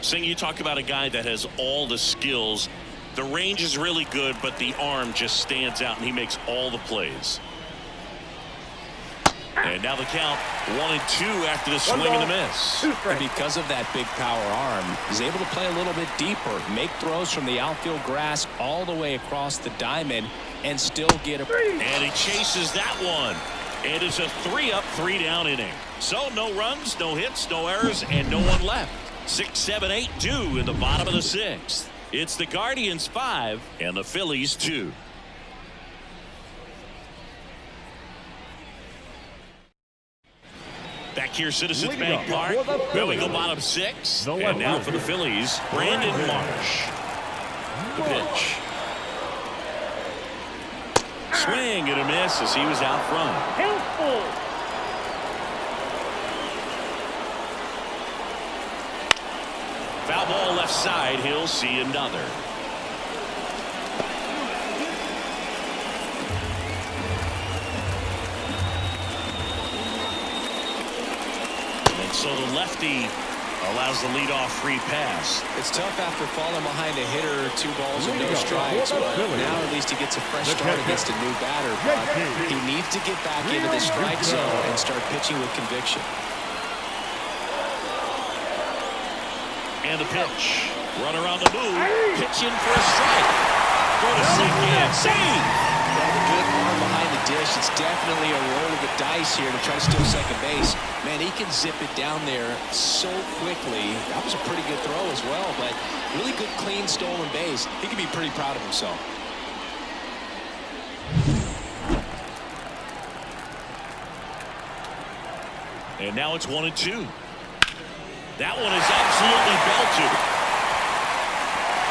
Sing, you talk about a guy that has all the skills. The range is really good, but the arm just stands out, and he makes all the plays. And now the count 1-2 after the swing and the miss. And because of that big power arm, he's able to play a little bit deeper, make throws from the outfield grass all the way across the diamond, and still get a... And he chases that one. It is a 3-up, 3-down inning. So no runs, no hits, no errors, and no one left. 6, 7, 8, 2 in the bottom of the sixth. It's the Guardians 5 and the Phillies 2. Back here, Citizens Bank Park. Well, we go bottom six. And now for the Phillies, Brandon Marsh. The pitch. Swing and a miss as he was out front. Foul ball left side. He'll see another. And so the lefty allows the leadoff free pass. It's tough after falling behind a hitter, 2 balls and no strikes, but now at least he gets a fresh start against a new batter. But he needs to get back into the strike zone and start pitching with conviction. And the pitch. Runner on the move. Pitching for a strike. Go to second. Save. Well, the good arm behind the dish. It's definitely a roll of the dice here to try to steal second base. Man, he can zip it down there so quickly. That was a pretty good throw as well, but really good, clean, stolen base. He can be pretty proud of himself. And now it's 1-2. That one is absolutely belted.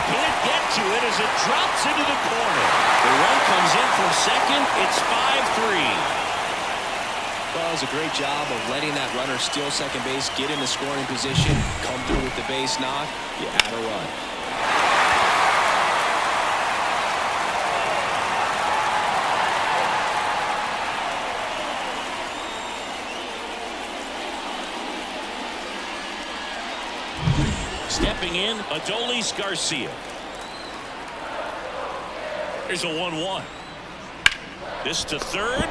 Can't get to it as it drops into the corner. The run comes in from second. It's 5-3. Well, it was a great job of letting that runner steal second base, get in the scoring position, come through with the base knock. You add a run. Stepping in, Adolis Garcia. Here's a 1-1. This to third.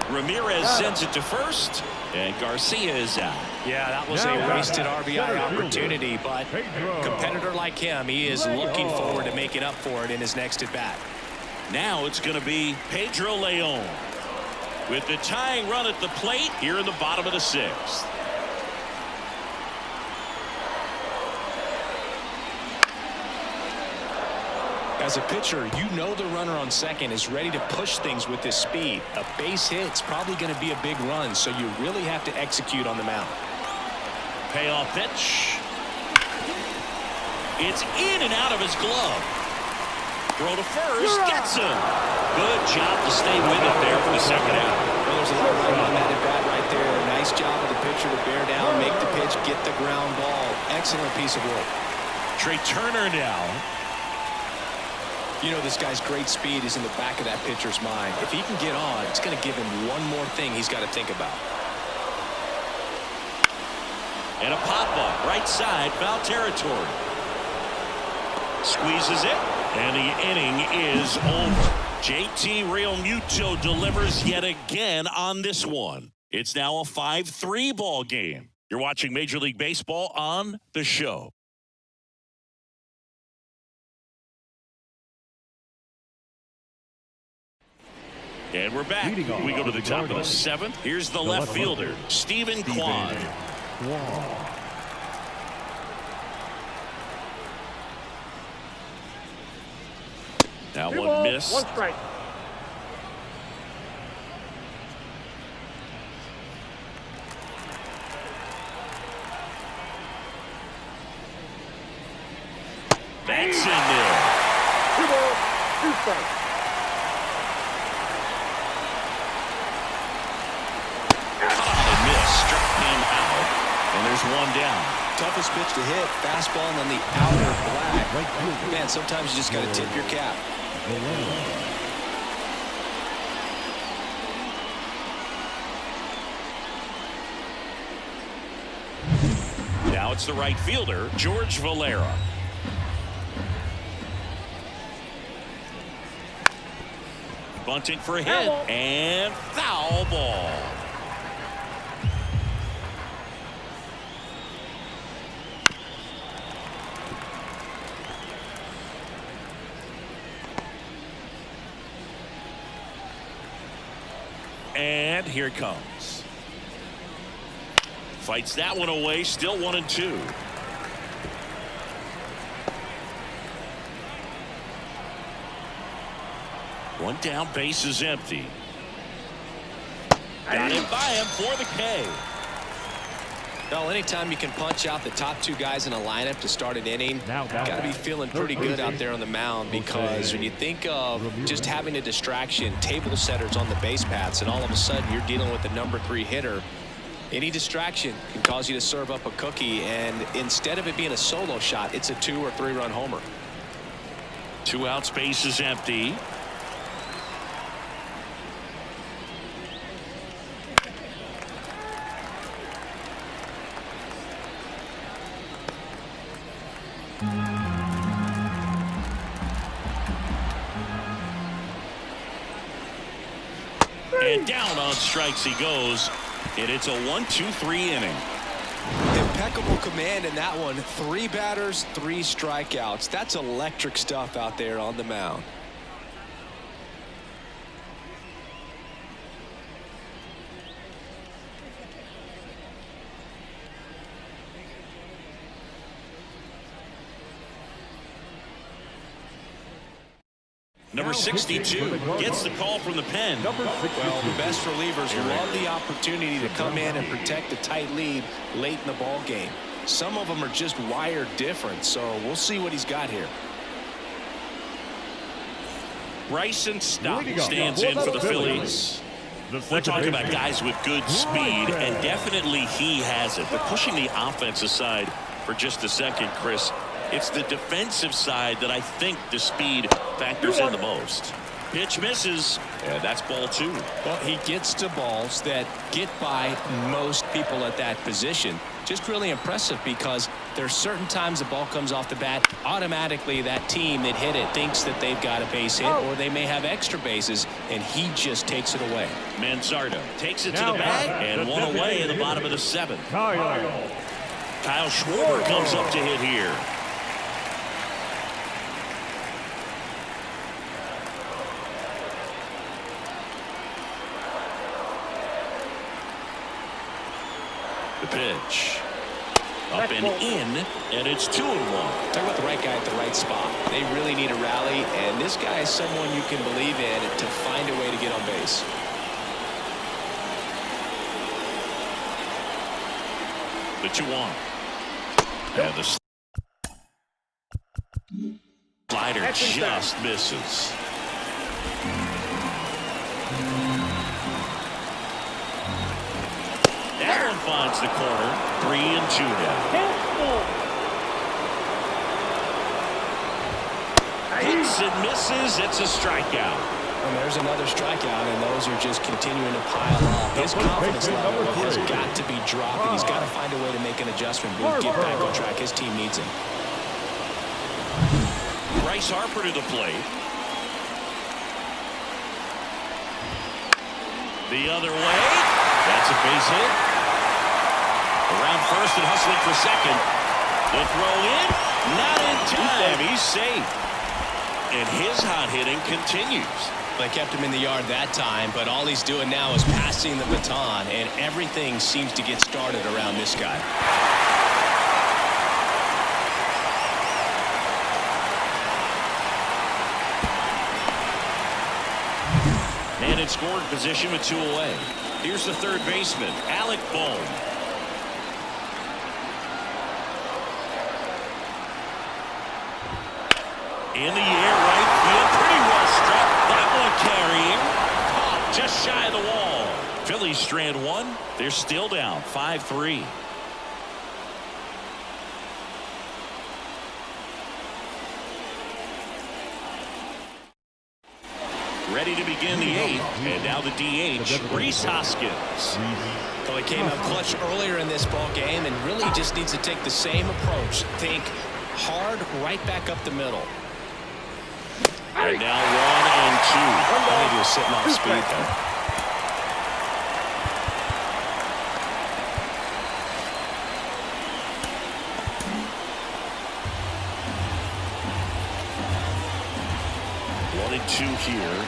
Ramirez sends it to first, and Garcia is out. Yeah, that was a wasted RBI opportunity, but a competitor like him, he is looking forward to making up for it in his next at-bat. Now it's going to be Pedro Leon with the tying run at the plate here in the bottom of the sixth. As a pitcher, you know the runner on second is ready to push things with this speed. A base hit's probably going to be a big run, so you really have to execute on the mound. Payoff pitch. It's in and out of his glove. Throw to first. Gets him. Good job to stay with it there for the second out. Well, there's a lot of right on that at bat right there. Nice job of the pitcher to bear down, make the pitch, get the ground ball. Excellent piece of work. Trey Turner now. You know, this guy's great speed is in the back of that pitcher's mind. If he can get on, it's going to give him one more thing he's got to think about. And a pop-up right side, foul territory. Squeezes it, and the inning is over. JT Realmuto delivers yet again on this one. It's now a 5-3 ball game. You're watching Major League Baseball on The Show. And we're back. We go to the top of the seventh. Here's the left fielder, Stephen Kwan. Now one missed. One strike. That's in there. 2 balls, 2 strikes. And there's one down. Toughest pitch to hit, fastball on the outer black. Man, sometimes you just got to tip your cap. Now it's the right fielder, George Valera. Bunting for a hit, and foul ball. And here it comes. Fights that one away, still 1-2. One down, base is empty. Got it by him for the K. Well, anytime you can punch out the top 2 guys in a lineup to start an inning, got to be feeling pretty good out there on the mound, because when you think of just having a distraction, table setters on the base paths, and all of a sudden you're dealing with the number 3 hitter, any distraction can cause you to serve up a cookie, and instead of it being a solo shot, it's a 2 or 3 run homer. 2 outs, base is empty. And down on strikes he goes, and it's a 1-2-3 inning. Impeccable command in that one. 3 batters, 3 strikeouts. That's electric stuff out there on the mound. Number 62 gets the call from the pen. Well, the best relievers love the opportunity to come in and protect a tight lead late in the ball game. Some of them are just wired different, so we'll see what he's got here. Bryson Stott stands in for the Phillies. We're talking about guys with good speed, and definitely he has it. But pushing the offense aside for just a second, Chris, it's the defensive side that I think the speed factors in the most. Pitch misses, and that's ball 2. Well, he gets to balls that get by most people at that position. Just really impressive because there's certain times the ball comes off the bat, automatically that team that hit it thinks that they've got a base hit or they may have extra bases, and he just takes it away. Manzardo takes it to the bag and one away in the bottom of the 7th. Kyle Schwarber comes up to hit here. The pitch. Up and in, and it's 2-1. Talk about the right guy at the right spot. They really need a rally, and this guy is someone you can believe in to find a way to get on base. The 2-1. And the slider just misses. That one finds the corner. 3-2 now. Hits and misses. It's a strikeout. And there's another strikeout, and those are just continuing to pile up. His confidence level has got to be dropping. He's got to find a way to make an adjustment and get back on track. His team needs him. Bryce Harper to the plate. The other way. That's a base hit. Around first and hustling for second. The throw in. Not in time. He's safe. And his hot hitting continues. They kept him in the yard that time, but all he's doing now is passing the baton, and everything seems to get started around this guy. Man in scoring position with 2 away. Here's the third baseman, Alec Bohm. In the air, right field, pretty well struck. That one carrying. Caught just shy of the wall. Phillies strand 1. They're still down 5-3. Ready to begin the 8th, and now the DH, Rhys Hoskins. Well, he came out clutch earlier in this ball game and really just needs to take the same approach. Think hard right back up the middle. And now 1 and 2. I think he was sitting off speed there. Two here.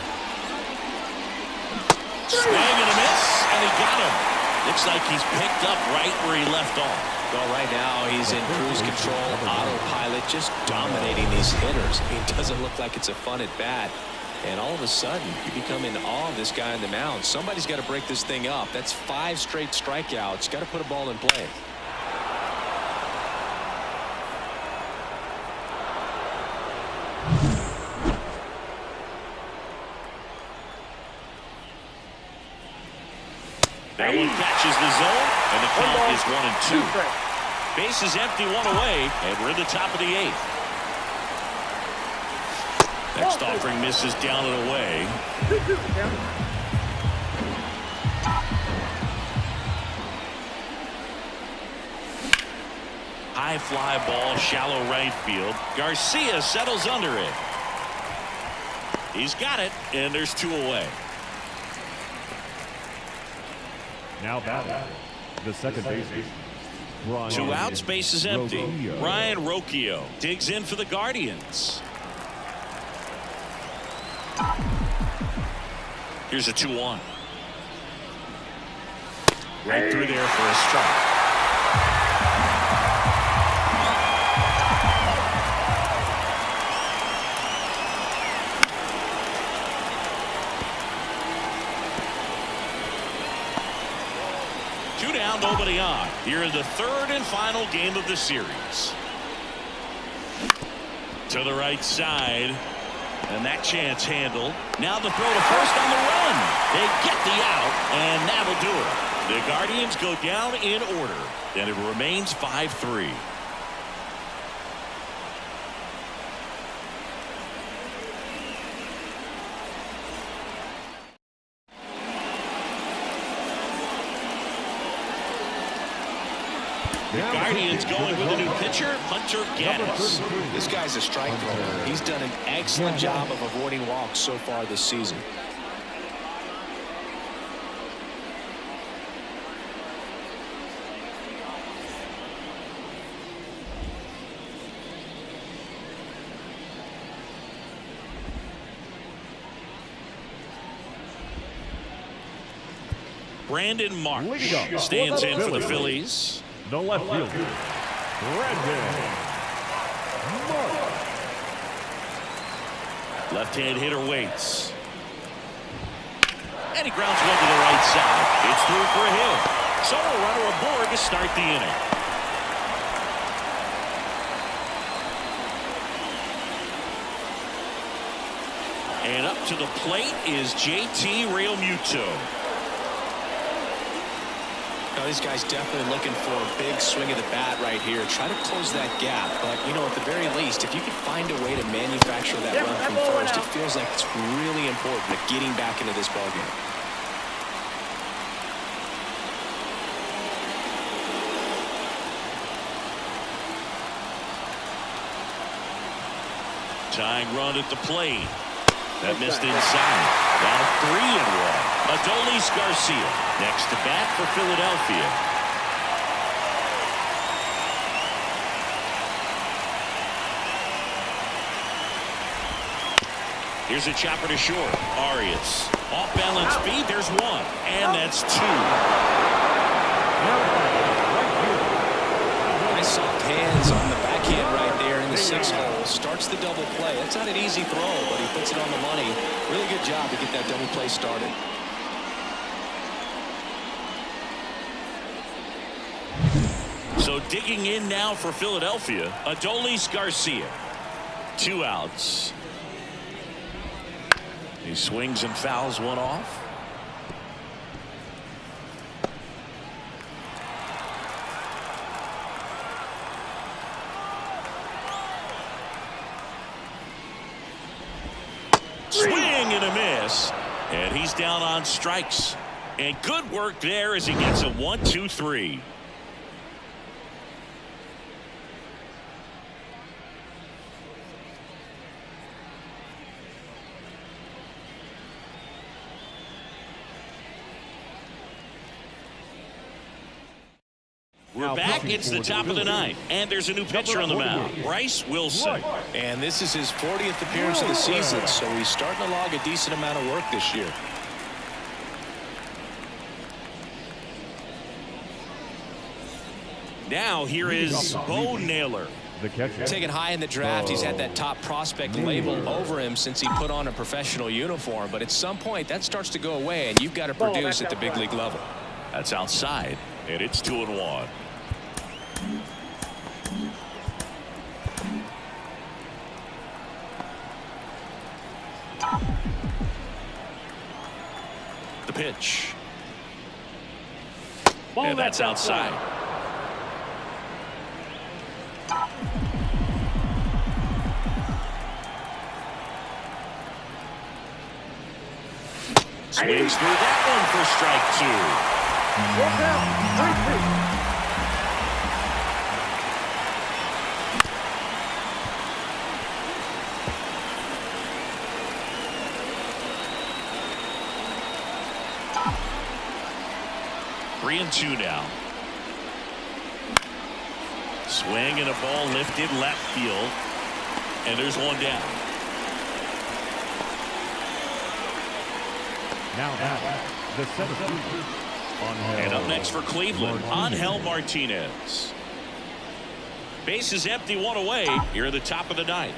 Swing and a miss, and he got him. Looks like he's picked up right where he left off. Well, right now he's in cruise control, autopilot, just dominating these hitters. It doesn't look like it's a fun at bat. And all of a sudden, you become in awe of this guy on the mound. Somebody's got to break this thing up. That's 5 straight strikeouts. Got to put a ball in play. That one catches the zone, and the count is 1 and 2. Base is empty, 1 away, and we're in the top of the 8th. Next offering misses down and away. High fly ball, shallow right field. Garcia settles under it. He's got it, and there's 2 away. Now batting, the second baseman. 2 outs, base is empty. Rocchio. Ryan Rocchio digs in for the Guardians. Here's a 2-1. Right through there for a strike. Nobody on here in the 3rd and final game of the series. To the right side, and that chance handled. Now the throw to first on the run. They get the out, and that'll do it. The Guardians go down in order, and it remains 5-3. The Guardians going with a new pitcher, Hunter Gaddis. This guy's a strike thrower. He's done an excellent job of avoiding walks so far this season. Brandon Marsh stands in for the Phillies. The left fielder, Brandon Marsh. Left-hand hitter waits. And he grounds one to the right side. It's through for a hit. So a runner aboard to start the inning. And up to the plate is JT Realmuto. Now, this guy's definitely looking for a big swing of the bat right here. Try to close that gap. But, you know, at the very least, if you can find a way to manufacture that run from first, it feels like it's really important to getting back into this ballgame. Tying run at the plate. That missed inside. Now 3-1. Adolis Garcia next to bat for Philadelphia. Here's a chopper to short. Arias. Off balance speed. There's one. And that's two. Nice soft hands on the backhand right there in the 6-hole. Starts the double play. That's not an easy throw, but he puts it on the money. Really good job to get that double play started. So digging in now for Philadelphia, Adolis Garcia. 2 outs. He swings and fouls one off. Swing and a miss. And he's down on strikes. And good work there as he gets a 1-2-3. We're back. It's the top of the ninth, and there's a new pitcher on the mound, Bryce Wilson. And this is his 40th appearance of the season, so he's starting to log a decent amount of work this year. Now here is Bo Naylor. The catcher. Taken high in the draft, he's had that top prospect label over him since he put on a professional uniform. But at some point, that starts to go away, and you've got to produce at the big league level. That's outside, and it's 2-1. The pitch. And that's outside. Swings through that one for strike 2. 3-2 now. Swing and a ball lifted left field. And there's one down. Now the center fielder. And up next for Cleveland, Angel Martinez. Base is empty, one away here at the top of the ninth.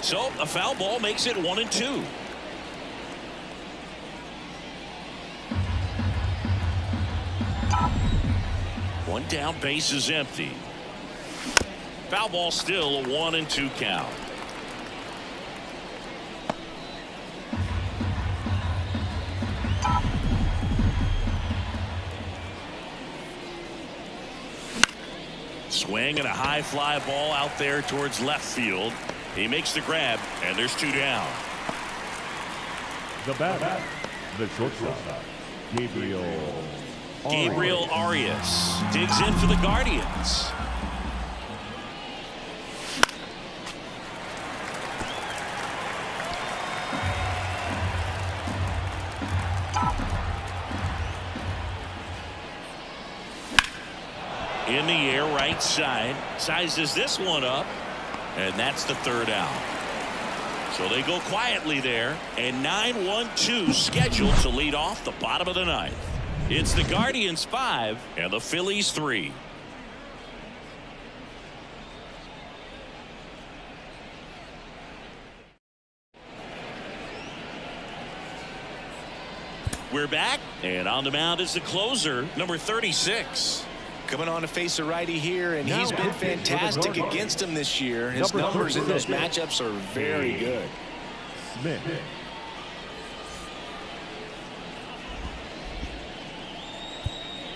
So a foul ball makes it 1-2. One down, base is empty. Foul ball still a 1-2 count. Swing and a high fly ball out there towards left field. He makes the grab, and there's 2 down. The batter, the shortstop, Gabriel Arias digs in for the Guardians. In the air, right side. Sizes this one up. And that's the third out. So they go quietly there. And 9-1-2 scheduled to lead off the bottom of the ninth. It's the Guardians 5 and the Phillies 3. We're back. And on the mound is the closer, number 36. Coming on to face a righty here, and he's been fantastic against him this year. His numbers in those matchups are very good. Smith.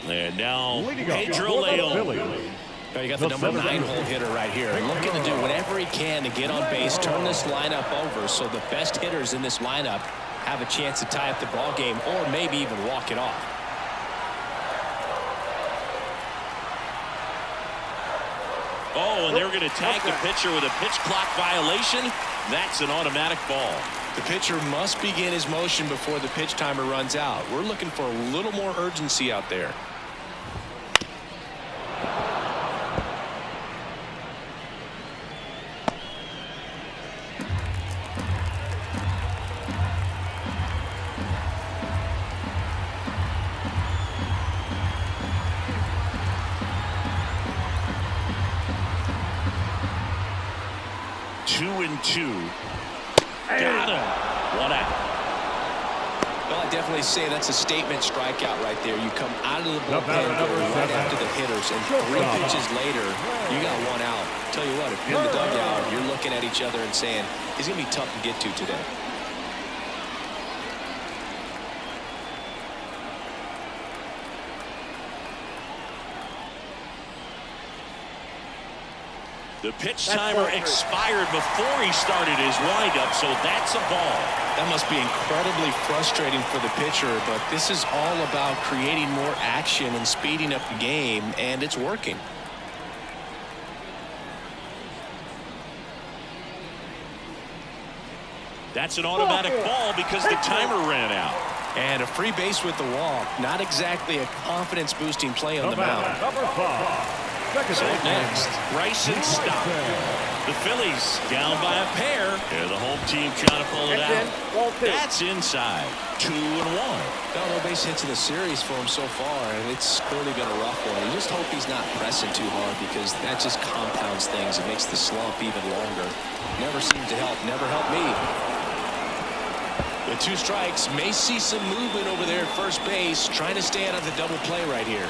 And now Pedro Leon. Now you got the number 9 hole hitter right here, looking to do whatever he can to get on base, turn this lineup over, so the best hitters in this lineup have a chance to tie up the ball game, or maybe even walk it off. Oh, and they're going to tag the pitcher with a pitch clock violation. That's an automatic ball. The pitcher must begin his motion before the pitch timer runs out. We're looking for a little more urgency out there. Got him. 1 out. Well, I definitely say that's a statement strikeout right there. You come out of the bullpen right after the hitters, and 3 pitches later, you got 1 out. Tell you what, if you're in the dugout, you're looking at each other and saying, he's going to be tough to get to today. The pitch timer expired before he started his windup, so that's a ball. That must be incredibly frustrating for the pitcher, but this is all about creating more action and speeding up the game, and it's working. That's an automatic ball because the timer ran out. And a free base with the walk. Not exactly a confidence-boosting play on the mound. So next, Bryson Stott. The Phillies down by a pair. And the home team trying to pull it out. That's inside. 2-1. No base hits in the series for him so far, and it's clearly been a rough one. You just hope he's not pressing too hard, because that just compounds things. It makes the slump even longer. Never seemed to help. Never helped me. With 2 strikes, may see some movement over there at first base, trying to stay out of the double play right here.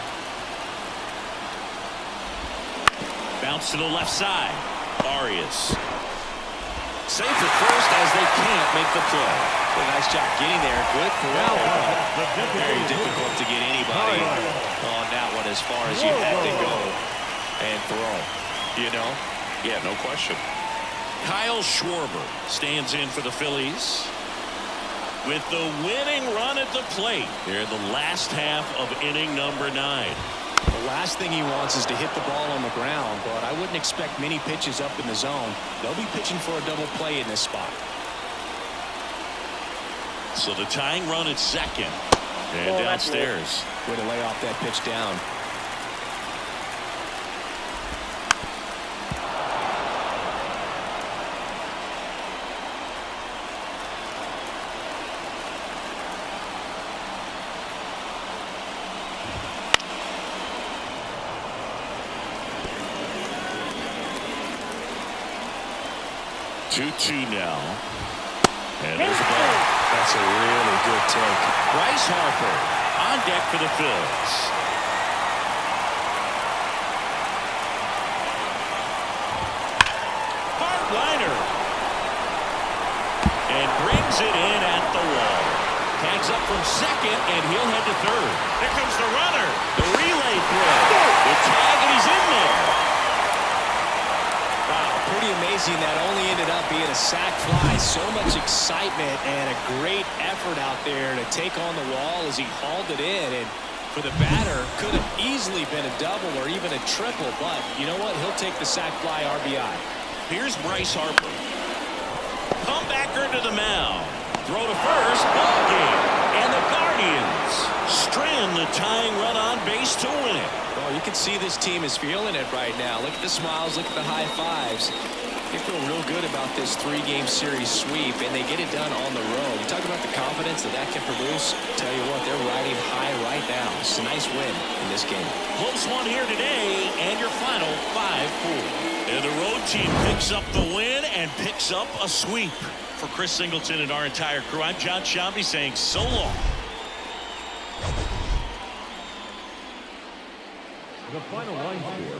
Bounce to the left side. Arias. Safe at first as they can't make the play. Well, nice job getting there. Good throw. Very difficult to get anybody on that one as far as you had to go and throw. You know? Yeah, no question. Kyle Schwarber stands in for the Phillies with the winning run at the plate. They're in the last half of inning number 9. The last thing he wants is to hit the ball on the ground, but I wouldn't expect many pitches up in the zone. They'll be pitching for a double play in this spot. So the tying run at second. And downstairs. Way to lay off that pitch down. Two now. And there's a ball. That's a really good take. Bryce Harper on deck for the Phillies. Hardliner. And brings it in at the wall. Tags up from second, and he'll head to third. Here comes the runner. The relay throw. The tag, and he's in there. pretty amazing that only ended up being a sac fly. So much excitement and a great effort out there to take on the wall as he hauled it in. And for the batter, could have easily been a double or even a triple. But you know what? He'll take the sac fly RBI. Here's Bryce Harper. Comebacker to the mound. Throw to first. Ball game. And the Guardians strand the tying run on base to win it. Well, you can see this team is feeling it right now. Look at the smiles. Look at the high fives. They feel real good about this 3-game series sweep, and they get it done on the road. You talk about the confidence that can produce. Tell you what, they're riding high right now. It's a nice win in this game. Close one here today, and your final 5-4. And the road team picks up the win and picks up a sweep. For Chris Singleton and our entire crew, I'm John Shambi saying so long. The final line score.